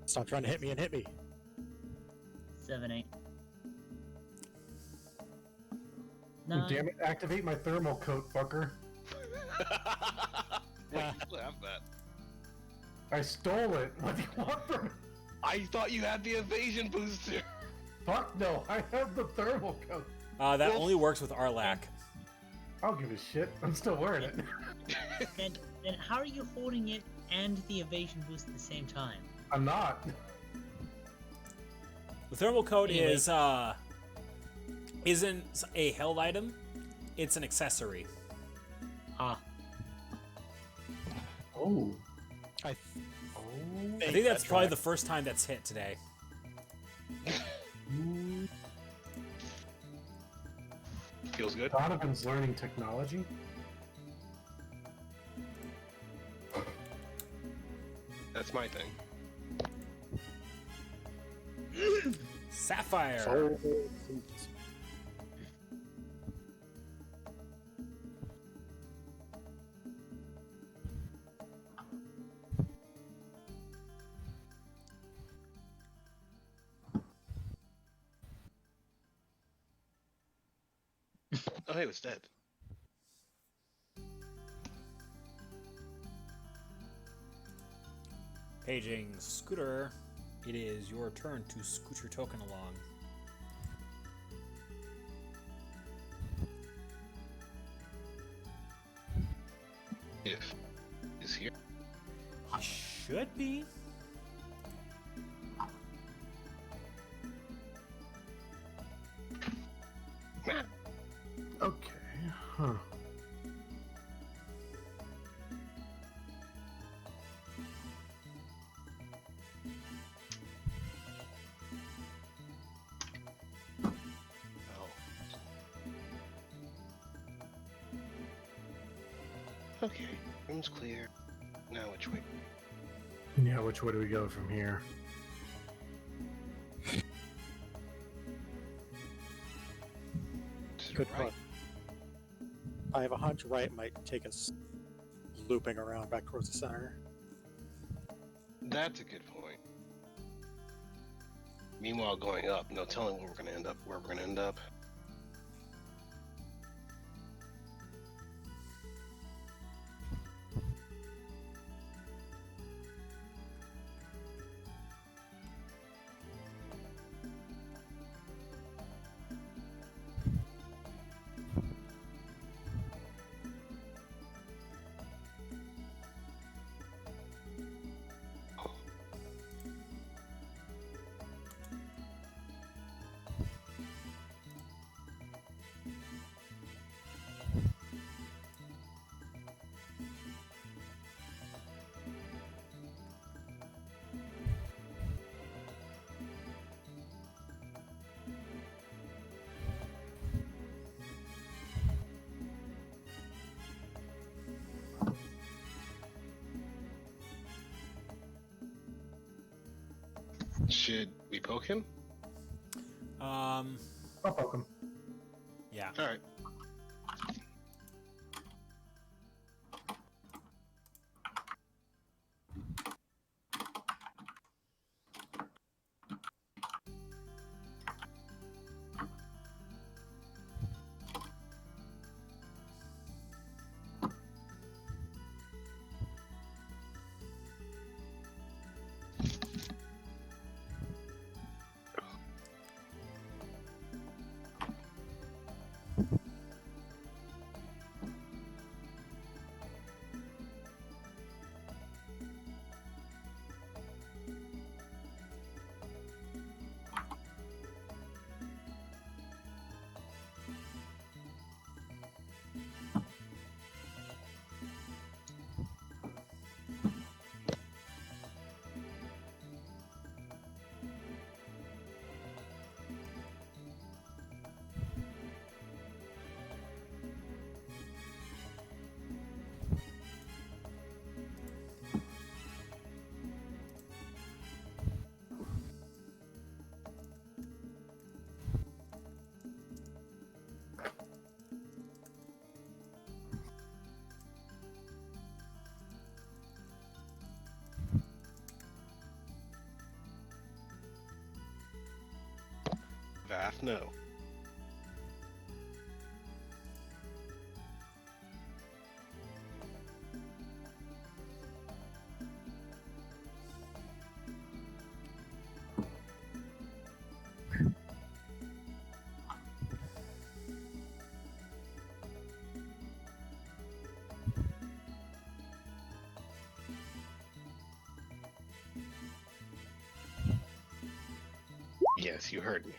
Stop trying to hit me and hit me. 7, 8. Oh, 9. damn it! Activate my thermal coat, fucker. Wait, you still have that. I stole it. What do you want from me? I thought you had the evasion booster. Fuck no! I have the thermal coat. That only works with Arlac. I don't give a shit. I'm still wearing it. Then how are you holding it and the evasion boost at the same time? I'm not. The thermal coat Anyway. isn't a held item. It's an accessory. Ah, Oh. I I think that's probably the first time that's hit today. Feels good. Donovan's learning technology. That's my thing. Sapphire. Oh, hey, it's dead. Paging Scooter. It is your turn to scoot your token along. If is here. He should be. Okay. Huh. Oh. Okay, room's clear. Now which way? Yeah, which way do we go from here? To the Good right. point. I have a hunch right might take us looping around back towards the center. That's a good point. Meanwhile, going up, no telling where we're gonna end up. Where we're gonna end up. Should we poke him? I'll poke him. Yeah. All right. path? No. Yes, you heard me.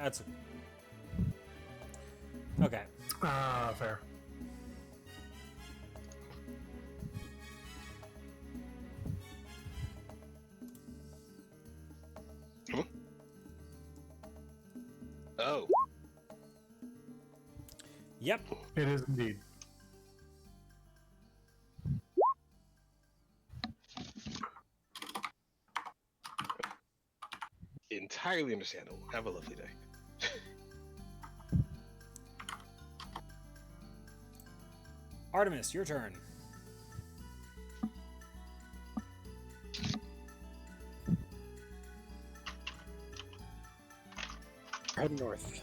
That's okay. Fair. Oh, Yep. It is indeed. entirely understandable. Have a lovely day. Artemis, your turn. Head north.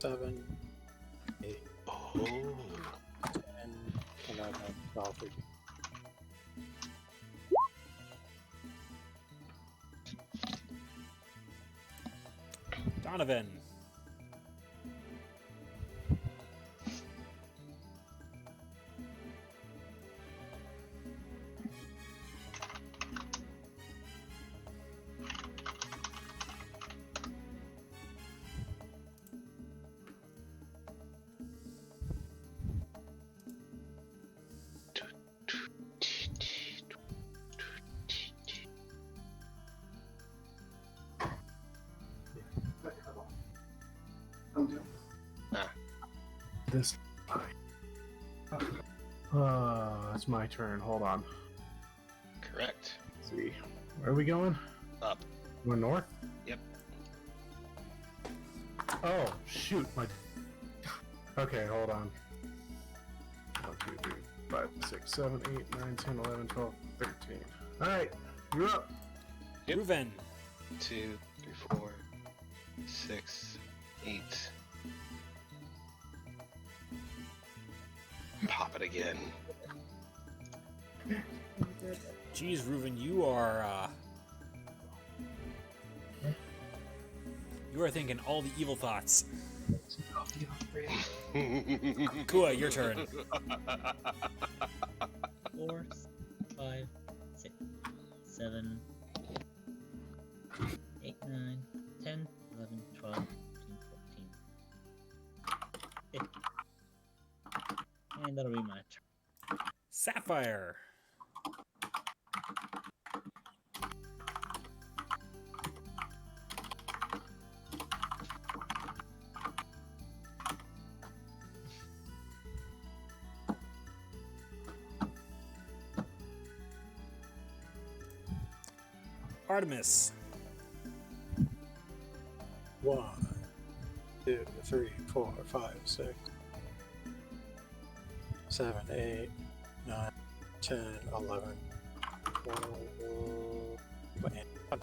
Seven, 8, Oh, 10, 11, 12, 13. Donovan. This. It's my turn. Hold on. correct. Let's see. Where are we going? Up. We're north? Yep. Oh, shoot. My. Okay, hold on. 1, 2, 3, 5, 6, 7, 8, 9, 10, 11, 12, 13. Alright, you're up. Yep. Reuven. 2, 3, 4, 6, 8. Pop it again. Jeez, Reuven, you are thinking all the evil thoughts. Kua, your turn. 4, 5, 6, 7, 8, 9, 10, 11, 12, 13, 14, 15. And that'll be my turn. Sapphire. Artemis. 1, 2, 3, 4, 5, 6, 7, 8, 9, 10, 11, 12, and 1.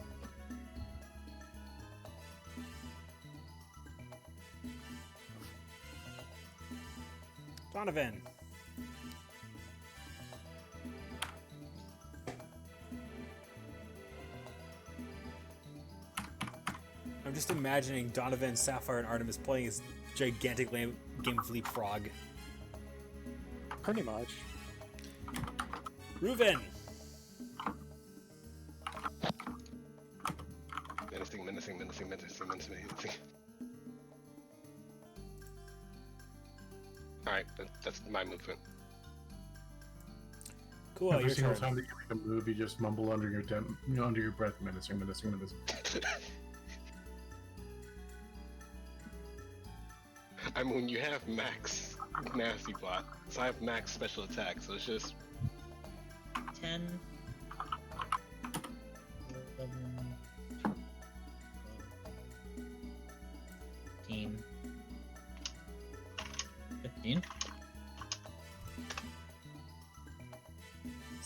Donovan. I'm just imagining Donovan, Sapphire, and Artemis playing this gigantic game of Leapfrog. Pretty much. Reuven. Menacing. Alright, that's my movement. Cool, Every your single turn. time that you make a move, you just mumble under your under your breath, menacing. I mean, you have max nasty plot, so I have max special attack, so it's just 10,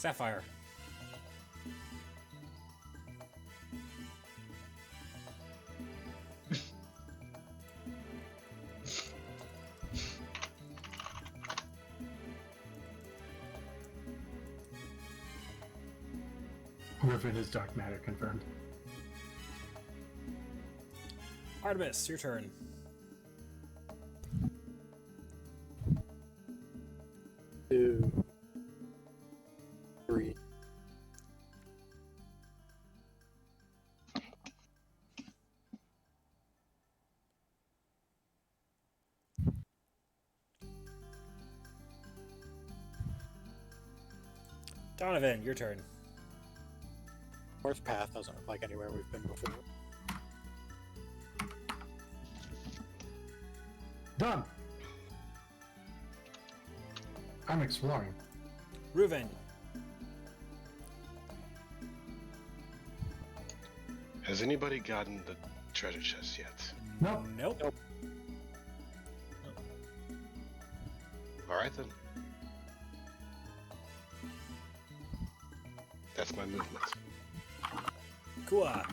Sapphire. Riven is dark matter confirmed. Artemis, your turn. Two, three. Donovan, your turn. North path doesn't look like anywhere we've been before. Done. I'm exploring. Reuven. Has anybody gotten the treasure chest yet? Nope. Nope. All right then. That's my movement. Kua.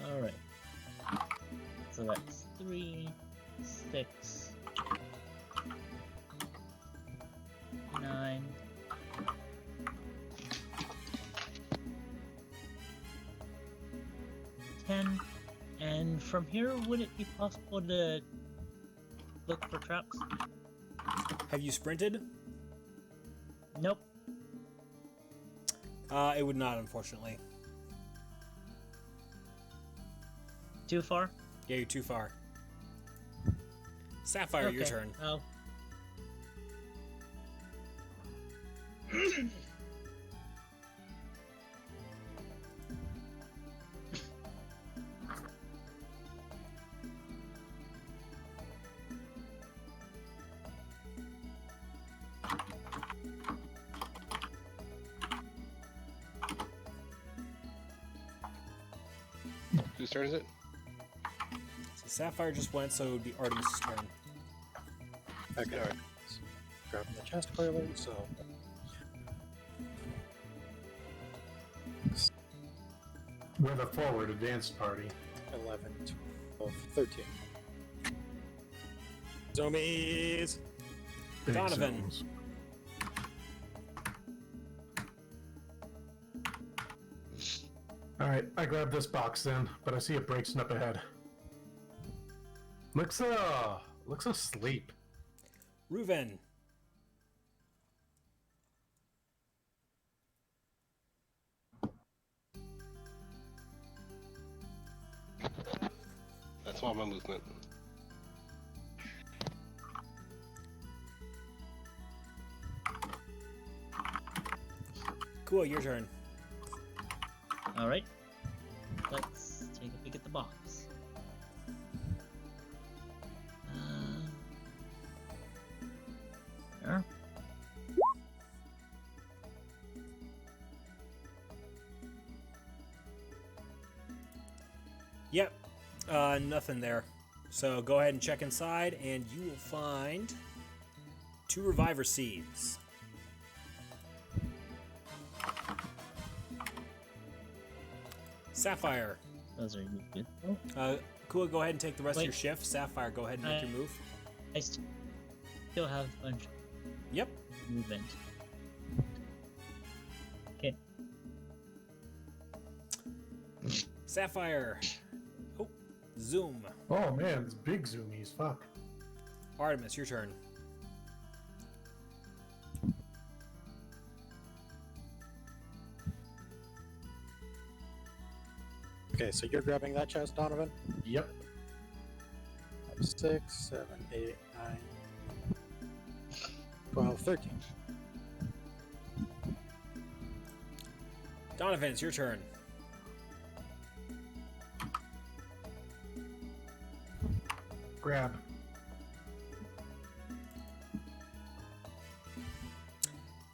Alright. So that's 3, 6, 9. 10. And from here, would it be possible to look for traps? Have you sprinted? Nope. It would not, unfortunately. Too far? Yeah, you're too far. Sapphire, your Okay. turn. Oh. Whose turn is it? So Sapphire just went, so it would be Artemis' turn. Okay. Alright. Grabbing the chest clearly, so. We're the forward advanced party. 11, 12, 13. Zoomies! Big Donovan. zones. Alright, I grabbed this box then, but I see it breaks up ahead. Looks asleep. Reuven. That's all my movement. Kua, your turn. Alright. Let's take a peek at the box. There. Yep. Nothing there. So go ahead and check inside, and you will find 2 reviver seeds. Sapphire. Those are good. Kua, go ahead and take the rest of Wait. your shift. Sapphire, go ahead and make your move. I still have a bunch Yep. of movement. Okay. Sapphire. Oh, zoom. Oh man, it's big zoomies. Fuck. Artemis, your turn. Okay, so you're grabbing that chest, Donovan? Yep. 5, 6, 7, 8, 9, 12, 13. Donovan, it's your turn. Grab.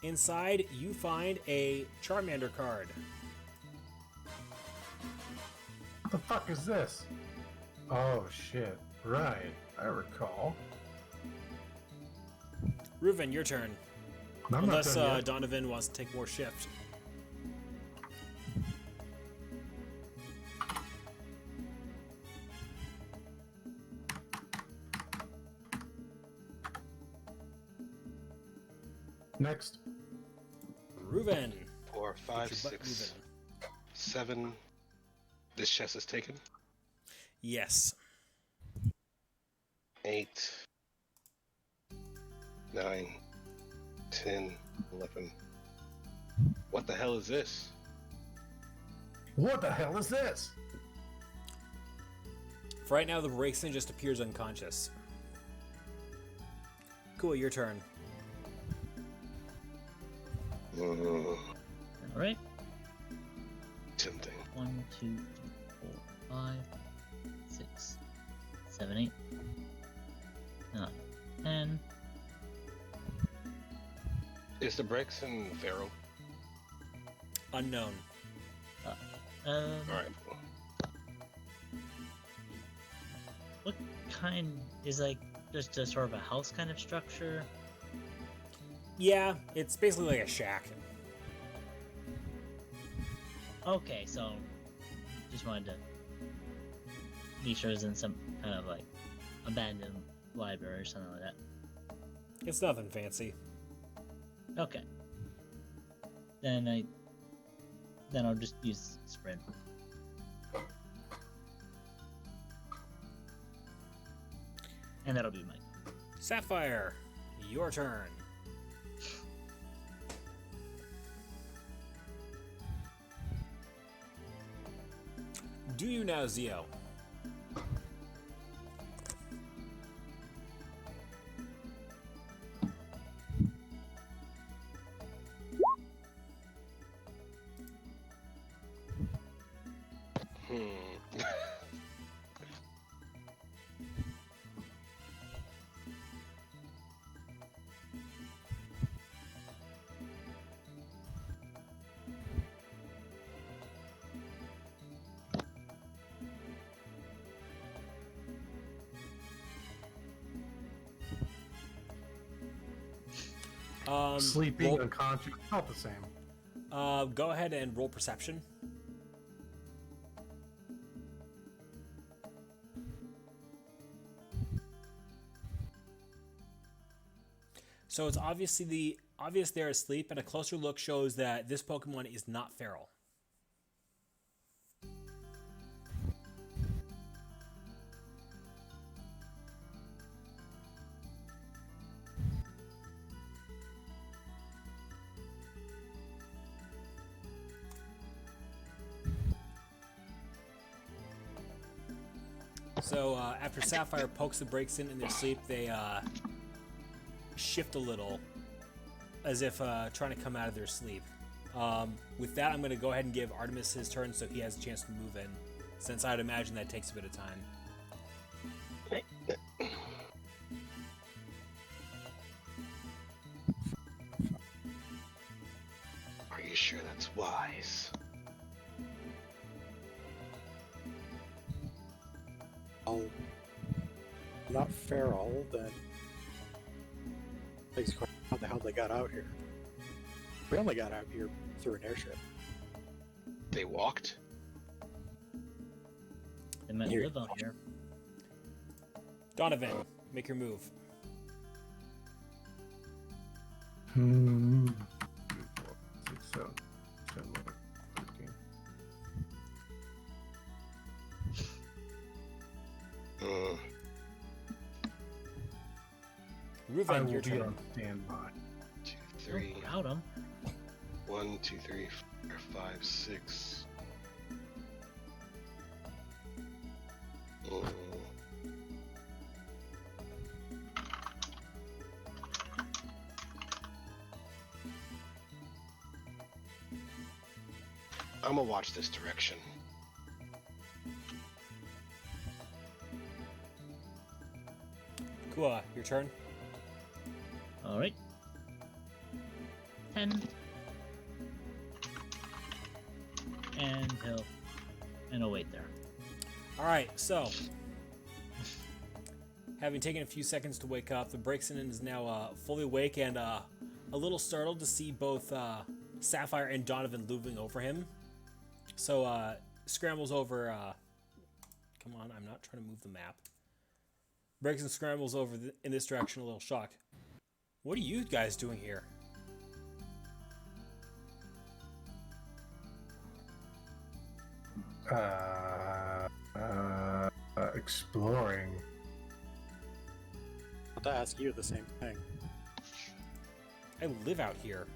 Inside, you find a Charmander card. What the fuck is this? Oh shit. Right. I recall. Reuven, your turn. I'm Unless not done yet. Donovan wants to take more shift. Next. Reuven. 4, 5, Get your butt 6, moving. 7. This chest is taken. Yes. 8, 9, 10, 11. What the hell is this? What the hell is this? For right now, the Braixen just appears unconscious. Cool, your turn. Uh, Alright. tempting. 1, 2, 3, 4, 5, 6, 7, 8, 9, 10. Is the Braixen feral? Unknown. Alright. What kind is like just a sort of a house kind of structure? Yeah, it's basically like a shack. Okay, so just wanted to be sure it's in some kind of like abandoned library or something like that. It's nothing fancy. Okay. Then I'll just use sprint. And that'll be mine. Sapphire, your turn. Do you now, Zio? Sleeping, roll- unconscious, not the same. Go ahead and roll perception. So it's obvious they're asleep, and a closer look shows that this Pokemon is not feral. So after Sapphire pokes the Braixen in their sleep, they shift a little, as if trying to come out of their sleep. With that, I'm going to go ahead and give Artemis his turn so he has a chance to move in, since I'd imagine that takes a bit of time. Are you sure that's wise? Oh, not feral, then. Makes question how the hell they got out here. We only got out here through an airship. They walked? They might Here. live out here. Donovan, make your move. 2, 4, 6, 7, 10, 11, 13. I Reuven, will your be turn. on standby. 2, Oh, 3. without 'em. 1, 2, 3, 4, 5, 6. I'm gonna watch this direction. Kua, your turn. Alright. 10. And he'll wait there. All right, so having taken a few seconds to wake up, the Braixen is now fully awake and a little startled to see both Sapphire and Donovan looming over him. So scrambles over. Come on, I'm not trying to move the map. Breaks and scrambles over in this direction, a little shocked. What are you guys doing here? Exploring. I'll to ask you the same thing. I live out here.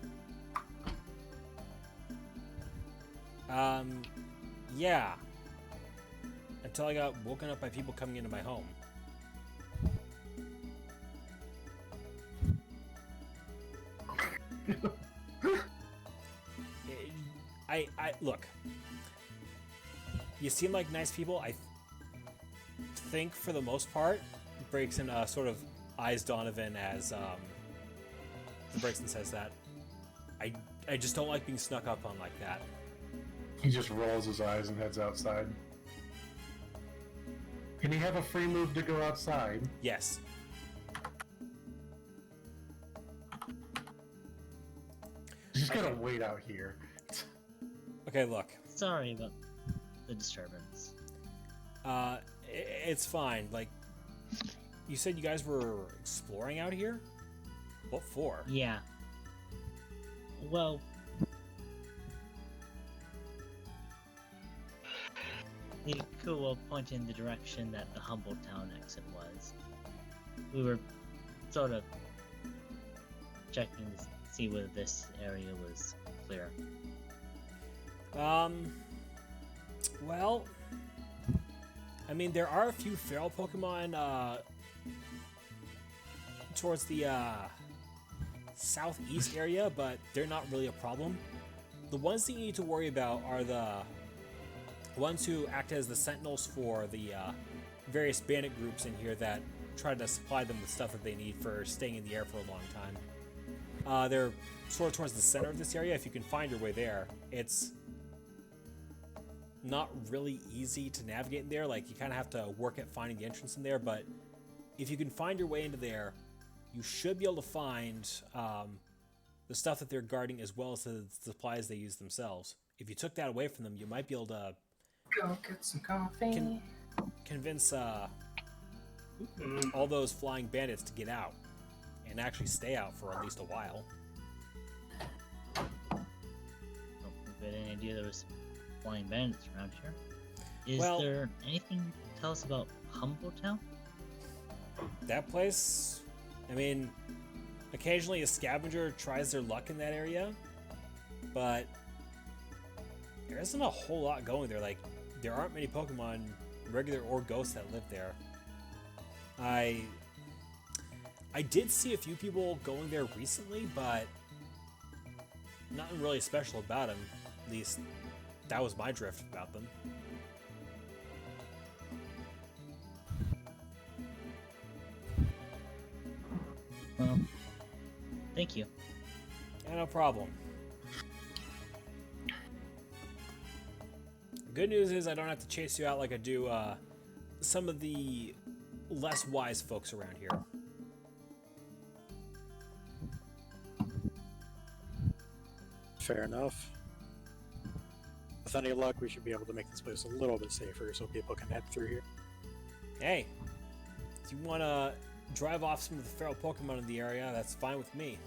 Yeah. Until I got woken up by people coming into my home. I look. You seem like nice people. I think for the most part, Breaks and sort of eyes Donovan as Breaks and says that. I just don't like being snuck up on like that. He just rolls his eyes and heads outside. Can he have a free move to go outside? Yes. He's just gonna wait out here. Okay, look. Sorry about the disturbance. It's fine. Like, you said you guys were exploring out here? What for? Yeah. Well, the Kuo pointed in the direction that the Humbletown exit was. We were sort of checking to see whether this area was clear. Well, I mean, there are a few feral Pokemon, towards the, southeast area, but they're not really a problem. The ones that you need to worry about are the ones who act as the sentinels for the, various bandit groups in here that try to supply them with stuff that they need for staying in the air for a long time. They're sort of towards the center of this area. If you can find your way there, it's not really easy to navigate in there. Like, you kind of have to work at finding the entrance in there, but if you can find your way into there, you should be able to find the stuff that they're guarding as well as the supplies they use themselves. If you took that away from them, you might be able to Go get some coffee. convince all those flying bandits to get out and actually stay out for at least a while. Don't think we had any idea there was flying bandits around here. Is Well- there anything to tell us about Humbletown? That place, I mean, occasionally a scavenger tries their luck in that area, but there isn't a whole lot going there. Like, there aren't many Pokemon, regular or ghosts, that live there. I did see a few people going there recently, but nothing really special about them. At least that was my drift about them. Well, thank you. Yeah, no problem. The good news is I don't have to chase you out like I do some of the less wise folks around here. Fair enough. With any luck, we should be able to make this place a little bit safer so people can head through here. Hey, if you want to drive off some of the feral Pokemon in the area, that's fine with me.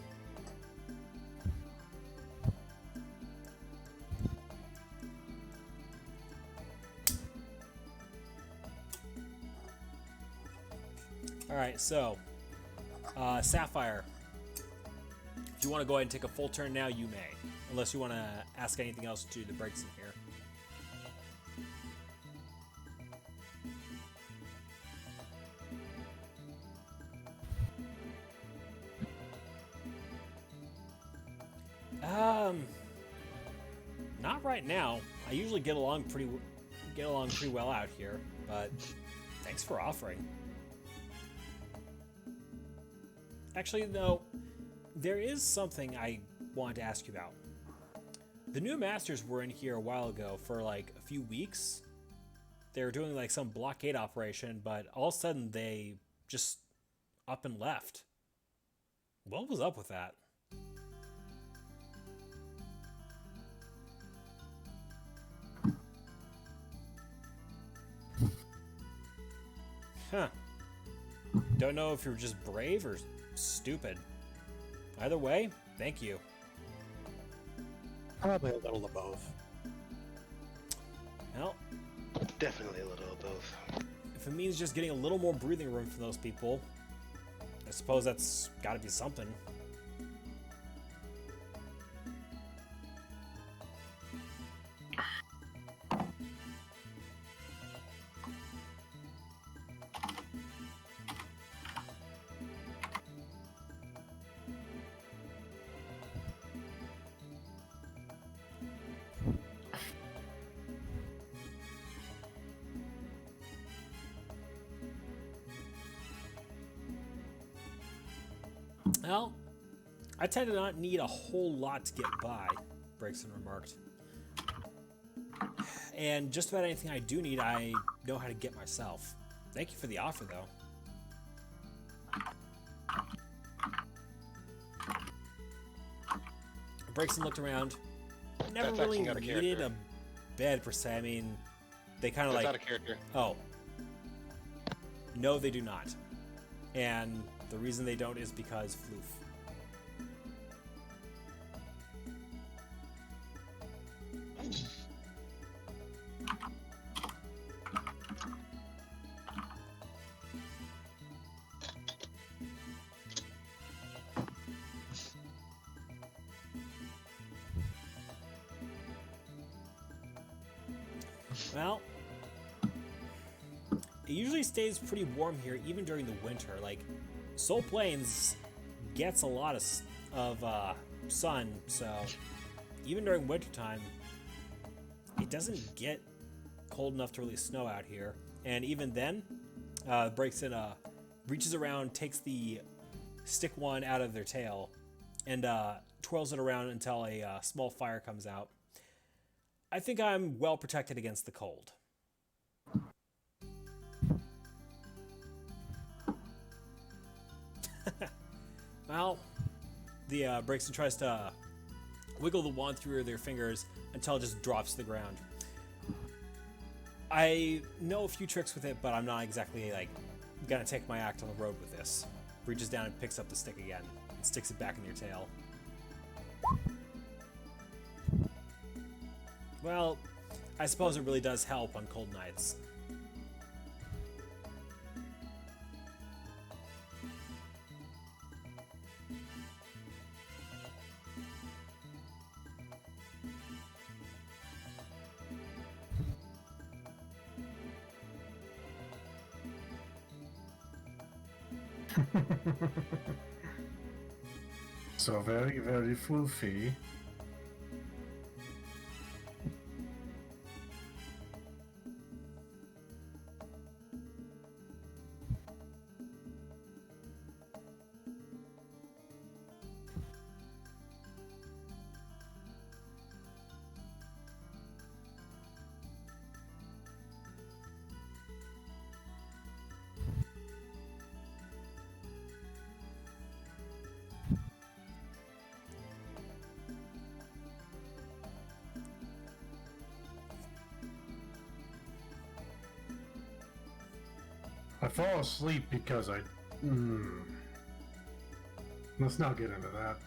Alright, so, Sapphire, if you want to go ahead and take a full turn now, you may. Unless you want to ask anything else to the breaks in here. Not right now. I usually get along pretty well out here, but thanks for offering. Actually, though, there is something I wanted to ask you about. The new masters were in here a while ago for like a few weeks. They were doing like some blockade operation, but all of a sudden they just up and left. What was up with that? Huh. Don't know if you're just brave or stupid. Either way, thank you. Probably a little of both. Well, Definitely a little of both. if it means just getting a little more breathing room for those people, I suppose that's gotta be something. Well, I tend to not need a whole lot to get by, Breakson remarked. And just about anything I do need, I know how to get myself. Thank you for the offer, though. Breakson looked around. Never That's really actually out of needed character. a bed, per se. I mean, they kind of That's like... out of character. Oh. No, they do not. And the reason they don't is because floof. Well, it usually stays pretty warm here, even during the winter. Like, Soul Plains gets a lot of sun, so even during wintertime, it doesn't get cold enough to really snow out here. And even then, Breakson reaches around, takes the stick one out of their tail, and twirls it around until a small fire comes out. I think I'm well protected against the cold. Well, the Breakson tries to wiggle the wand through their fingers until it just drops to the ground. I know a few tricks with it, but I'm not exactly like gonna take my act on the road with this. Reaches down and picks up the stick again and sticks it back in your tail. Well, I suppose it really does help on cold nights. So very, very floofy. I fall asleep because I. Let's not get into that.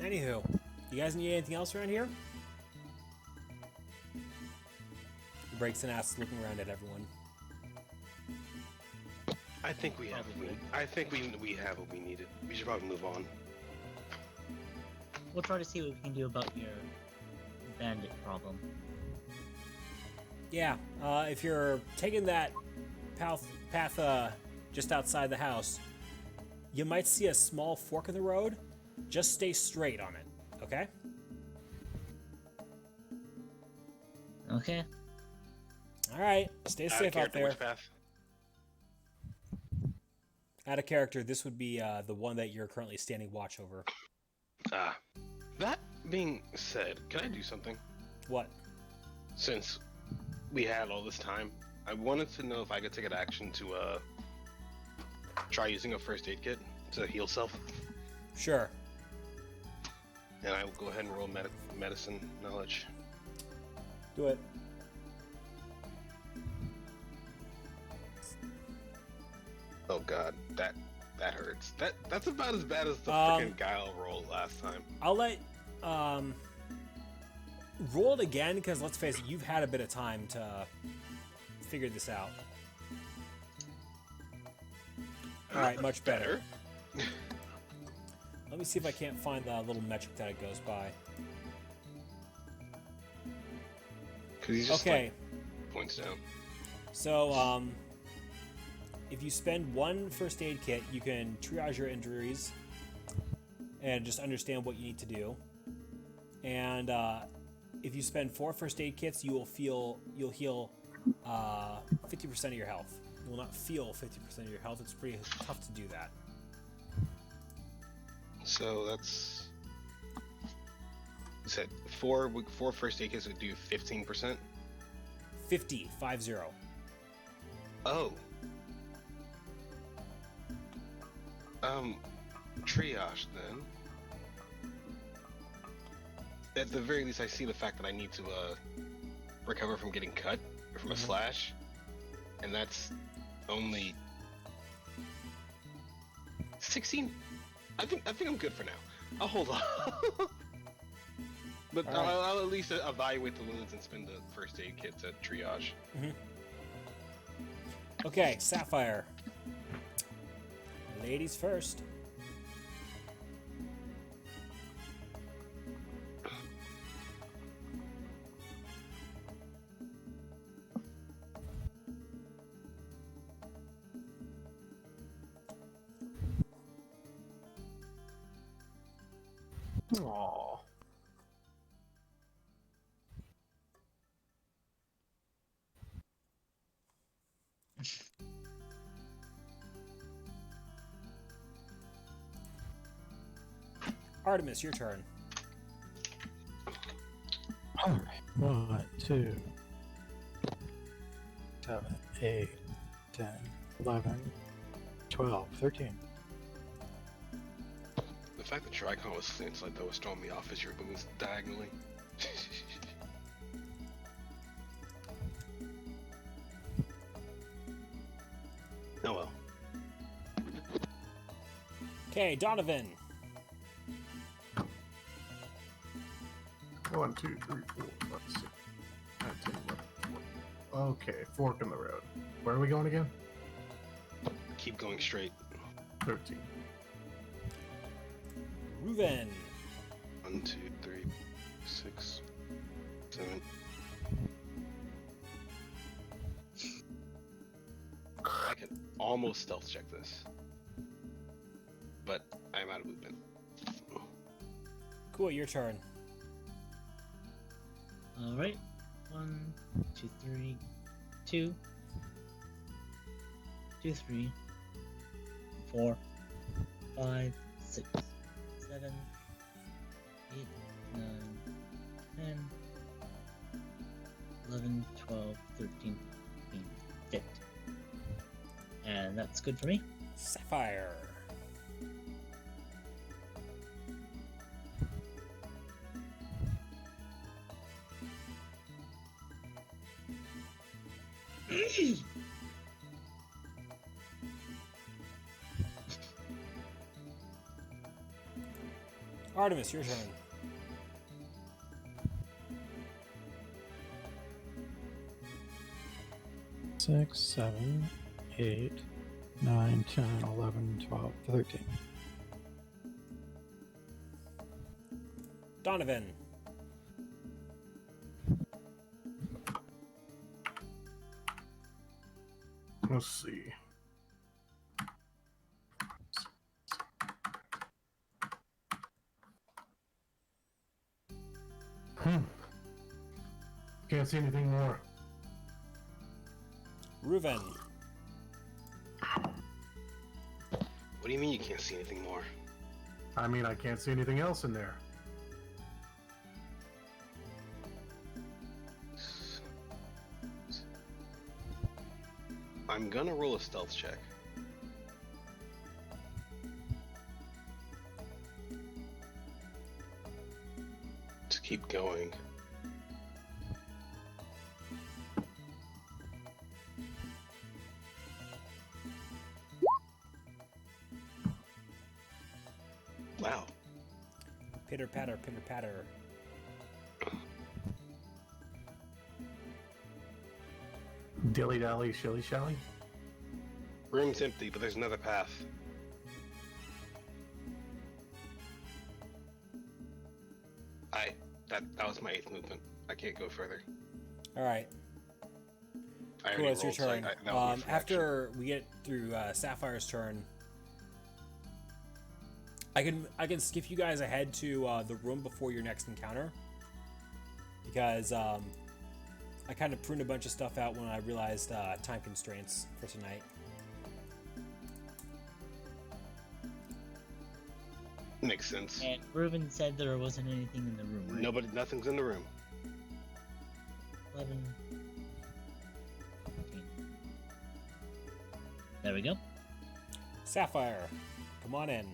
Anywho, you guys need anything else around here? He breaks and asks, looking around at everyone. I think we have. I think we have what we needed. We should probably move on. We'll try to see what we can do about your bandit problem. Yeah, if you're taking that path just outside the house, you might see a small fork in the road. Just stay straight on it, okay? Okay. Alright, stay safe out there. Which path? Out of character, this would be the one that you're currently standing watch over. That being said, can I do something? What? Since we had all this time, I wanted to know if I could take an action to try using a first aid kit to heal self. Sure. And I will go ahead and roll medicine knowledge. Do it. Oh god, that hurts. That's about as bad as the freaking guile roll last time. I'll let roll it again because let's face it, you've had a bit of time to figure this out. All right, much better. Let me see if I can't find the little metric that it goes by. Cause he's just okay. Like, points down. So, if you spend 1 first aid kit, you can triage your injuries and just understand what you need to do. And if you spend 4 first aid kits, you'll heal 50% of your health. You will not feel 50% of your health. It's pretty tough to do that. So that's. You said 4 first aid kits would do 15%. 50. Oh. Triage then. At the very least, I see the fact that I need to recover from getting cut from a slash, and that's only 16. I think I'm good for now. I'll hold on. But All right. I'll at least evaluate the wounds and spend the first aid kit to triage. Okay, Sapphire. Ladies first. Aww. Artemis, your turn. Alright. 1, 2, 7, 8, 10, 11, 12, 13. The fact that your icon was slanted like that was throwing me off as your moves diagonally. Oh well. Okay, Donovan. 1, 2, 3, 4, 5, 6, 9, 10, 11, 12. Okay, fork in the road. Where are we going again? Keep going straight. 13. Reuven. 1, 2, 3, 6, 7. I can almost stealth check this, but I'm out of movement. Cool, your turn. Alright. 1, 2, 3, 2, 2, 3, 4, 5, 6, 7, 8, 9, 10, 11, 12, 13, 14, 15. And that's good for me. Sapphire. Artemis, your turn. Six, 7, 8, 9, 10, 11, 12, 13. Donovan. Let's see. Can't see anything more. Reuven. What do you mean you can't see anything more? I mean, I can't see anything else in there. I'm gonna roll a stealth check. To keep going. Pitter patter, pitter patter. Dilly dally, shilly shally. Room's empty, but there's another path. That was my 8th movement. I can't go further. All right. I Cool, already it's your rolled, so turn. that would be a free After we get through Sapphire's turn, I can skip you guys ahead to the room before your next encounter, because I kind of pruned a bunch of stuff out when I realized time constraints for tonight. Makes sense. And Reuben said there wasn't anything in the room, right? Nothing's in the room. 11. 14. There we go. Sapphire, come on in.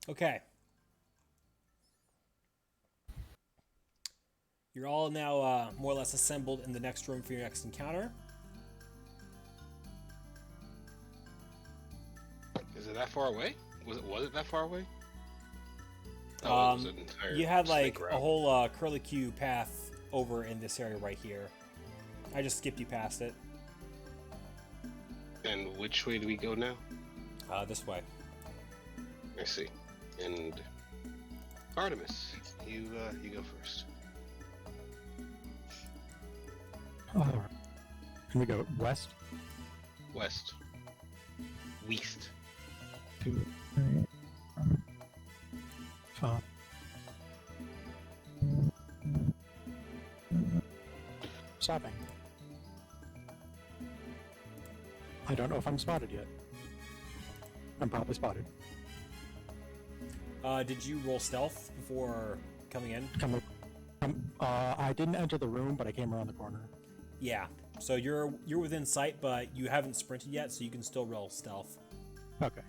Okay. You're all now more or less assembled in the next room for your next encounter. Is it that far away? Was it that far away? Oh, it was an entire You had like snake a route. whole curlicue path over in this area right here. I just skipped you past it. And which way do we go now? This way. I see. And Artemis, you go first. All right. Can we go west? West. West. 2, 3, 5. Stopping. I don't know if I'm spotted yet. I'm probably spotted. Did you roll stealth before coming in? I didn't enter the room, but I came around the corner. Yeah. So you're within sight, but you haven't sprinted yet, so you can still roll stealth. Okay.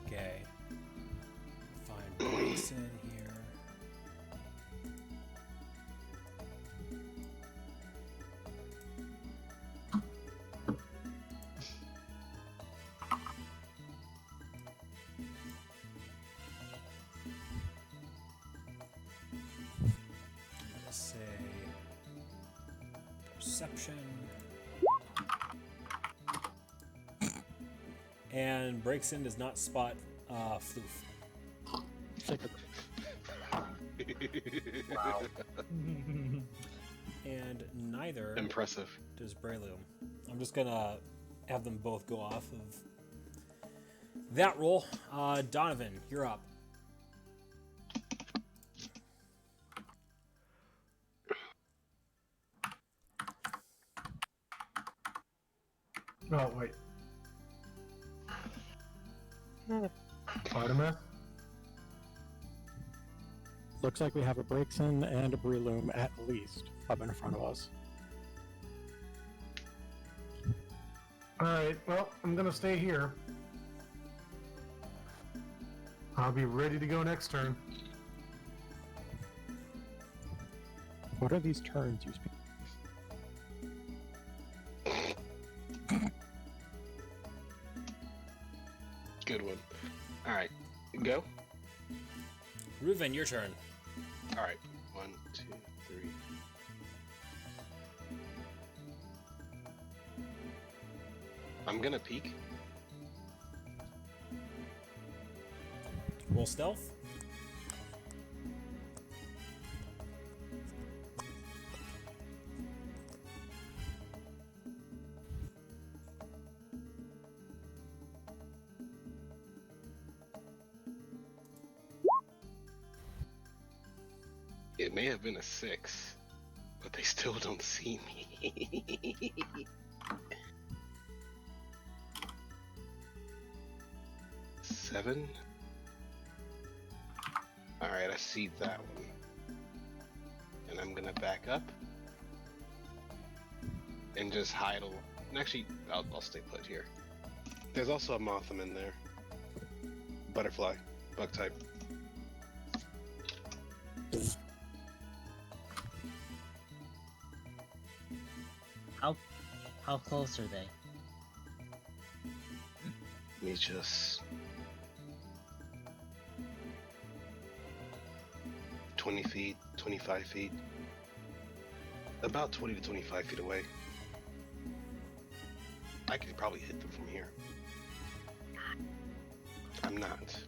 Okay. Find breaks in here. Let's say perception. And breaks in does not spot Floof. Wow. And neither Impressive. does Breloom. I'm just gonna have them both go off of that roll. Donovan, you're up. Oh, wait. Artemis? Looks like we have a Brakeson and a Breloom at least up in front of us. Alright, well, I'm gonna stay here. I'll be ready to go next turn. What are these turns you speak? Good one. All right, go. Reuven, your turn. All right, 1, 2, 3. I'm gonna peek. Roll stealth. It may have been a 6, but they still don't see me. 7. Alright, I see that one. And I'm gonna back up. And just hide. Actually, I'll stay put here. There's also a Motham in there. Butterfly. Bug type. How close are they? Let me just... 20 feet, 25 feet. About 20 to 25 feet away. I could probably hit them from here. I'm not,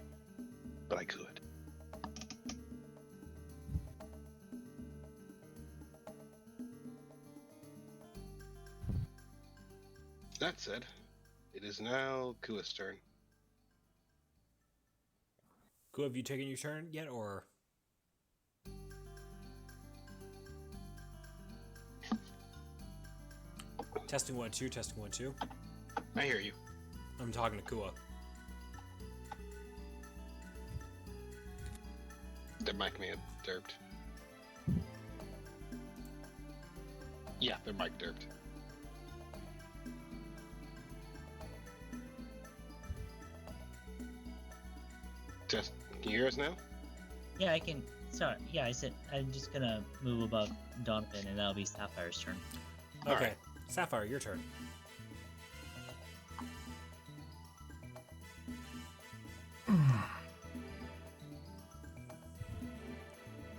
but I could. That said, it is now Kua's turn. Cool, have you taken your turn yet, or? Testing 1, 2, testing 1, 2. I hear you. I'm talking to Kua. Their mic may have derped. Yeah, their mic derped. Just, can you hear us now? Yeah, I can. Sorry. Yeah, I said I'm just gonna move above Donovan, and that'll be Sapphire's turn. Okay, Alright. Sapphire, your turn.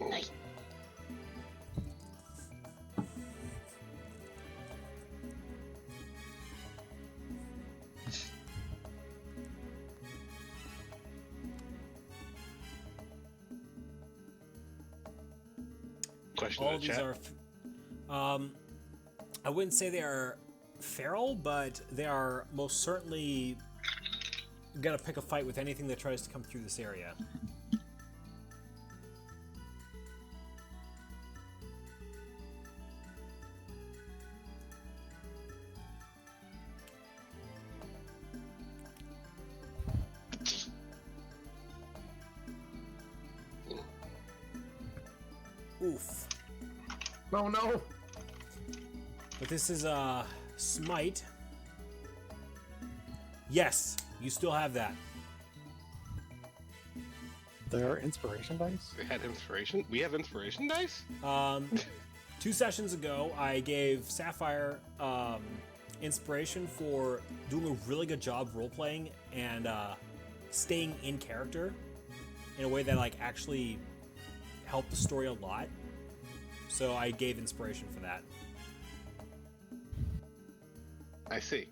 Nice. Question All in the these chat. are, I wouldn't say they are feral, but they are most certainly gonna pick a fight with anything that tries to come through this area. Oof. No, no. But this is smite. Yes, you still have that. There are inspiration dice? We had inspiration. We have inspiration dice? 2 sessions ago, I gave Sapphire inspiration for doing a really good job role-playing and staying in character in a way that like actually helped the story a lot. So I gave inspiration for that. I see.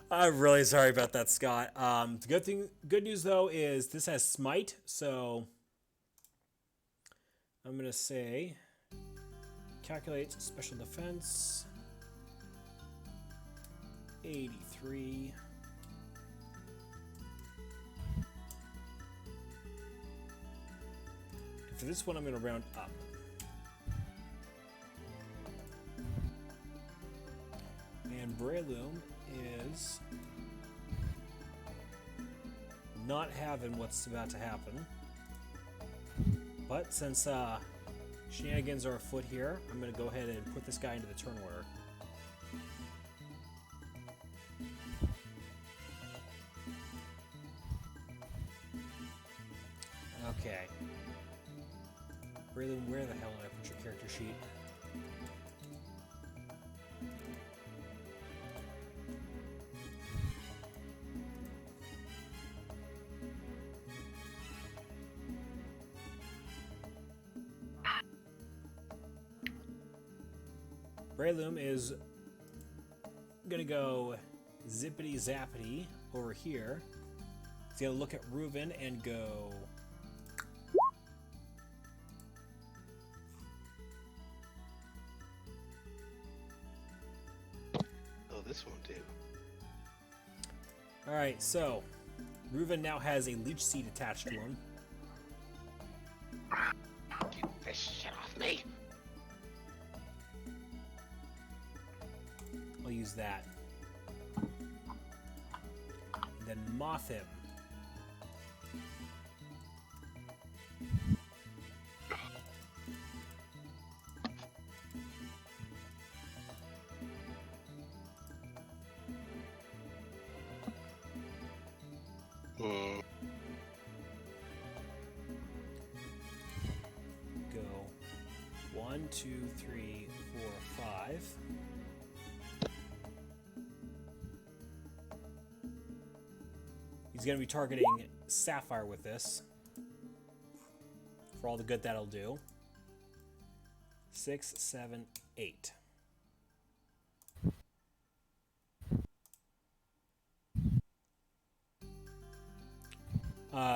I'm really sorry about that, Scott. The good news though is this has smite, so I'm gonna say calculate special defense 83. For this one, I'm gonna round up. And Breloom is not having what's about to happen. But since shenanigans are afoot here, I'm going to go ahead and put this guy into the turn order. Okay. Breloom, where the hell did I put your character sheet? Breloom is gonna go zippity zappity over here. He's gonna look at Reuven and go. Oh, this won't do. Alright, so Reuven now has a leech seed attached to him. Get this shit off me. I'll use that. And then moth him. Go 1, 2, 3, 4, 5. He's going to be targeting Sapphire with this. For all the good that'll do. 6, 7, 8.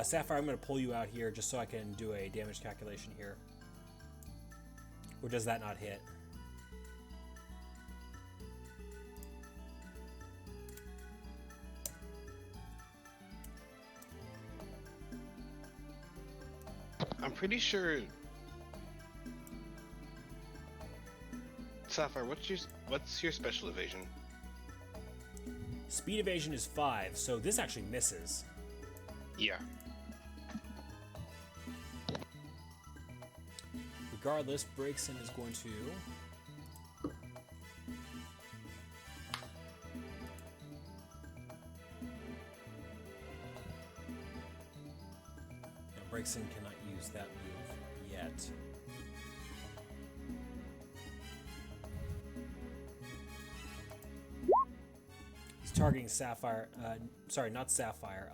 Sapphire, I'm going to pull you out here just so I can do a damage calculation here. Or does that not hit? I'm pretty sure. Sapphire, what's your special evasion? Speed evasion is 5, so this actually misses. Yeah. Regardless, Breakson is going to... Now, Breakson cannot use that move yet. He's targeting Sapphire, sorry, not Sapphire,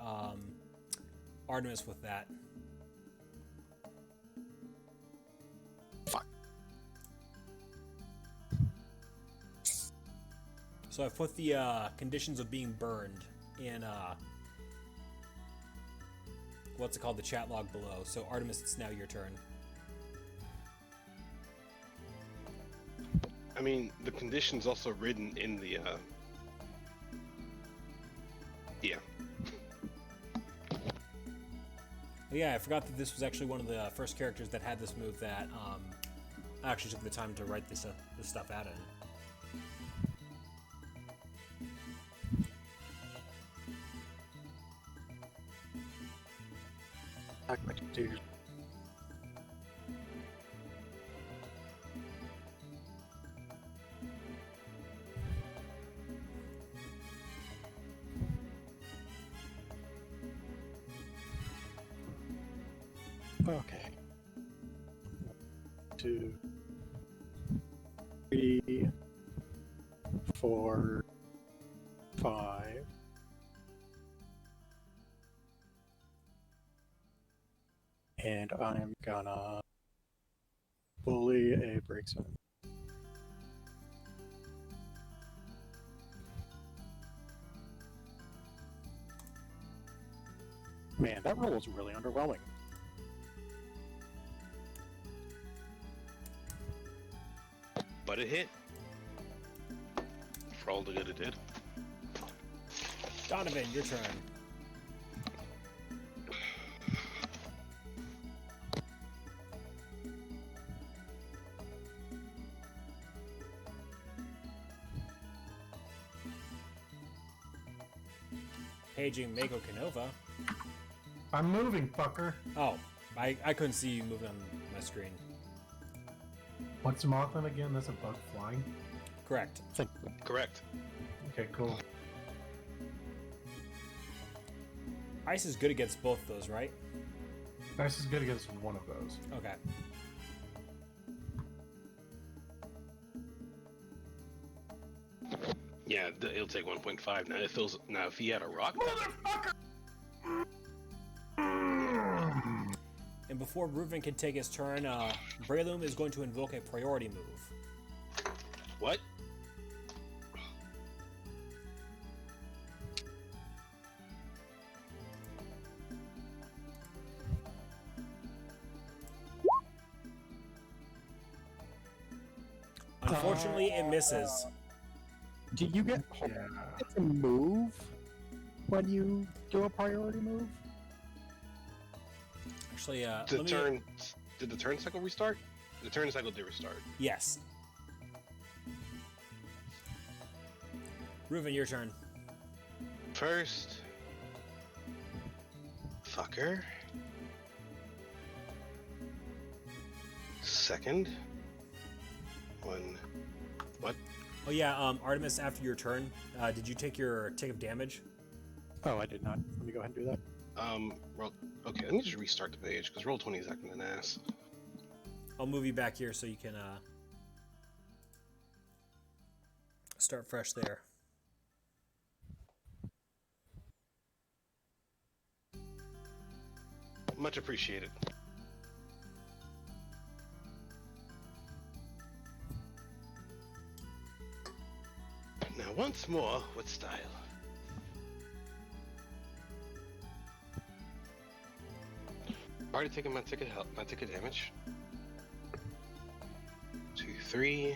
Artemis with that. Fuck. So I've put the conditions of being burned in what's it called, the chat log below. So Artemis, it's now your turn. I mean, the condition's also written in the, yeah. Yeah, I forgot that this was actually one of the first characters that had this move that I actually took the time to write this stuff out in. Dude. Okay. 2, 3, 4, 5. And I'm gonna bully a Breakson. Man, that roll is really underwhelming. But it hit. For all the good it did. Donovan, your turn. Paging Mako Canova. I'm moving, fucker. Oh, I couldn't see you moving on my screen. What's Mothman again? That's a bug flying? Correct. Correct. Okay, cool. Ice is good against both of those, right? Ice is good against one of those. Okay. Yeah, it'll take 1.5. Now if he had a rock. And before Reuven can take his turn, Breloom is going to invoke a priority move. What? Unfortunately, it misses. Do you get Yeah. to move when you do a priority move? Actually, Did the turn cycle restart? The turn cycle did restart. Yes. Reuven, your turn. First, fucker. Second, what? Oh yeah, Artemis, after your turn, did you take your tick of damage? Oh, I did not. Let me go ahead and do that. Okay, let me just restart the page, because Roll20 is acting an ass. I'll move you back here so you can start fresh there. Much appreciated. Now, once more, with style. Already taken my ticket damage. 2, 3.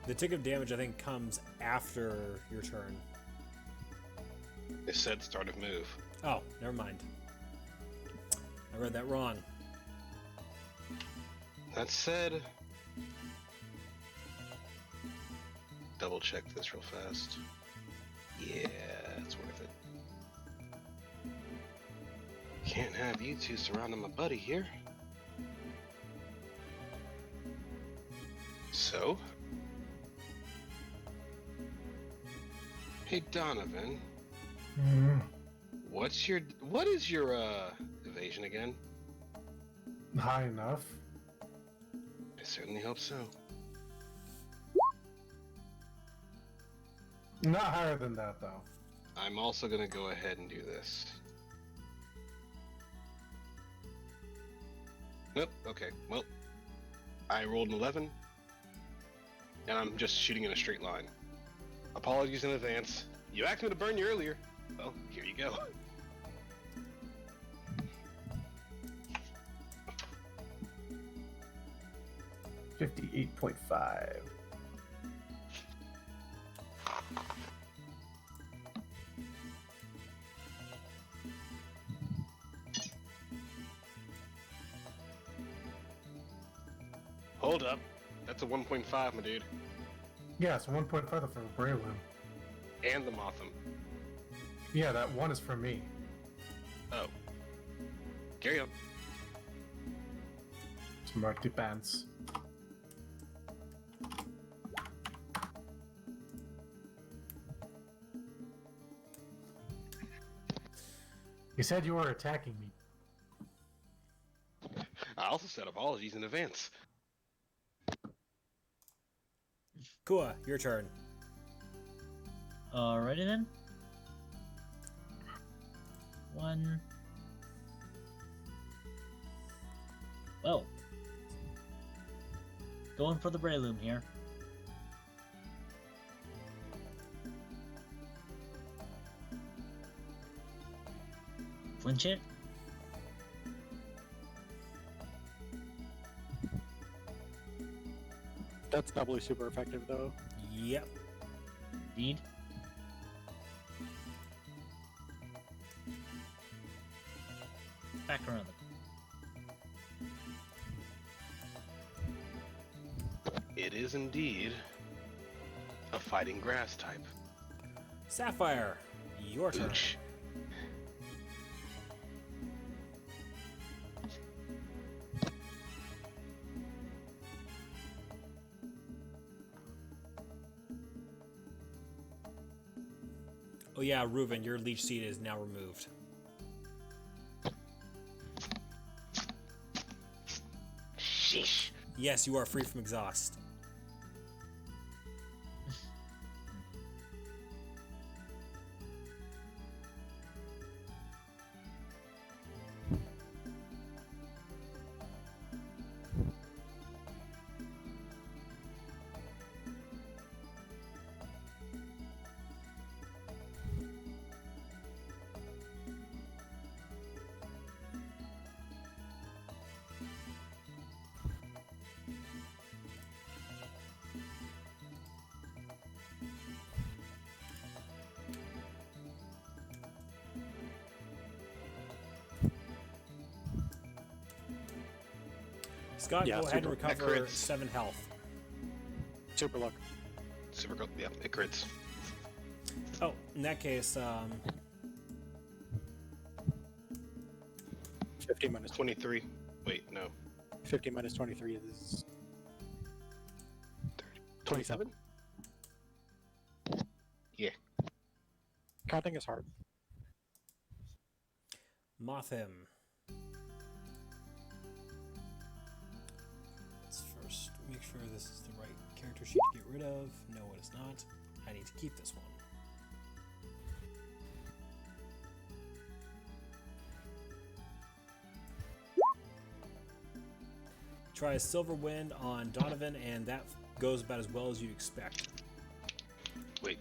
The tick of damage, I think, comes after your turn. It said start of move. Oh, never mind. I read that wrong. That said, double check this real fast. Yeah, it's worth it. Can't have you two surrounding my buddy here. So, hey Donovan, what is your evasion again? High enough. I certainly hope so. Not higher than that, though. I'm also gonna go ahead and do this. Nope, okay, well, I rolled an 11, and I'm just shooting in a straight line. Apologies in advance. You asked me to burn you earlier. Well, here you go. $58.5. Hold up. That's a 1.5, my dude. Yeah, it's 1.5 for Braylon. And the Motham. Yeah, that one is for me. Oh. Carry on. Smarty pants. You said you were attacking me. I also said apologies in advance. Kua, your turn. Alrighty then. One. Well. Going for the Breloom here. Flinch it. That's doubly super effective, though. Yep. Indeed. Back around. It is indeed a fighting grass type. Sapphire, your turn. Ooch. Oh yeah, Reuven, your leech seed is now removed. Sheesh. Yes, you are free from exhaust. Scott, Yeah, go ahead and super- that recover crits. 7 health. Super luck. Super cool. Yeah, it crits. Oh, in that case, 50 minus 23. Wait, no. 50 minus 23 is 27. Yeah. Counting is hard. moth him. Let's first make sure this is the right character sheet to get rid of. No, it is not. I need to keep this one. Try a Silver Wind on Donovan, and that goes about as well as you'd expect. Wait.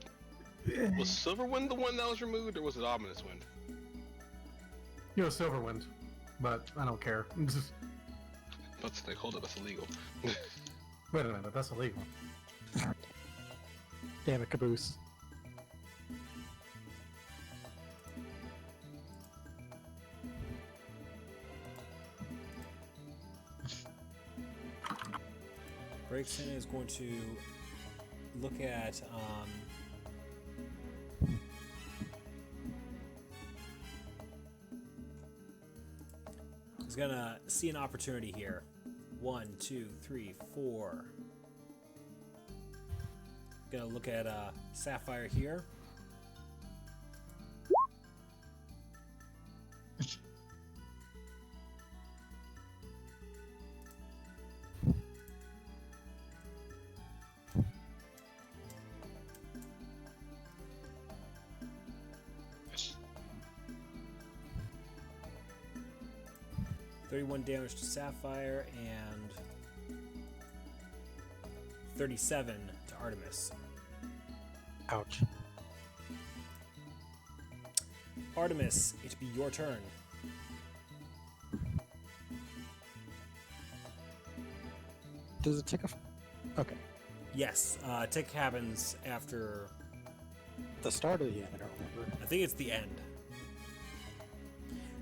Was Silverwind the one that was removed, or was it Ominous Wind? You know, Silverwind, but I don't care. Let's like, hold up, that's illegal. Wait a minute, that's illegal. Damn it, Caboose. Breakson is going to look at he's gonna see an opportunity here. 1, 2, 3, 4. Gonna look at Sapphire here. Yes. 31 damage to Sapphire and 37 to Artemis. Ouch. Artemis, it'd be your turn. Does it take a... Okay. Yes, tick happens after. The start of the end, I don't remember. I think it's the end.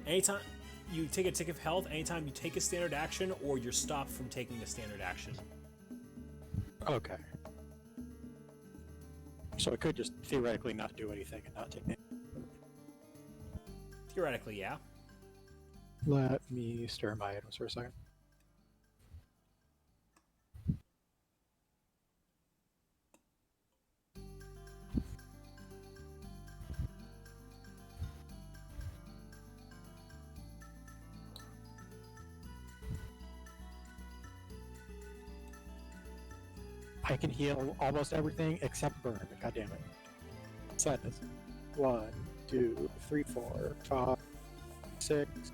Anytime you take a tick of health, anytime you take a standard action, or you're stopped from taking a standard action. Okay. So it could just theoretically not do anything and not take it. Theoretically, yeah. Let me stir my items for a second. I can heal almost everything except burn. God damn it. Sadness. 1, 2, 3, 4, 5, 6.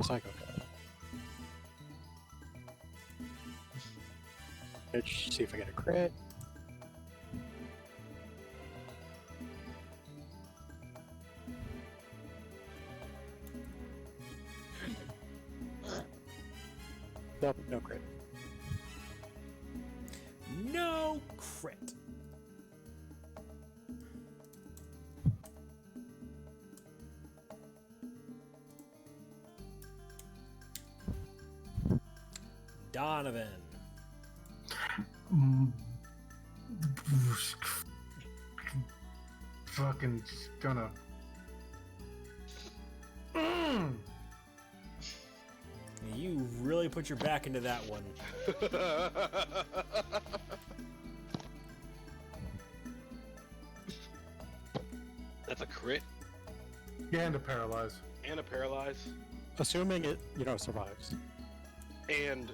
Psycho cut. Let's see if I get a crit. Nope, no crit. No crit. Donovan. Fucking just gonna. You really put your back into that one. That's a crit And to paralyze. and a paralyze Assuming it, survives. and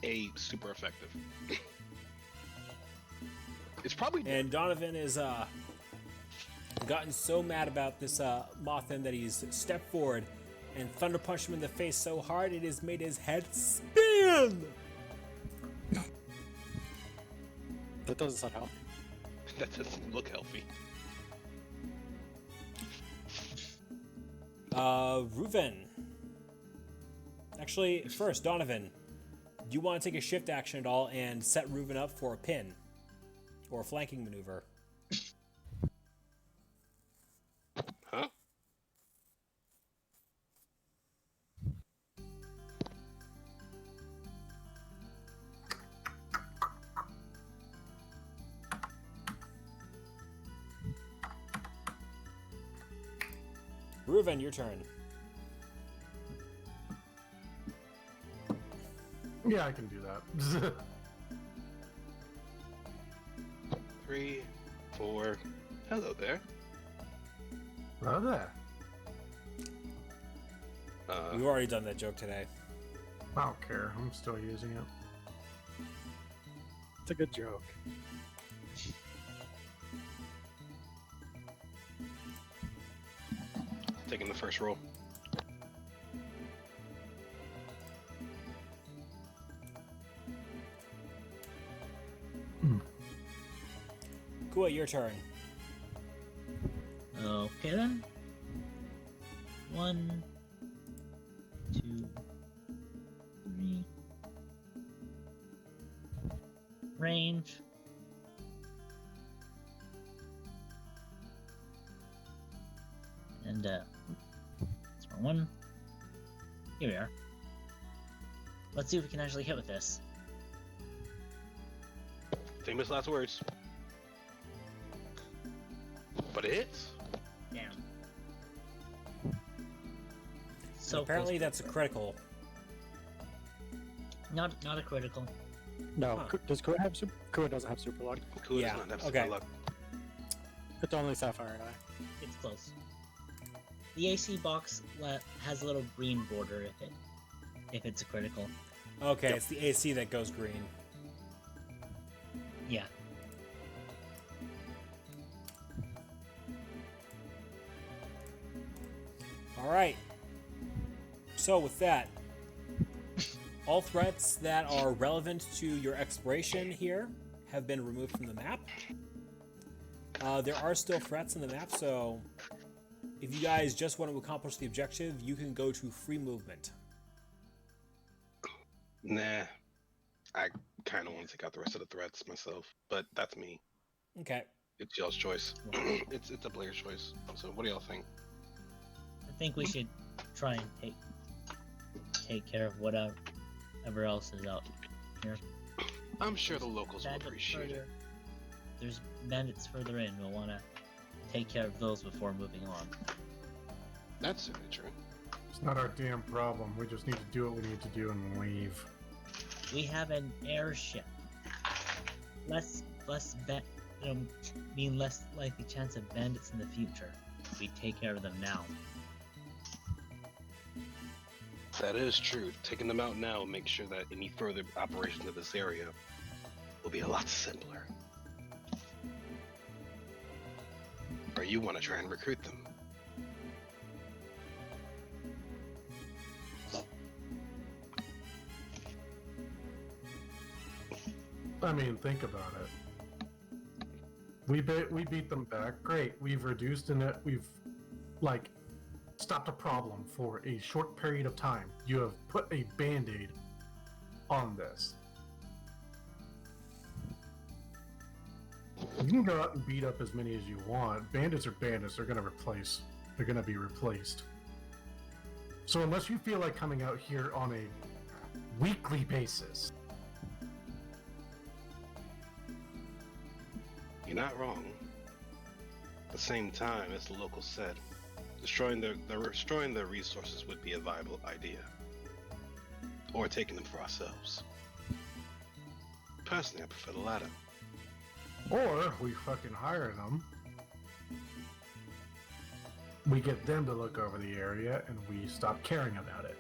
a super effective. It's probably And Donovan is gotten so mad about this Mothin that he's stepped forward and thunder punched him in the face so hard it has made his head spin. That doesn't sound healthy. that doesn't look healthy. Reuven. Actually, first Donovan, do you want to take a shift action at all and set Reuven up for a pin or a flanking maneuver? Huh? Reuven, your turn. Yeah, I can do that. 3, 4. Hello there. Hello there. We've already done that joke today. I don't care. I'm still using it. It's a good joke. Taking the first roll. Kua, your turn. Okay then. 1, 2, 3. Range. And that's wrong one. Here we are. Let's see if we can actually hit with this. Famous last words. But it hits. Damn. So Apparently close to that's a critical. Not a critical. No, Huh. does Kua have super? Kua doesn't have super luck. Cool, Yeah, does not have okay. super luck. It's only Sapphire and I. It's close. The AC box has a little green border if it's a critical. Okay, Yep. it's the AC that goes green. Yeah. All right. So with that, all threats that are relevant to your exploration here have been removed from the map. There are still threats in the map, so if you guys just want to accomplish the objective, you can go to free movement. Nah. I kind of want to take out the rest of the threats myself, but that's me. Okay. It's y'all's choice. it's a player's choice. So what do y'all think? I think we should try and take care of whatever else is out here. I'm sure the locals will Bandits appreciate it. further- There's bandits further in. We'll want to take care of those before moving on. That's certainly true. It's not our damn problem. We just need to do what we need to do and leave. We have an airship. Less likely chance of bandits in the future. We take care of them now. That is true. Taking them out now will make sure that any further operations in this area will be a lot simpler. Or you want to try and recruit them. I mean, think about it. We beat them back. Great. We've reduced it. We've stopped a problem for a short period of time. You have put a band-aid on this. You can go out and beat up as many as you want. Bandits are bandits. They're gonna be replaced. So unless you feel like coming out here on a weekly basis, You're not wrong. At the same time, as the locals said, destroying the resources would be a viable idea. Or taking them for ourselves. Personally, I prefer the latter. or we fucking hire them, we get them to look over the area, and we stop caring about it.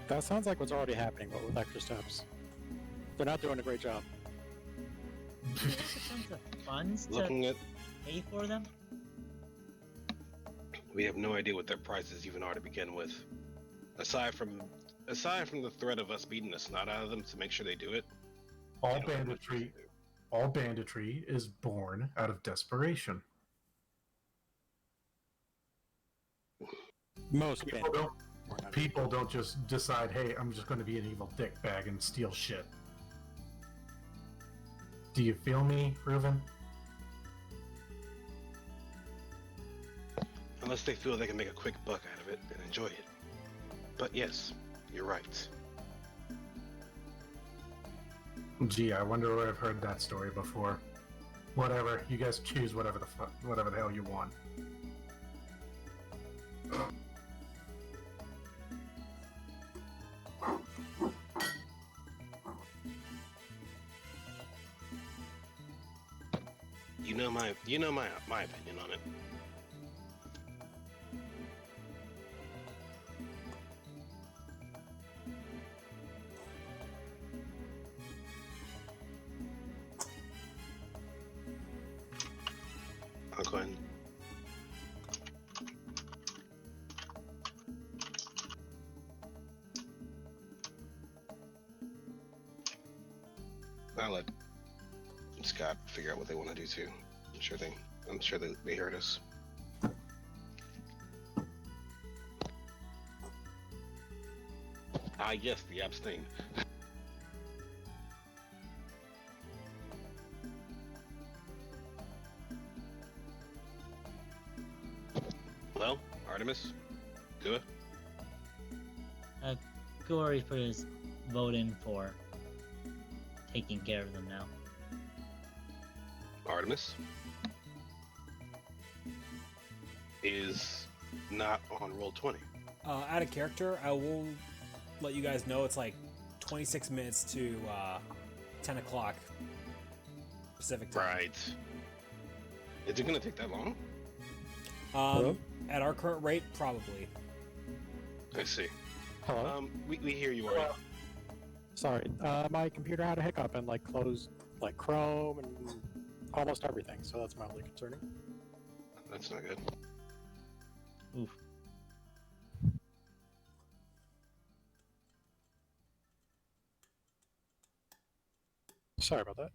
That sounds like what's already happening, but with extra steps. They're not doing a great job. Do we have a bunch of funds to Looking at, pay for them? we have no idea what their prices even are to begin with. Aside from the threat of us beating the snot out of them to make sure they do it. All I don't know what banditry, all banditry is born out of desperation. Most People bandits. don't, People don't just decide, hey, I'm just going to be an evil dickbag and steal shit. Do you feel me, Reuven? Unless they feel they can make a quick buck out of it and enjoy it. But yes, you're right. Gee, I wonder where I've heard that story before. Whatever, you guys choose whatever the hell you want. You know my opinion on it. I'll go ahead. I'll let Scott figure out what they want to do too. I'm sure they heard us. Ah, yes, the abstain. Well, Artemis, do it. Gory's put his vote in for taking care of them now. Artemis is not on roll 20. Out of character, I will let you guys know it's like 26 minutes to 10 o'clock Pacific time. Right. Is it gonna take that long? At our current rate, probably. I see. Hello? We hear you, Ari. Sorry, my computer had a hiccup and like closed like Chrome and almost everything, so that's mildly concerning. That's not good. Oof. Sorry about that.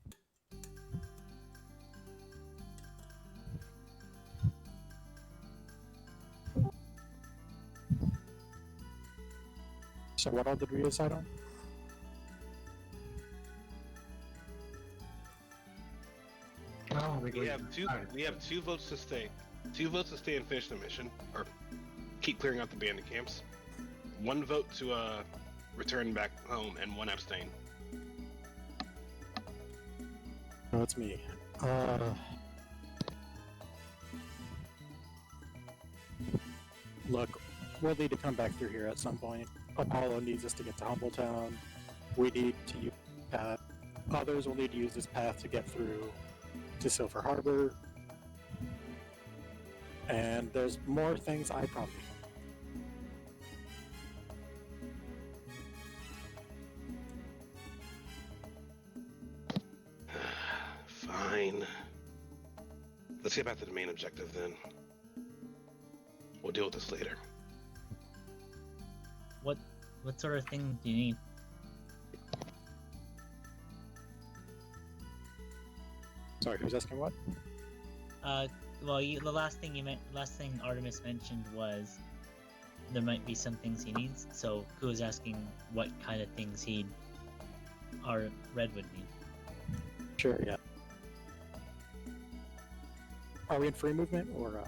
So what all did we decide on? I don't think We have two votes to stay. 2 votes to stay and finish the mission, or keep clearing out the bandit camps. 1 vote to return back home, and 1 abstain. No, it's me. Look, we'll need to come back through here at some point. Apollo needs us to get to Humbletown. We need to use this path. Others will need to use this path to get through to Silver Harbor. And there's more things I probably Fine. Let's get back to the main objective then. We'll deal with this later. What sort of thing do you need? Sorry, who's asking what? Well, the last thing Artemis mentioned was there might be some things he needs. So Ku was asking what kind of things Red would need. Sure, yeah. Are we in free movement or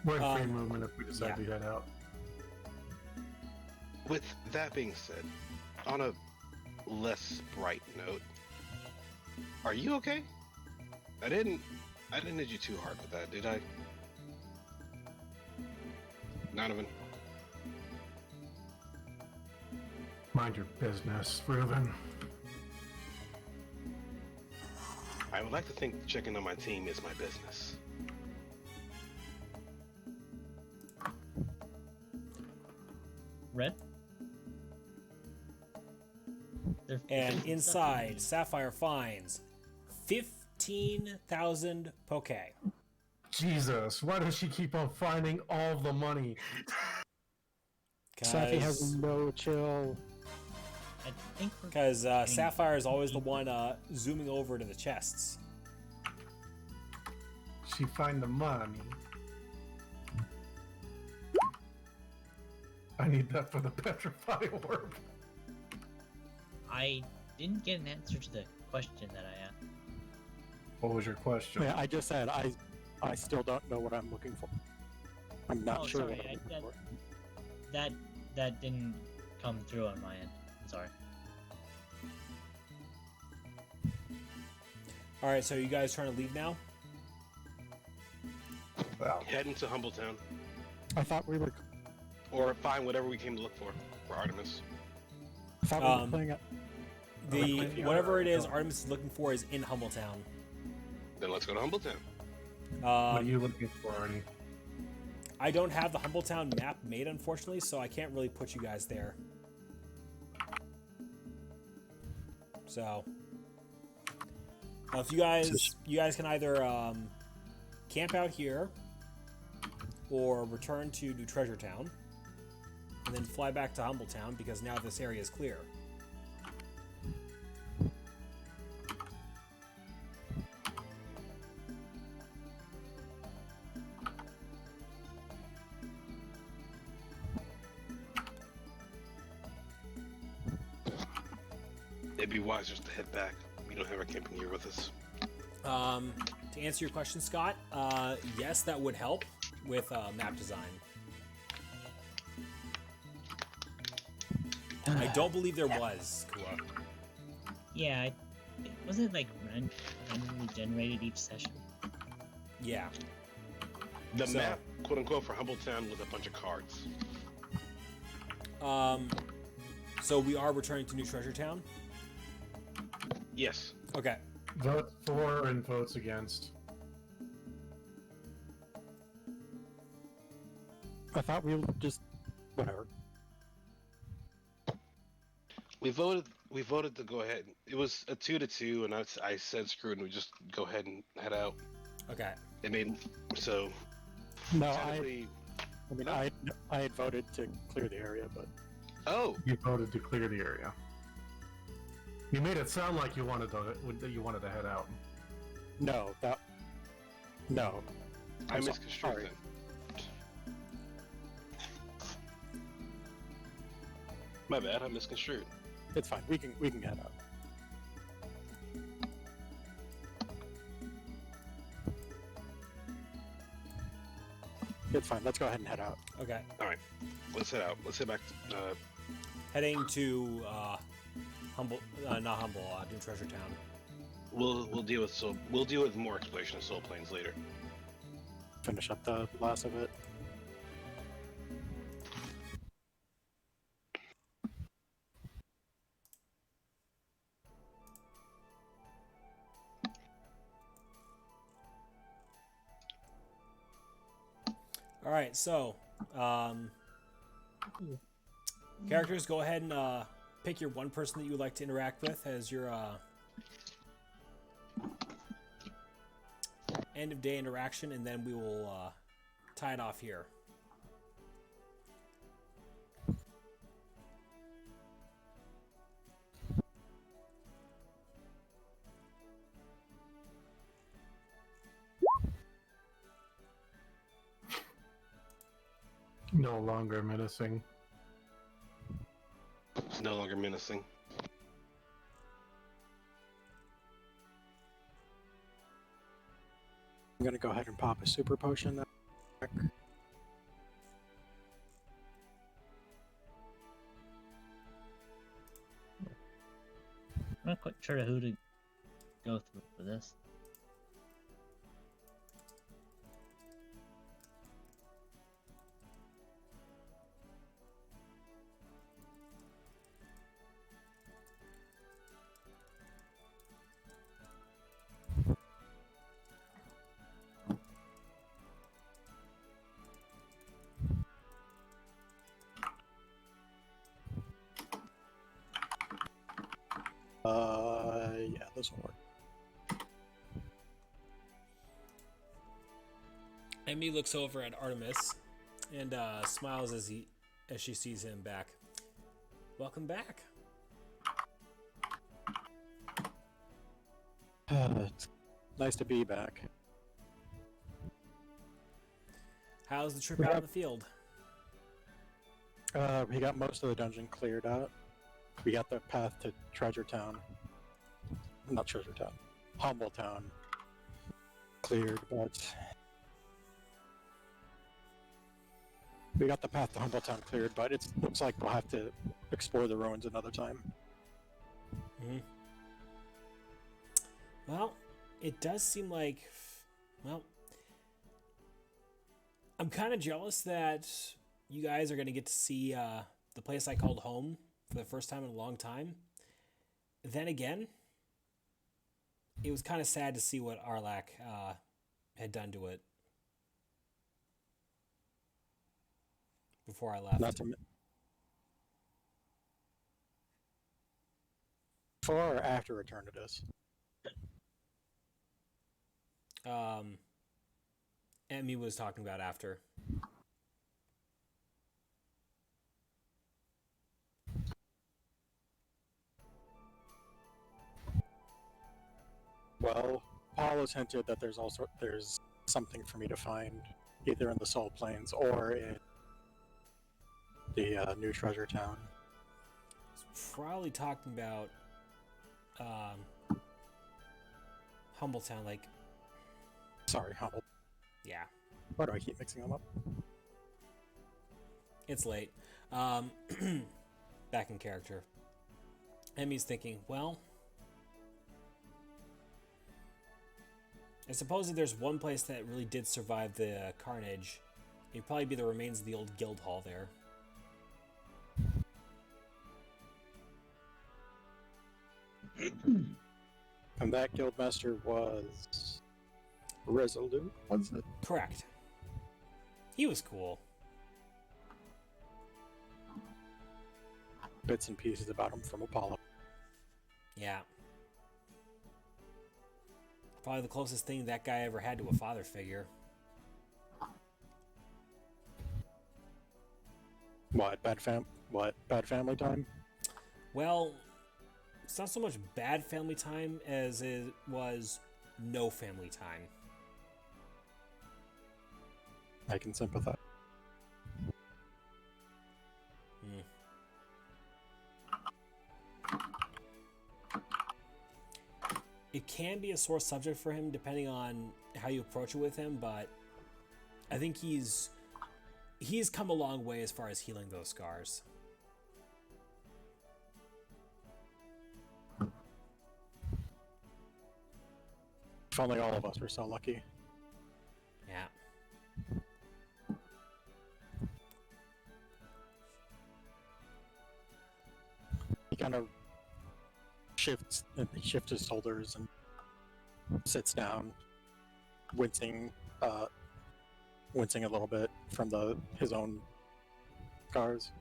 We're in free movement if we decide to head out. With that being said, on a less bright note, are you okay? I didn't hit you too hard with that, did I? Donovan. Mind your business, Reuven. I would like to think checking on my team is my business. Red? And inside, Sapphire finds 15,000 poke. Jesus, why does she keep on finding all the money? Safi has no chill. I think Because Sapphire is always the one zooming over to the chests. She find the money. I need that for the petrify orb. I didn't get an answer to the question that I asked. What was your question? Yeah, I just said I still don't know what I'm looking for. I'm not Oh, sure sorry, what I'm looking for. That didn't come through on my end. Sorry. All right, so you guys trying to leave now? Well, Heading to Humbletown. I thought we were Or find whatever we came to look for Artemis. playing it. Whatever it is Artemis is looking for is in Humbletown. Then let's go to Humbletown. what are you looking for, Arnie? I don't have the Humbletown map made, unfortunately, so I can't really put you guys there. So, if you guys can either camp out here or return to New Treasure Town and then fly back to Humbletown because now this area is clear. It'd be wise just to head back. We don't have our camping gear with us. To answer your question, Scott, yes, that would help with map design. I don't believe there was, Kua. Yeah, was it like randomly generated each session? Yeah. The So- map, quote unquote, for Humbletown with a bunch of cards. So we are returning to New Treasure Town? Yes. Okay. Vote for and votes against. I thought we were just whatever. We voted to go ahead. It was a 2-2, and I said screw it, and we just go ahead and head out. Okay. It made so. No, technically- I had voted to clear the area, but Oh, You voted to clear the area. You made it sound like you wanted to head out. no. I I'm misconstrued sorry. then. My bad. I misconstrued. It's fine. We can head out. It's fine. Let's go ahead and head out. Okay. All right, let's head out. Let's head back. Heading to New Treasure Town. We'll deal with more exploration of soul planes later. Finish up the last of it. All right, so characters, go ahead and pick your one person that you would like to interact with as your end of day interaction, and then we will tie it off here. No longer menacing. No longer menacing. I'm gonna go ahead and pop a super potion. I'm not quite sure who to go through for this. Yeah, this will work. Emmy looks over at Artemis and smiles as she sees him back. Welcome back. It's nice to be back. How's the trip out in the field? We got most of the dungeon cleared out. We got the path to Treasure Town. Not Treasure Town. Humble Town. Cleared, but... We got the path to Humble Town cleared, but it looks like we'll have to explore the ruins another time. Mm-hmm. Well, it does seem like... Well... I'm kind of jealous that you guys are going to get to see the place I called home for the first time in a long time. Then again, it was kind of sad to see what Arlak had done to it before I left. Not to Before or after Eternatus? Emmy was talking about after. Well, Paul has hinted that there's something for me to find, either in the Soul Plains or in the new Treasure Town. He's probably talking about Humbletown, like... Sorry, Humble. Yeah. Why do I keep mixing them up? It's late. Back in character. Emmy's thinking, well... I suppose if there's one place that really did survive the carnage, it'd probably be the remains of the old guild hall there. And that guildmaster was... Resolute, was it? Correct. He was cool. Bits and pieces about him from Apollo. Yeah. Probably the closest thing that guy ever had to a father figure. What, bad family time? Well, it's not so much bad family time as it was no family time. I can sympathize. It can be a sore subject for him depending on how you approach it with him, but I think he's come a long way as far as healing those scars. If only all of us were so lucky. Yeah. He kind of shifts his shoulders and sits down, wincing a little bit from his own scars.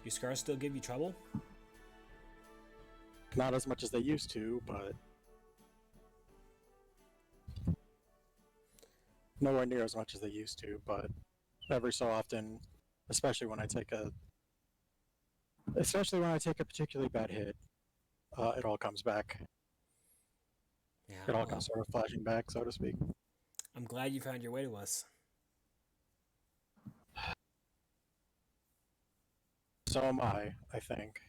Do scars still give you trouble? Not as much as they used to, but nowhere near as much as they used to. But every so often, especially when I take a particularly bad hit, it all comes back. Yeah. It all comes sort of flashing back, so to speak. I'm glad you found your way to us. So am I think.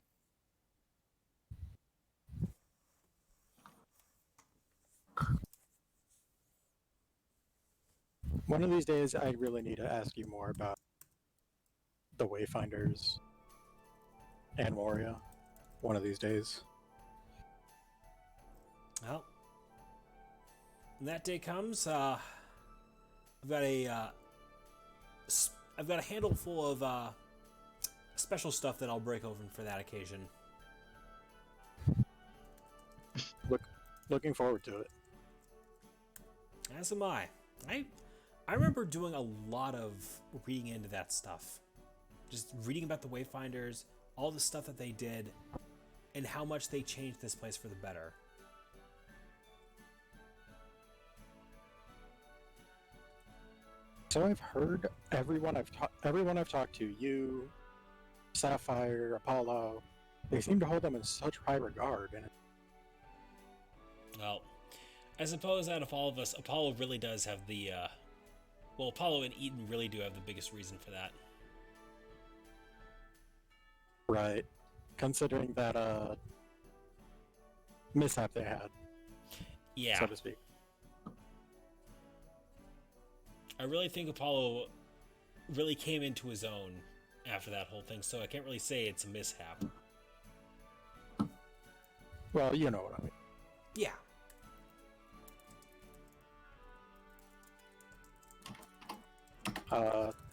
One of these days, I really need to ask you more about the Wayfinders and Moria. One of these days. Well, when that day comes, I've got a handle full of special stuff that I'll break open for that occasion. Looking forward to it. As am I. I remember doing a lot of reading into that stuff. Just reading about the Wayfinders, all the stuff that they did, and how much they changed this place for the better. So I've heard everyone I've talked to, you, Sapphire, Apollo, they seem to hold them in such high regard. And Well, I suppose out of all of us, Apollo really does have the Well, Apollo and Eaton really do have the biggest reason for that. Right. Considering that mishap they had, Yeah. so to speak. I really think Apollo really came into his own after that whole thing, so I can't really say it's a mishap. Well, you know what I mean. Yeah.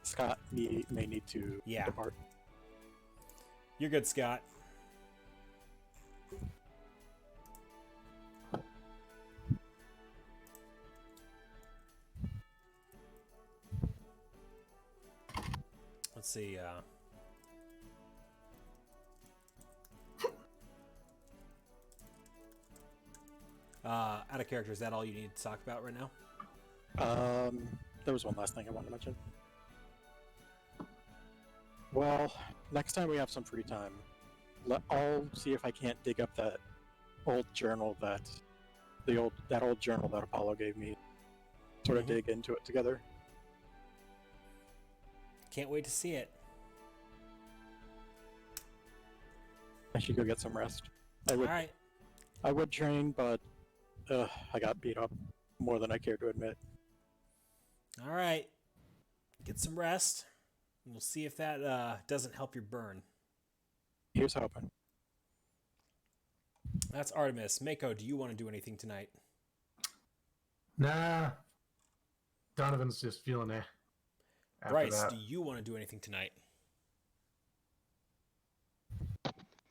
Scott may need to depart. You're good, Scott. Let's see. Out of character, is that all you need to talk about right now? There was one last thing I wanted to mention. Well, next time we have some free time, I'll see if I can't dig up that old journal that old journal that Apollo gave me. Sort of dig into it together. Can't wait to see it. I should go get some rest. All right. I would train, but I got beat up more than I care to admit. All right. Get some rest. We'll see if that doesn't help your burn. Here's hoping. That's Artemis. Mako, do you want to do anything tonight? Nah. Donovan's just feeling it. Bryce, do you want to do anything tonight?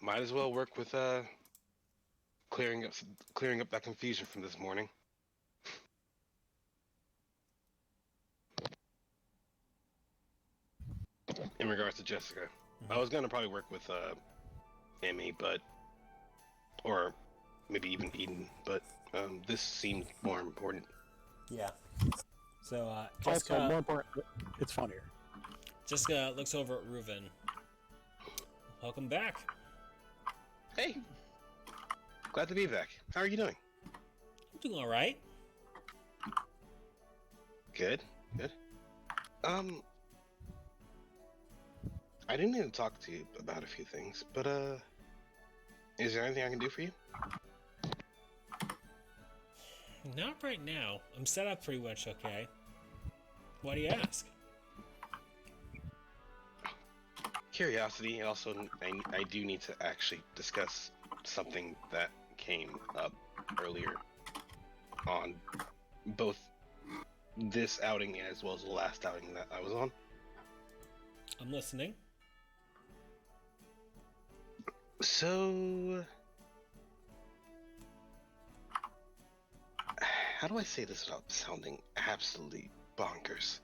Might as well work with clearing up that confusion from this morning. In regards to Jessica, I was gonna probably work with Emmy, or maybe even Eden, but this seemed more important. Yeah. So Also, Jessica, more important, it's funnier. Jessica looks over at Reuven. Welcome back. Hey, glad to be back. How are you doing? I'm doing all right. Good. I didn't need to talk to you about a few things, but is there anything I can do for you? Not right now. I'm set up pretty much okay. Why do you ask? Curiosity. Also, I do need to actually discuss something that came up earlier on both this outing as well as the last outing that I was on. I'm listening. So, how do I say this without sounding absolutely bonkers?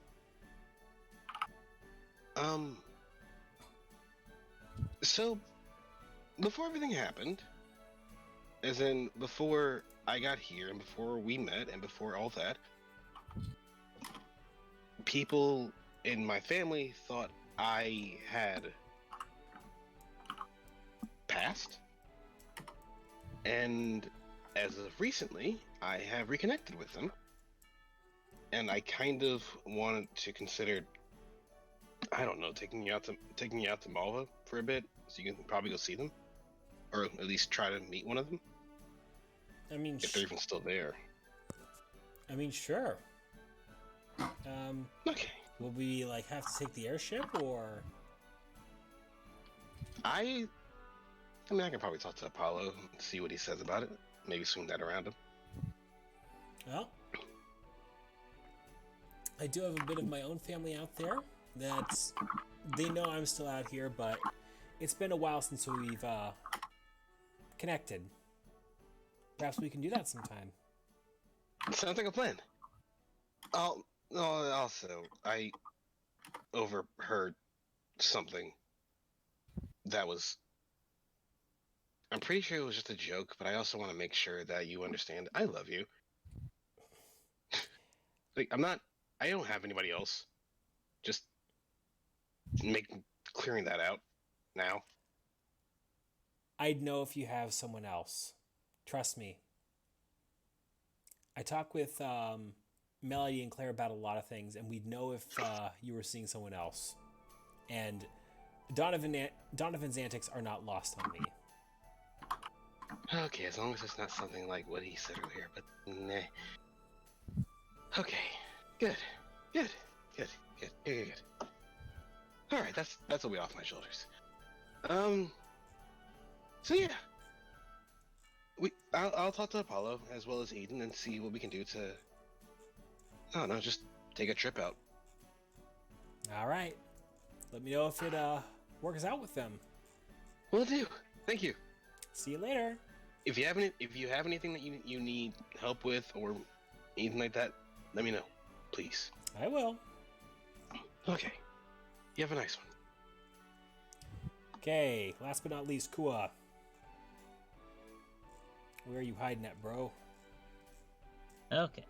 So, before everything happened, as in before I got here and before we met and before all that, people in my family thought I had passed, and as of recently, I have reconnected with them, and I kind of wanted to consider, I don't know, taking you out to Malva for a bit, so you can probably go see them, or at least try to meet one of them. I mean, if they're even still there. I mean, sure. Okay. Will we have to take the airship, or? I mean, I can probably talk to Apollo and see what he says about it. Maybe swing that around him. Well, I do have a bit of my own family out there. They know I'm still out here, but it's been a while since we've connected. Perhaps we can do that sometime. Sounds like a plan. Also, I overheard something that was... I'm pretty sure it was just a joke, but I also want to make sure that you understand I love you. I don't have anybody else. Just clearing that out now. I'd know if you have someone else. Trust me. I talk with Melody and Claire about a lot of things, and we'd know if you were seeing someone else. And Donovan's antics are not lost on me. Okay, as long as it's not something like what he said earlier, but nah. Okay, good. All right, that's a way off my shoulders. So yeah, I'll talk to Apollo as well as Eden and see what we can do to, I don't know, just take a trip out. All right. Let me know if it works out with them. Will do. Thank you. See you later. If you have anything that you need help with or anything like that, let me know, please. I will. Okay. You have a nice one. Okay, last but not least, Kua. Where are you hiding at, bro? Okay.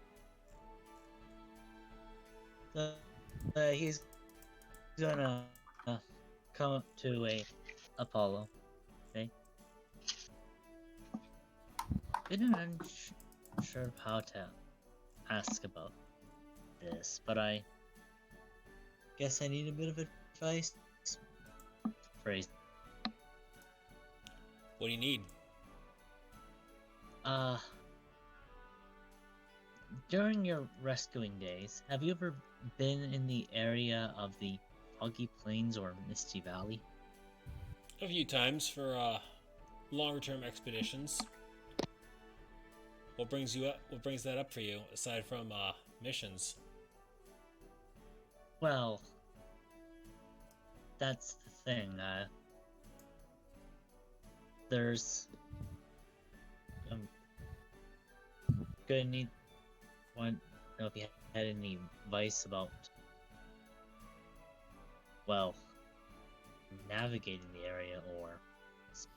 He's gonna come up to a Apollo. Okay. I'm sure how to ask about this, but I guess I need a bit of advice. Phrase. What do you need? During your rescuing days, have you ever been in the area of the Foggy Plains or Misty Valley? A few times for longer-term expeditions. What brings that up for you, aside from missions? Well, that's the thing. I'm gonna need want to know if you had any advice about, well, navigating the area, or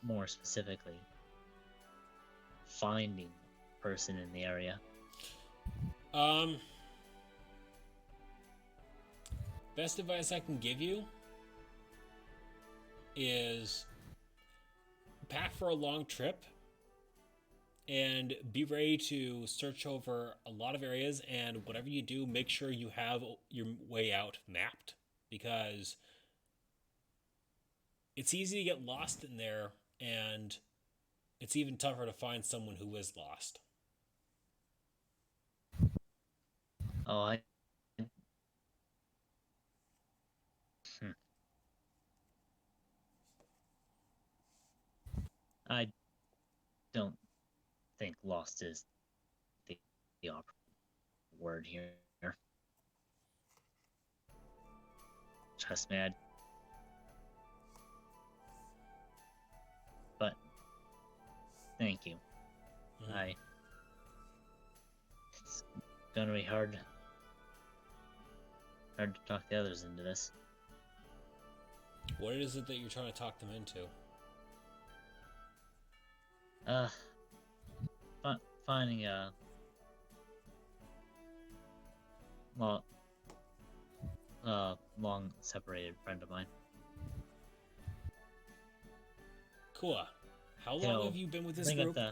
more specifically, finding a person in the area. Best advice I can give you is pack for a long trip and be ready to search over a lot of areas, and whatever you do, make sure you have your way out mapped, because it's easy to get lost in there, and it's even tougher to find someone who is lost. Oh, I don't think lost is the operative word here. Trust me, but thank you. Mm-hmm. It's gonna be hard to talk the others into this. What is it that you're trying to talk them into? Finding a long separated friend of mine. Cool. How long have you been with this group? I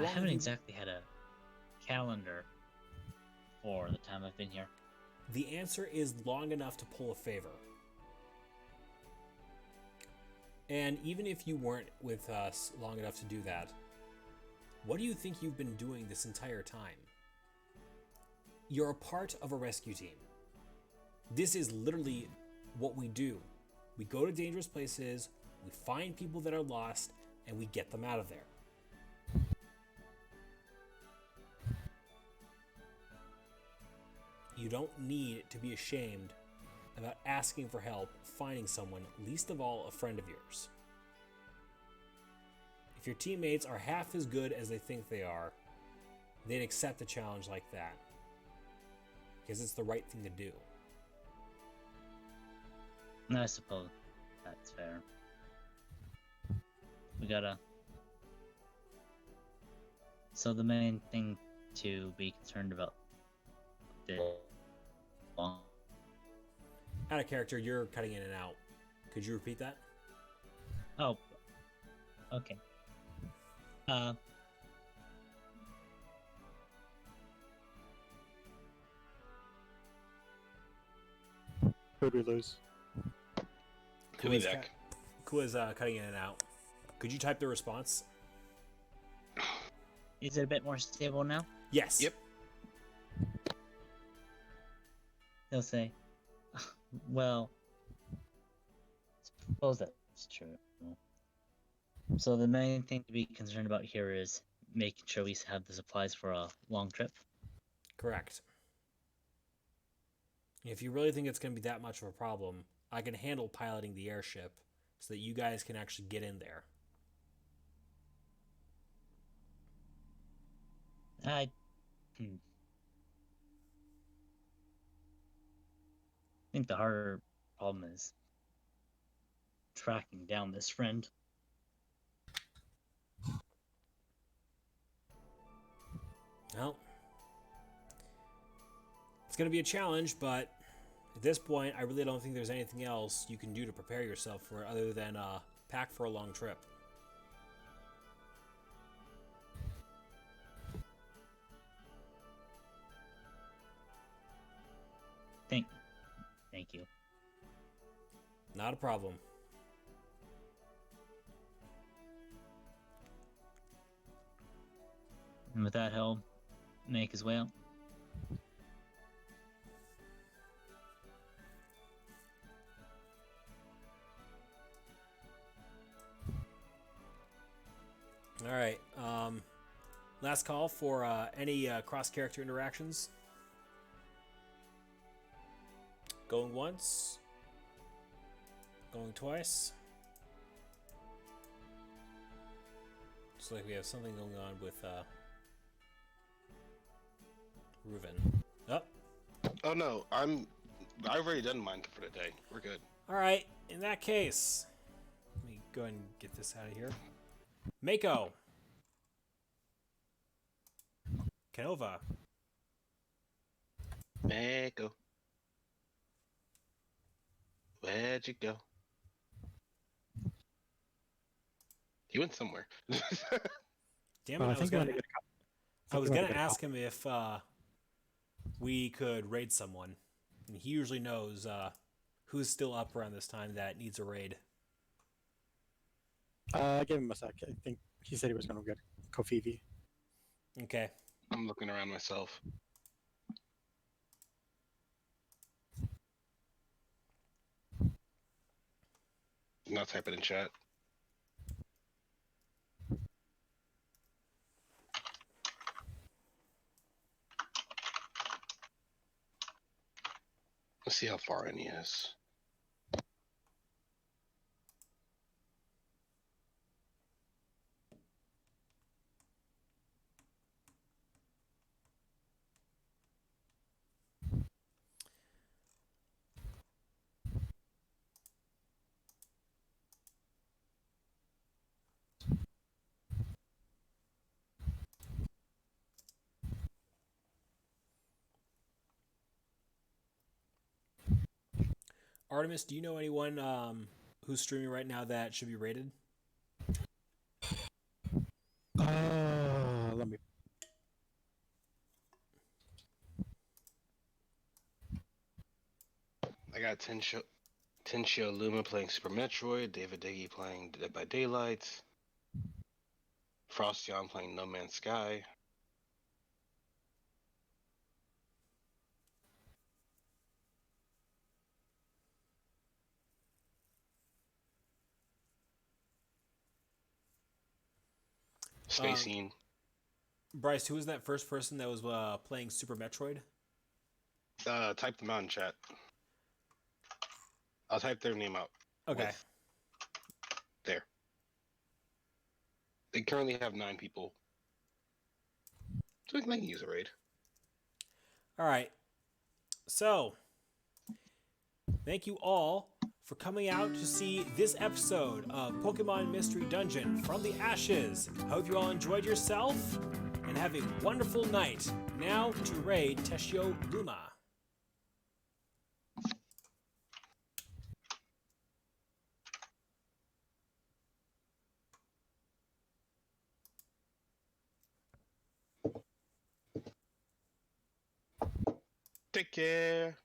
haven't exactly had a calendar for the time I've been here. The answer is long enough to pull a favor. And even if you weren't with us long enough to do that, what do you think you've been doing this entire time? You're a part of a rescue team. This is literally what we do. We go to dangerous places, we find people that are lost, and we get them out of there. You don't need to be ashamed about asking for help, finding someone, least of all a friend of yours. If your teammates are half as good as they think they are, they'd accept a challenge like that, because it's the right thing to do. I suppose that's fair. So the main thing to be concerned about is Out of character, you're cutting in and out. Could you repeat that? Oh, okay. Uh, Who'd we lose? He'll be back. Kua's cutting in and out. Could you type the response? is it a bit more stable now? Yes. Yep. He'll say, well, suppose that's true. So the main thing to be concerned about here is making sure we have the supplies for a long trip. Correct. If you really think it's going to be that much of a problem, I can handle piloting the airship so that you guys can actually get in there. I think the harder problem is tracking down this friend. Well, it's going to be a challenge, but at this point, I really don't think there's anything else you can do to prepare yourself for it other than pack for a long trip. Thank you. Not a problem. And with that, he'll make his way out. All right. Last call for any cross-character interactions. Going once. Going twice. Looks like we have something going on with Reuven. Oh. Oh no, I've already done mine for the day. We're good. All right. In that case, let me go ahead and get this out of here. Mako. Canova. Mako. Where'd you go? He went somewhere. Damn it! Well, I was I'm gonna ask him if we could raid someone, and he usually knows who's still up around this time that needs a raid. I gave him a sec. I think he said he was going to get Kofivi. Okay. I'm looking around myself. Not type it in chat. Let's see how far in he is. Artemis, do you know anyone who's streaming right now that should be rated? Let me. I got Tenshio Luma playing Super Metroid, David Diggy playing Dead by Daylight, Frostion playing No Man's Sky. Spacing. Bryce, who was that first person that was playing Super Metroid? Type them out in chat. I'll type their name out. Okay. There. They currently have 9 people. So they can use a raid. All right. So, thank you all for coming out to see this episode of Pokemon Mystery Dungeon from the Ashes. Hope you all enjoyed yourself and have a wonderful night. Now to raid Teshio Luma. Take care.